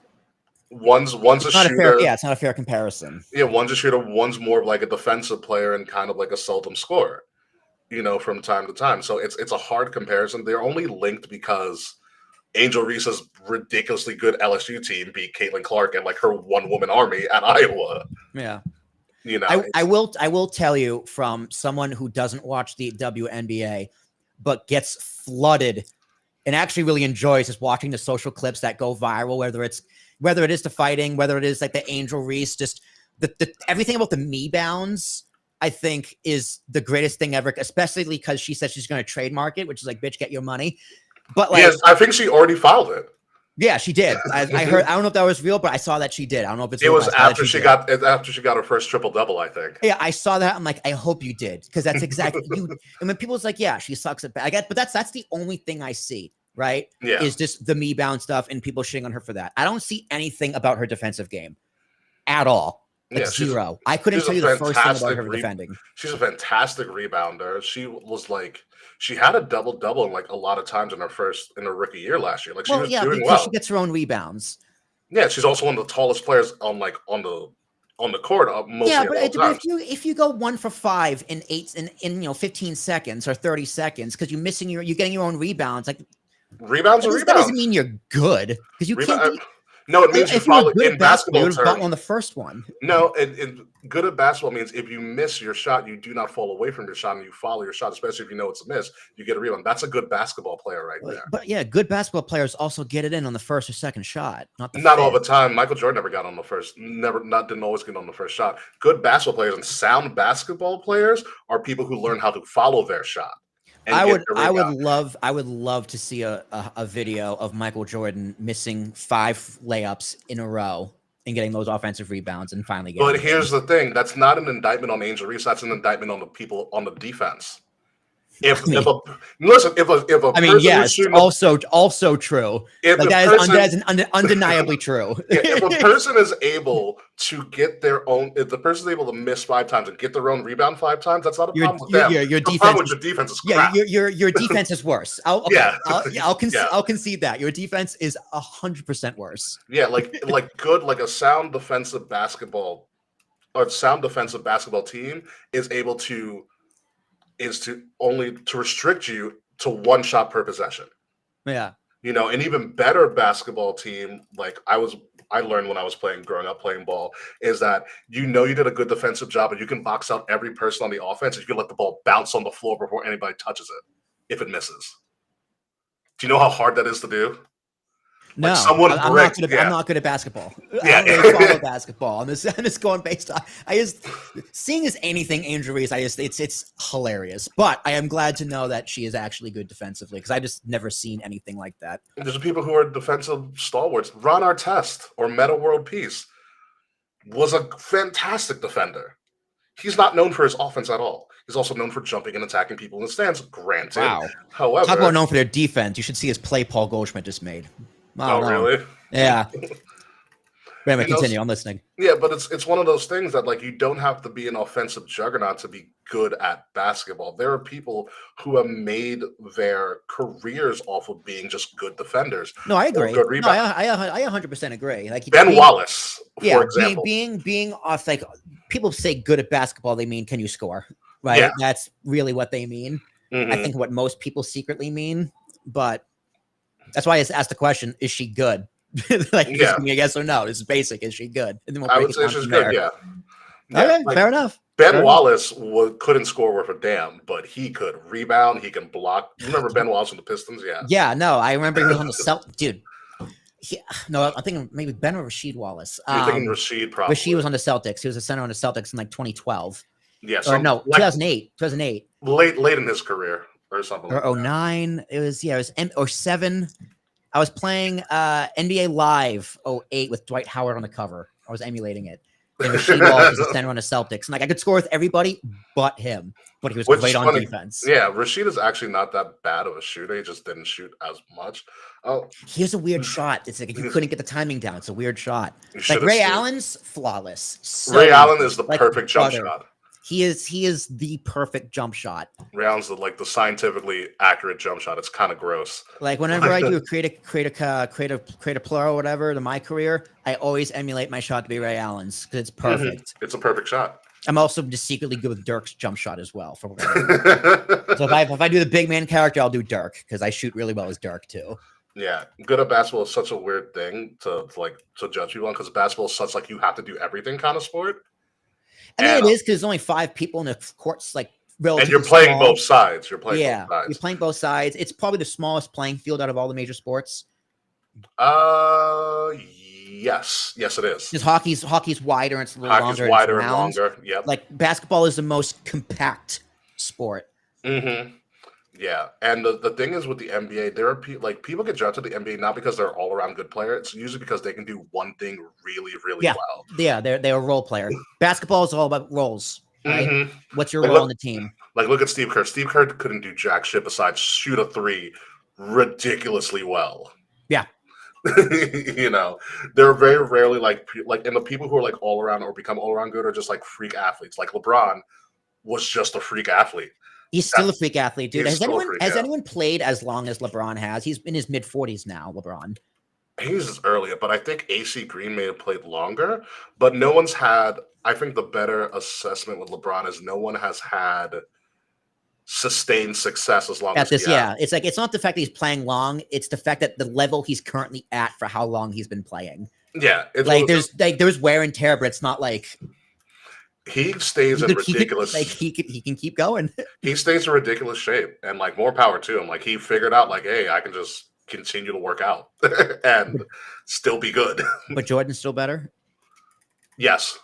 one's a shooter. It's not a fair comparison. Yeah, one's a shooter, one's more of like a defensive player and kind of like a seldom scorer. from time to time. So it's a hard comparison. They're only linked because Angel Reese's ridiculously good LSU team beat Caitlin Clark and like her one-woman army at Iowa. Yeah. You know, I will tell you from someone who doesn't watch the WNBA, but gets flooded and actually really enjoys just watching the social clips that go viral, whether it is the fighting, whether it is like the Angel Reese, just the everything about the me bounds, I think is the greatest thing ever, especially because she said she's going to trademark it, which is like, bitch, get your money. But like, yes, I think she already filed it. Yeah, she did. I heard. I don't know if that was real, but I saw that she did. I don't know if it's. It real, was after she got her first triple-double, I think. Yeah, I saw that. I'm like, I hope you did, because that's exactly you. And when people's like, yeah, she sucks at. I get, but that's the only thing I see. Right? Yeah. Is just the me bound stuff and people shitting on her for that. I don't see anything about her defensive game at all. Like zero. I couldn't tell you the first thing about her defending. She's a fantastic rebounder. She was like, she had a double-double like a lot of times in her rookie year last year. Like she was doing well. She gets her own rebounds. Yeah, she's also one of the tallest players on the court. Yeah, but if you go 1 for 5 in 15 seconds or 30 seconds because you're getting your own rebounds, like rebounds. That doesn't mean you're good because you can't. No, it means if you follow good in basketball terms. You would have terms. on the first one. No, good at basketball means if you miss your shot, you do not fall away from your shot and you follow your shot, especially if you know it's a miss. You get a rebound. That's a good basketball player right there. But yeah, good basketball players also get it in on the first or second shot. Not all the time. Michael Jordan never got on the first. Didn't always get on the first shot. Good basketball players and sound basketball players are people who learn how to follow their shot. I would love to see a video of Michael Jordan missing 5 layups in a row and getting those offensive rebounds and finally getting. But here's the thing: that's not an indictment on Angel Reese. That's an indictment on the people on the defense. If a person also true. That is undeniably true. If a person is able to get their own, if the person is able to miss 5 times and get their own rebound 5 times, that's not a problem with them. Your defense is crap. Your defense is worse. I'll concede that your defense is 100% worse. Yeah, like a sound defensive basketball team is able to. Is to restrict you to 1 shot per possession. Yeah. An even better basketball team, like I learned when I was growing up playing ball, is that you did a good defensive job and you can box out every person on the offense and you can let the ball bounce on the floor before anybody touches it if it misses. Do you know how hard that is to do? No, I'm not good at basketball. Yeah. I don't really follow basketball. I'm just going based on. Seeing as anything Angel Reese, it's hilarious. But I am glad to know that she is actually good defensively because I just never seen anything like that. There's people who are defensive stalwarts. Ron Artest or Meta World Peace was a fantastic defender. He's not known for his offense at all. He's also known for jumping and attacking people in the stands. Granted, wow. However, talk about known for their defense. You should see his play Paul Goldschmidt just made. Really? Yeah. Wait, continue. I'm listening. Yeah, but it's one of those things that you don't have to be an offensive juggernaut to be good at basketball. There are people who have made their careers off of being just good defenders. No, I agree. No, I 100% agree. Ben Wallace, for example. Being off, people say good at basketball, they mean can you score? Right? Yeah. That's really what they mean. Mm-hmm. I think what most people secretly mean, but that's why I asked the question, is she good? Just give me a yes or no. This is basic. Is she good? And then I would say she's good, yeah. Okay, fair enough. Ben Wallace couldn't score worth a damn, but he could rebound. He can block. You remember Ben Wallace on the Pistons? Yeah. Yeah, no, I remember he was on the Celtics. Dude. I'm thinking maybe Ben or Rasheed Wallace. You're thinking Rasheed, probably. Rasheed was on the Celtics. He was a center on the Celtics in 2012. Yeah. 2008. 2008. Late in his career or something. Or 09. It was 07. I was playing NBA Live 08 with Dwight Howard on the cover. I was emulating it. And Rasheed Wallace was a center on the Celtics. And I could score with everybody but him. But he was great on defense. Yeah, Rasheed is actually not that bad of a shooter. He just didn't shoot as much. Oh, he has a weird shot. It's like you couldn't get the timing down. It's a weird shot. Ray Allen's flawless. Ray Allen is the perfect jump shot. He is the perfect jump shot. Ray Allen's the scientifically accurate jump shot. It's kind of gross. Whenever I do create a play or whatever to my career, I always emulate my shot to be Ray Allen's because it's perfect. Mm-hmm. It's a perfect shot. I'm also just secretly good with Dirk's jump shot as well. So if I do the big man character, I'll do Dirk because I shoot really well as Dirk too. Yeah, good at basketball is such a weird thing to judge people on because basketball is such like you have to do everything kind of sport. I mean, it is because there's only 5 people in the court's like relatively and you're playing small. both sides. You're playing both sides. You're playing both sides. It's probably the smallest playing field out of all the major sports. Yes, it is. Because hockey's wider and it's a little longer. Wider and longer. Yep. Like basketball is the most compact sport. Mm-hmm. Yeah, and the thing is with the NBA, there are people get drafted to the NBA not because they're all around good player. It's usually because they can do one thing really, really well. Yeah, they're a role player. Basketball is all about roles. Right? Mm-hmm. What's your role on the team? Like look at Steve Kerr. Steve Kerr couldn't do jack shit besides shoot a 3 ridiculously well. Yeah. They're very rarely and the people who are like all around or become all around good are just like freak athletes. Like LeBron was just a freak athlete. He's still a freak athlete, dude. Has anyone played as long as LeBron has? He's in his mid-40s now, LeBron. He's earlier, but I think AC Green may have played longer. But no one's had, I think the better assessment with LeBron is no one has had sustained success as long as this. Yeah, it's like it's not the fact that he's playing long; it's the fact that the level he's currently at for how long he's been playing. Yeah, it's like there's wear and tear, but it's not like he stays in ridiculous. He can keep going. He stays in ridiculous shape, and like more power to him. Like he figured out, like, hey, I can just continue to work out and still be good. But Jordan's still better. Yes,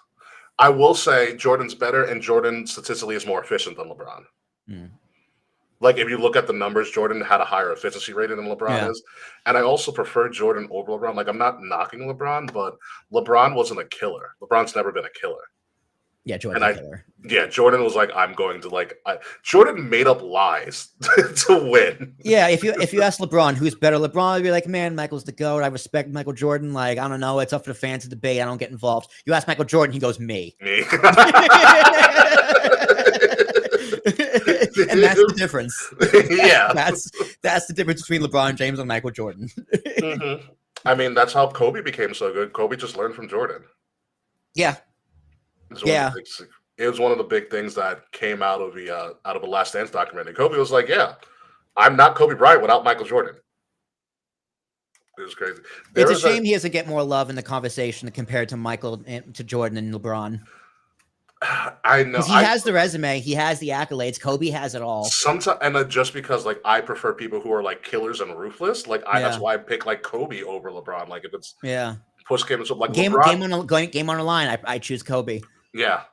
I will say Jordan's better, and Jordan statistically is more efficient than LeBron. Mm. Like if you look at the numbers, Jordan had a higher efficiency rating than LeBron is, and I also prefer Jordan over LeBron. Like I'm not knocking LeBron, but LeBron wasn't a killer. LeBron's never been a killer. Yeah, Jordan's a killer. Yeah, Jordan was like, I'm going to Jordan made up lies to win. Yeah, if you ask LeBron who's better, LeBron would be like, man, Michael's the GOAT. I respect Michael Jordan. Like, I don't know, it's up for the fans to debate. I don't get involved. You ask Michael Jordan, he goes, me. Me. And that's the difference. Yeah. That's the difference between LeBron James and Michael Jordan. Mm-hmm. I mean, that's how Kobe became so good. Kobe just learned from Jordan. Yeah. It was one of the big things that came out of the Last Dance documentary. Kobe was like, yeah, I'm not Kobe Bryant without Michael Jordan. It was crazy. It's a shame he doesn't get more love in the conversation compared to Michael, to Jordan and LeBron. I know he has the resume, he has the accolades. Kobe has it all. Sometimes, and just because like I prefer people who are like killers and ruthless, that's why I pick like Kobe over LeBron. Like if it's push game and stuff, like game on the line, I choose Kobe. Yeah.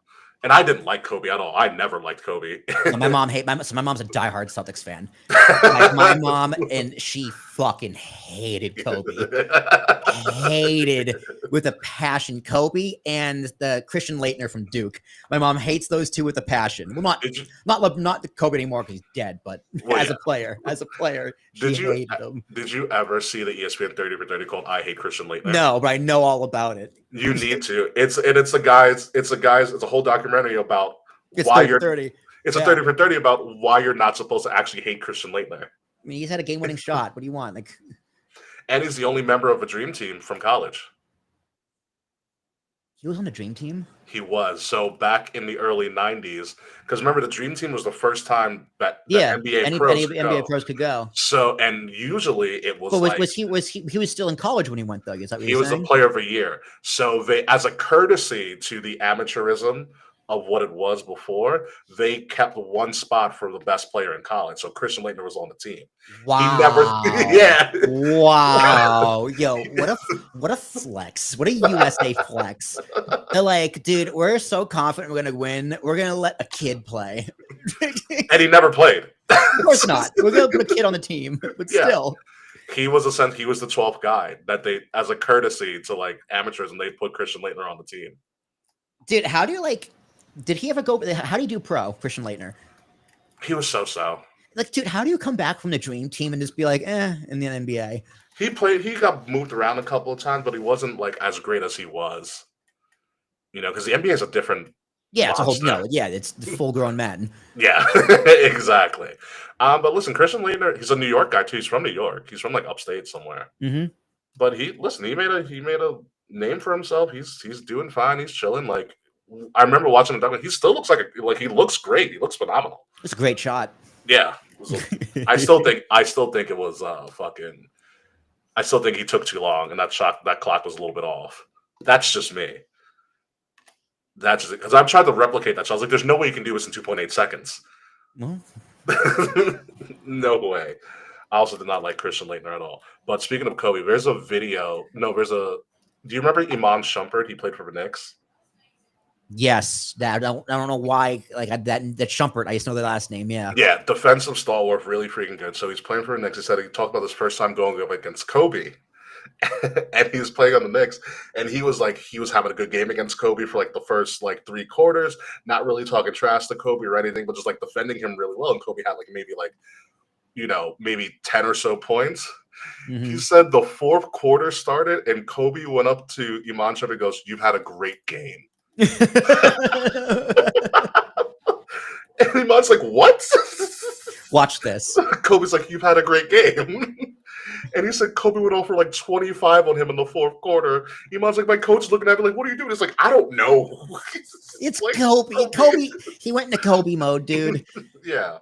And I didn't like Kobe at all. I never liked Kobe. My mom's a diehard Celtics fan. Like my mom, and she fucking hated Kobe. Hated with a passion. Kobe and the Christian Laettner from Duke. My mom hates those two with a passion. Well, not Kobe anymore because he's dead, but as a player, she hated him. Did you ever see the ESPN 30 for 30 called "I Hate Christian Laettner"? No, but I know all about it. You need to. It's a whole documentary about why you're 30. It's a 30 for 30 about why you're not supposed to actually hate Christian Laettner. I mean, he's had a game-winning shot. What do you want? And he's the only member of a dream team from college. He was on the dream team? He was. So back in the early 90s, because remember the dream team was the first time that NBA pros could go. So, and usually it was he was still in college when he went though? Is that what he was a player of a year. So they, as a courtesy to the amateurism of what it was before, they kept one spot for the best player in college. So Christian Laettner was on the team. Wow. He never, Wow. Yo, what a flex. What a USA flex. They're like, dude, we're so confident we're gonna win. We're gonna let a kid play. And he never played. Of course not. We're gonna put a kid on the team, but still. He was the 12th guy that they, as a courtesy to like amateurs, and they put Christian Laettner on the team. Dude, how do you did he ever go? How do you do pro, Christian Laettner? He was so. Like, dude, how do you come back from the dream team and just be like, in the NBA? He got moved around a couple of times, but he wasn't like as great as he was. Because the NBA is a different. Yeah, it's it's full-grown men. Yeah, exactly. But listen, Christian Laettner, he's a New York guy too. He's from New York. He's from like upstate somewhere. Mm-hmm. But he made a name for himself. He's doing fine. He's chilling. Like, I remember watching the documentary. He still looks like he looks great. He looks phenomenal. It's a great shot. Yeah. I still think it was fucking. I still think he took too long, and that clock was a little bit off. That's just me. That's just because I've tried to replicate that. So I was like, "There's no way you can do this in 2.8 seconds." Well, No way. I also did not like Christian Laettner at all. But speaking of Kobe, there's a video. No, there's a. Do you remember Iman Shumpert? He played for the Knicks. yes, that I don't know why. Like that Shumpert, I just know the last name. Yeah. Yeah, defensive stalwart, really freaking good. So he's playing for the Knicks. He said he talked about this first time going up against Kobe. And he was playing on the Knicks, and he was having a good game against Kobe for like the first like 3 quarters, not really talking trash to Kobe or anything, but just like defending him really well. And Kobe had maybe 10 or so points. Mm-hmm. He said the 4th quarter started, and Kobe went up to Iman Shumpert and goes, "You've had a great game." And Iman's like, "What?" Watch this. Kobe's like, "You've had a great game." And he said Kobe went off for like 25 on him in the 4th quarter. Iman's like, my coach is looking at me like, "What are you doing?" It's like, I don't know. It's like, Kobe. Kobe. He went into Kobe mode, dude. Yeah.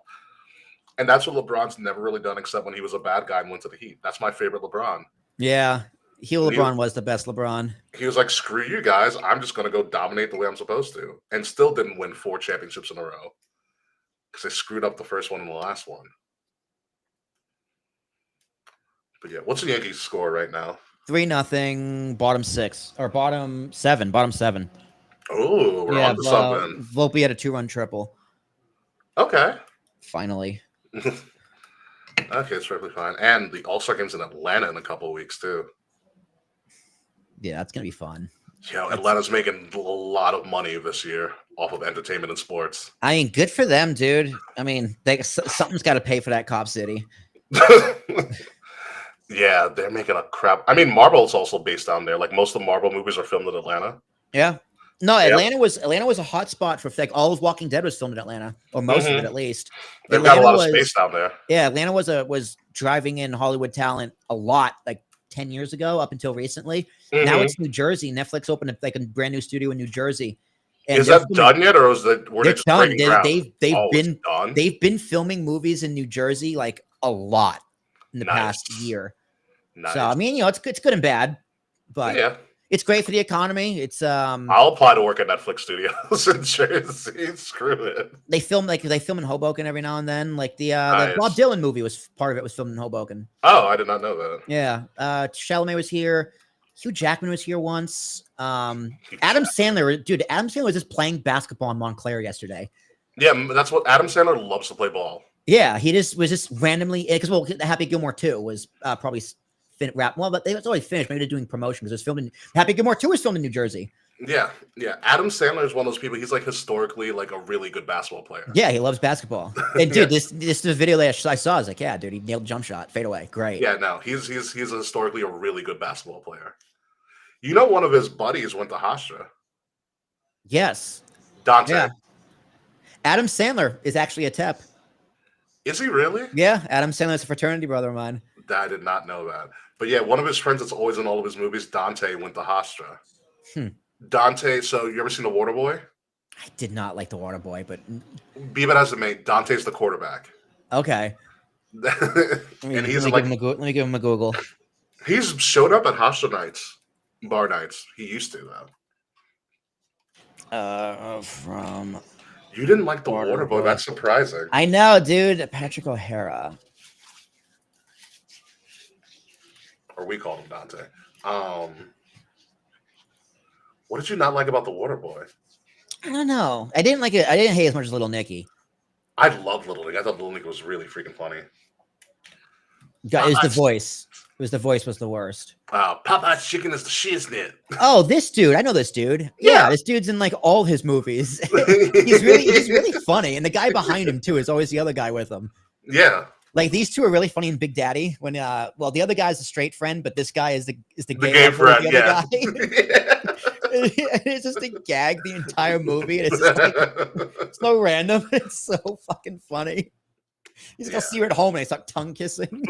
And that's what LeBron's never really done except when he was a bad guy and went to the Heat. That's my favorite LeBron. Yeah. LeBron was the best LeBron. He was like, "Screw you guys. I'm just going to go dominate the way I'm supposed to." And still didn't win 4 championships in a row. Because they screwed up the first one and the last one. But yeah, what's the Yankees score right now? 3-0, bottom 6 or bottom 7. Oh, we're on to something. Volpe had a 2-run triple. Okay. Finally. Okay, it's perfectly fine. And the All-Star game's in Atlanta in a couple of weeks too. Yeah, that's gonna be fun. Yeah, Atlanta's making a lot of money this year off of entertainment and sports. I mean, good for them, dude. I mean, something's got to pay for that Cop City. Yeah, they're making a crap. I mean, Marvel's also based down there. Like most of the Marvel movies are filmed in Atlanta. Yeah. No, Atlanta was a hot spot for like all of Walking Dead was filmed in Atlanta, or most of it at least. They've got a lot of space down there. Yeah, Atlanta was driving in Hollywood talent a lot, like 10 years ago up until recently. Now it's New Jersey. Netflix opened like a brand new studio in New Jersey. And is that done yet, or is that they're done? They've been filming movies in New Jersey like a lot in the past year. Nice. So I mean, it's good and bad, but yeah, it's great for the economy. It's I'll apply to work at Netflix studios in Jersey. Screw it. They film in Hoboken every now and then. Like the Bob Dylan movie was part of it was filmed in Hoboken. Oh, I did not know that. Yeah, Chalamet was here. Hugh Jackman was here once. Adam Sandler was just playing basketball in Montclair yesterday. Yeah, that's what Adam Sandler loves to play ball. Yeah, he was just randomly because Happy Gilmore 2 was probably but they was already finished. Maybe they're doing promotion because it was filmed in Happy Gilmore 2 was filmed in New Jersey. Yeah. Adam Sandler is one of those people. He's like historically like a really good basketball player. Yeah, he loves basketball. And dude, this is the video that I saw. I was like, yeah, dude, he nailed jump shot, fade away, great. Yeah, no, he's historically a really good basketball player. You know, one of his buddies went to Hofstra. Yes, Dante. Yeah. Adam Sandler is actually a TEP. Is he really? Yeah, Adam Sandler is a fraternity brother of mine. I did not know that. But yeah, one of his friends that's always in all of his movies, Dante, went to Hofstra. Dante, so you ever seen The Waterboy? I did not like The Waterboy, but Be that as it may, Dante's the quarterback. Okay. And he's let me give him a Google. He's showed up at Hofstra nights, bar nights. He used to though. You didn't like The Waterboy. That's surprising. I know, dude. Patrick O'Hara. Or we called him Dante. What did you not like about The Waterboy? I don't know. I didn't like it. I didn't hate as much as Little Nicky. I loved Little Nicky. I thought Little Nicky was really freaking funny. It was the voice. It was the voice was the worst. Popeye's chicken is the shiznit. Oh, this dude. I know this dude. Yeah, this dude's in like all his movies. he's really funny. And the guy behind him too is always the other guy with him. Yeah. Like these two are really funny in Big Daddy. When the other guy's a straight friend, but this guy is the gay friend. The other guy. It's just a gag the entire movie, and it's just like, it's so random. It's so fucking funny. He's gonna see her at home and they start tongue kissing.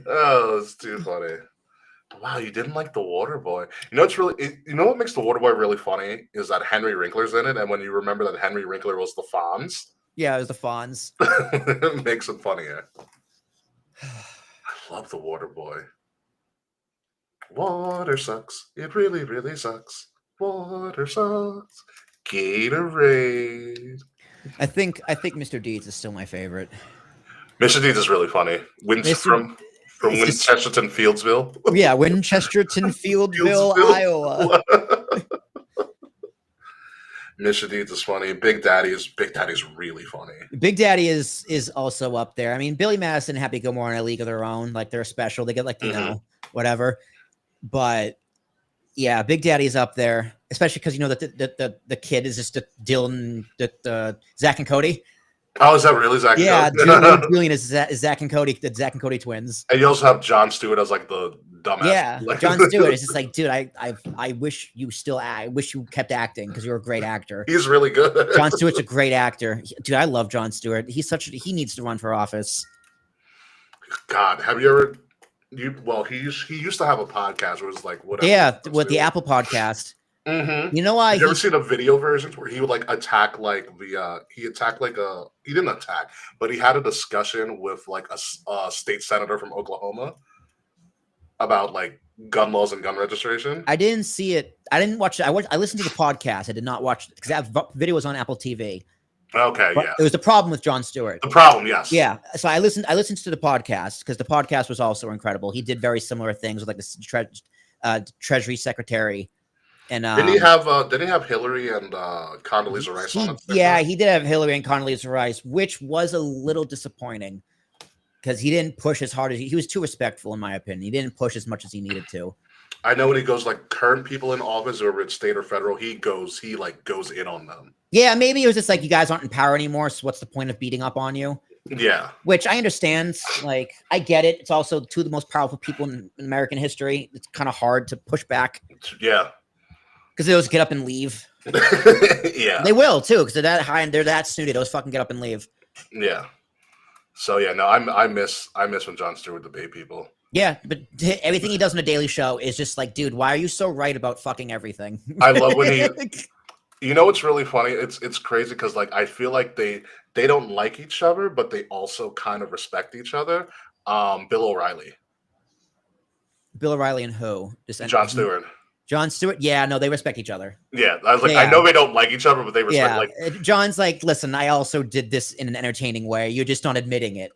Oh, it's too funny. Wow, you didn't like The Water Boy. You know you know what makes The Water Boy really funny is that Henry Winkler's in it, and when you remember that Henry Winkler was the Fonz, Yeah, it was the Fonz. it makes it funnier. I love The Water Boy. Water sucks. It really, really sucks. Water sucks. Gatorade. I think Mr. Deeds is still my favorite. Mr. Deeds is really funny. From Winchesterton, Fieldsville. Yeah, Winchesterton, Fieldville, Iowa. Mr. Deeds is funny. Big Daddy's really funny. Big Daddy is also up there. I mean, Billy Madison and Happy Gilmore are in a league of their own. Like they're special. They get like, you know, whatever. But yeah, Big Daddy's up there, especially because you know that the kid is just Dylan, Zach and Cody. Oh, is that really Zach? Yeah, and Cody? Julian is Zach and Cody, the Zach and Cody twins. And you also have Jon Stewart as like the dumbass. Yeah, like, Jon Stewart is just like, dude, I wish you still I wish you kept acting because you're a great actor. He's really good. Jon Stewart's a great actor, dude. I love Jon Stewart. He needs to run for office. God, have you ever? He used to have a podcast where it was like whatever. Yeah, with the Apple podcast. Mm-hmm. You know why? Have you ever seen the video versions where he would like attack like he didn't attack, but he had a discussion with like a state senator from Oklahoma about like gun laws and gun registration. I didn't see it. I didn't watch it. I listened to the podcast. I did not watch it because that video was on Apple TV. Okay, but yeah. It was the problem with Jon Stewart. The problem, yes. Yeah. So I listened to the podcast because the podcast was also incredible. He did very similar things with like the Treasury Secretary. And didn't he have Hillary and Condoleezza Rice on it? Yeah, he did have Hillary and Condoleezza Rice, which was a little disappointing because he didn't push as hard as he was too respectful, in my opinion. He didn't push as much as he needed to. I know when he goes like current people in office, whether it's state or federal, he goes in on them. Yeah, maybe it was just like you guys aren't in power anymore, so what's the point of beating up on you? Yeah. Which I understand. Like, I get it. It's also two of the most powerful people in American history. It's kind of hard to push back. Yeah. Because they always get up and leave. Yeah. They will too, because they're that high and they're that snooty. Those fucking get up and leave. Yeah. So yeah, no, I miss when Jon Stewart debate people. Yeah, but everything he does on a Daily Show is just like, dude, why are you so right about fucking everything? I love when he. You know what's really funny? It's crazy because like I feel like they don't like each other, but they also kind of respect each other. Bill O'Reilly. Bill O'Reilly and who? Jon Stewart. Jon Stewart? Yeah, no, they respect each other. Yeah, I was like, I know they don't like each other, but they respect. Yeah. Like John's like, listen, I also did this in an entertaining way. You're just not admitting it.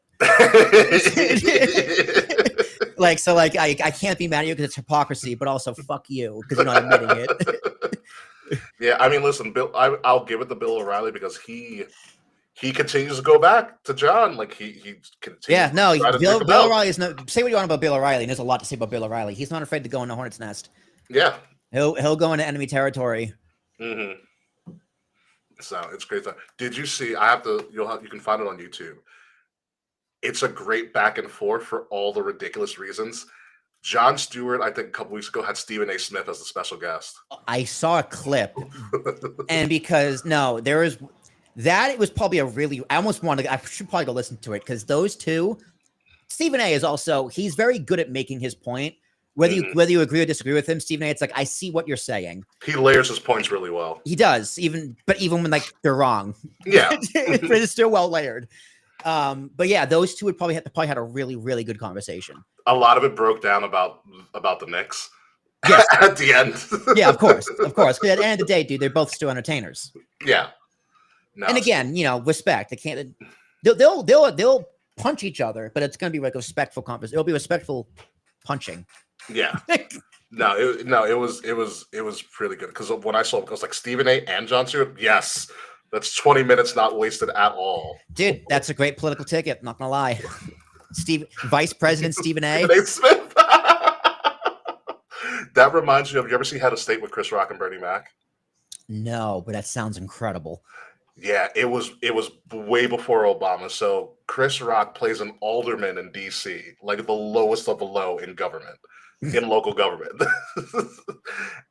Like, so like I can't be mad at you because it's hypocrisy, but also fuck you because you're not admitting it. Yeah, I mean, listen, Bill. I'll give it to Bill O'Reilly because he continues to go back to John. Like he continues. Yeah, no, Bill O'Reilly is no. Say what you want about Bill O'Reilly, and there's a lot to say about Bill O'Reilly. He's not afraid to go in the hornet's nest. Yeah, he'll go into enemy territory. Mm-hmm. So it's great. Did you see? You can find it on YouTube. It's a great back and forth for all the ridiculous reasons. Jon Stewart, I think a couple weeks ago, had Stephen A. Smith as the special guest. I saw a clip, and because there is that, it was probably I should probably go listen to it because those two, Stephen A. is also, he's very good at making his point. Whether you agree or disagree with him, Stephen A., it's like, I see what you're saying. He layers his points really well. He does, even when like they're wrong. Yeah, it's still well layered. But yeah, those two would probably had a really, really good conversation. A lot of it broke down about the Knicks. Yes. At the end. Yeah, of course. Because at the end of the day, dude, they're both still entertainers. Yeah. No, and again, respect. They can't. They'll punch each other, but it's gonna be like a respectful conversation. It'll be respectful punching. Yeah. It was really good because when I saw it, I was like Stephen A. and Jon Stewart. Yes. That's 20 minutes not wasted at all. Dude, that's a great political ticket. Not gonna lie. Vice President Stephen A. Smith. That reminds me of, you ever see Head of State with Chris Rock and Bernie Mac? No, but that sounds incredible. Yeah, it was way before Obama. So Chris Rock plays an alderman in DC, like the lowest of the low in government. In local government.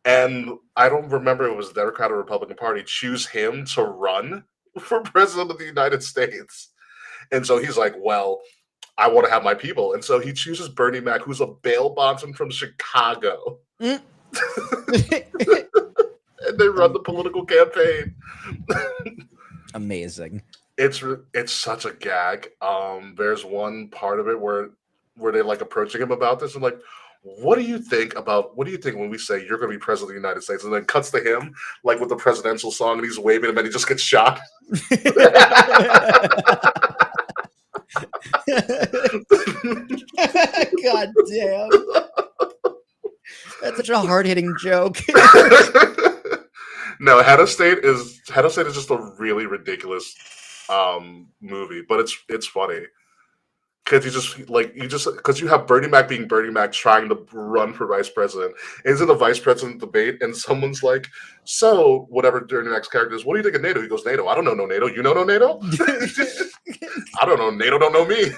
And I don't remember it was the Democrat or Republican Party choose him to run for president of the United States. And so he's like, well, I want to have my people. And so he chooses Bernie Mac, who's a bail bondsman from Chicago. Mm. And they run the political campaign. Amazing. It's such a gag. There's one part of it where they like approaching him about this and like, what do you think when we say you're going to be president of the United States? And then cuts to him like with the presidential song and he's waving and then he just gets shot. God damn. That's such a hard-hitting joke. No, Head of State is just a really ridiculous movie, but it's funny. Because because you have Bernie Mac being Bernie Mac trying to run for vice president. And he's in the vice president debate, and someone's like, so whatever Bernie Mac's character is, what do you think of NATO? He goes, NATO. I don't know no NATO. You know no NATO? I don't know. NATO don't know me.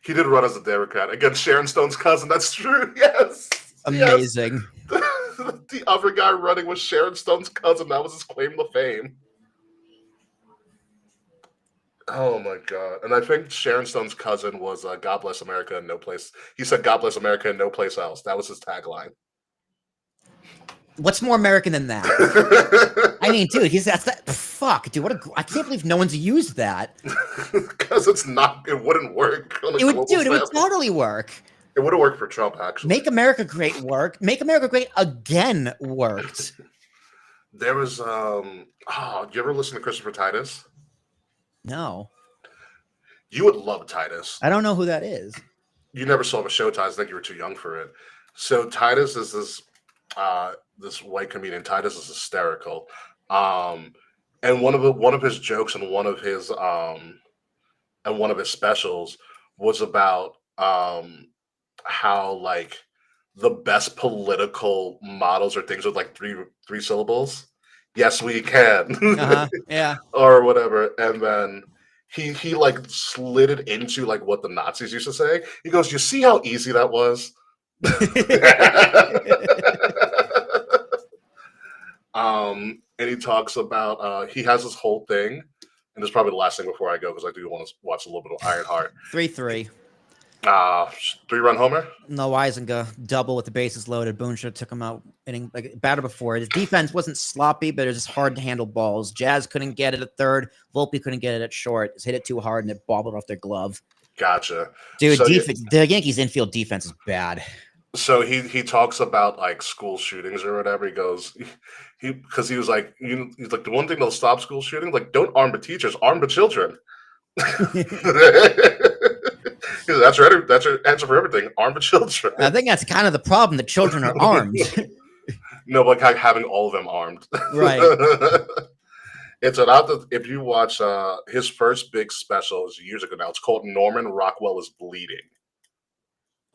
He did run as a Democrat against Sharon Stone's cousin. That's true. Yes. Amazing. Yes. The other guy running was Sharon Stone's cousin. That was his claim to fame. Oh my god! And I think Sharon Stone's cousin was "God bless America and no place." He said "God bless America and no place else." That was his tagline. What's more American than that? I mean, dude, that's that. Fuck, dude, I can't believe no one's used that. Because it wouldn't work. It would totally work. It would have worked for Trump, actually. Make America Great work. Make America Great Again worked. There was, you ever listen to Christopher Titus? No. You would love Titus. I don't know who that is. You never saw the show, Titus. I think you were too young for it. So Titus is this white comedian. Titus is hysterical. And one of his jokes and one of his specials was about how like the best political models are things with like three syllables. Yes, we can. Yeah. Or whatever. And then he like slid it into like what the Nazis used to say. He goes, "You see how easy that was?" And he talks about he has this whole thing, and this is probably the last thing before I go because I do want to watch a little bit of Ironheart. 3-3. 3-run homer. No Isinga double with the bases loaded. Boonsha took him out inning like batter before. His defense wasn't sloppy, but it was just hard to handle balls. Jazz couldn't get it at third. Volpe couldn't get it at short. Just hit it too hard and it bobbled off their glove. Gotcha, dude. So, the Yankees infield defense is bad. So he talks about like school shootings or whatever. He goes, because he was like, he's like, the one thing that'll stop school shootings, like, don't arm the teachers, arm the children. That's your answer for everything. Arm the children. I think that's kind of the problem. The children are armed. No, but like having all of them armed. Right. It's about if you watch his first big special is years ago now. It's called Norman Rockwell is Bleeding.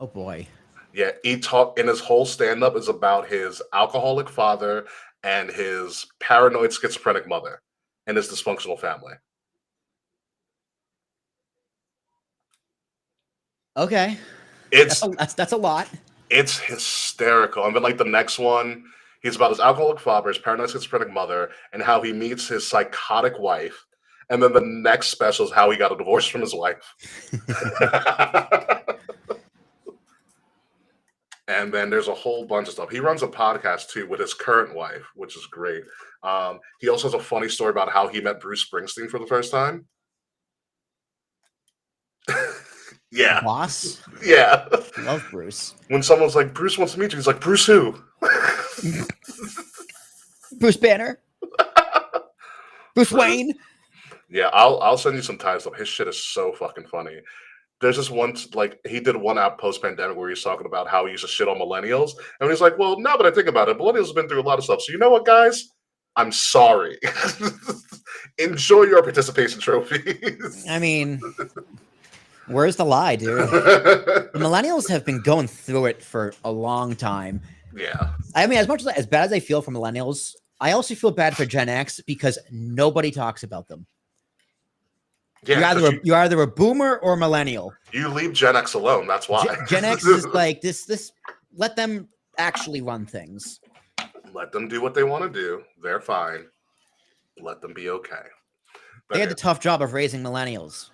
Oh boy. Yeah, and his whole stand-up is about his alcoholic father and his paranoid schizophrenic mother and his dysfunctional family. Okay. That's a lot. It's hysterical. And then like the next one, he's about his alcoholic father, his paranoid schizophrenic mother, and how he meets his psychotic wife. And then the next special is how he got a divorce from his wife. And then there's a whole bunch of stuff. He runs a podcast too with his current wife, which is great. He also has a funny story about how he met Bruce Springsteen for the first time. Yeah. Boss? Yeah. Love Bruce. When someone's like, Bruce wants to meet you, he's like, Bruce who? Bruce Banner? Bruce Wayne? Yeah, I'll send you some time stuff. His shit is so fucking funny. There's this one, like, he did one out post-pandemic where he's talking about how he used to shit on millennials. And he's like, well, now that I think about it, millennials have been through a lot of stuff. So you know what, guys? I'm sorry. Enjoy your participation trophies. I mean, where's the lie, dude? The millennials have been going through it for a long time. Yeah. I mean, as bad as I feel for millennials, I also feel bad for Gen X because nobody talks about them. Yeah, you're either a boomer or a millennial. You leave Gen X alone. That's why. Gen X is like this. Let them actually run things. Let them do what they want to do. They're fine. Let them be okay. But They had the tough job of raising millennials.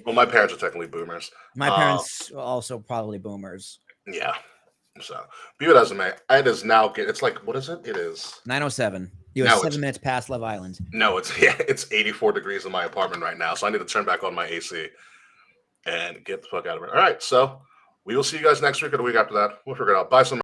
well, my parents are technically boomers. My parents also probably boomers. Yeah. So, be it as it may, it is now. It's like, what is it? It is 9:07. You have 7 minutes past Love Island. No, it's 84 degrees in my apartment right now, so I need to turn back on my AC and get the fuck out of it. All right, so we will see you guys next week or the week after that. We'll figure it out. Bye, some.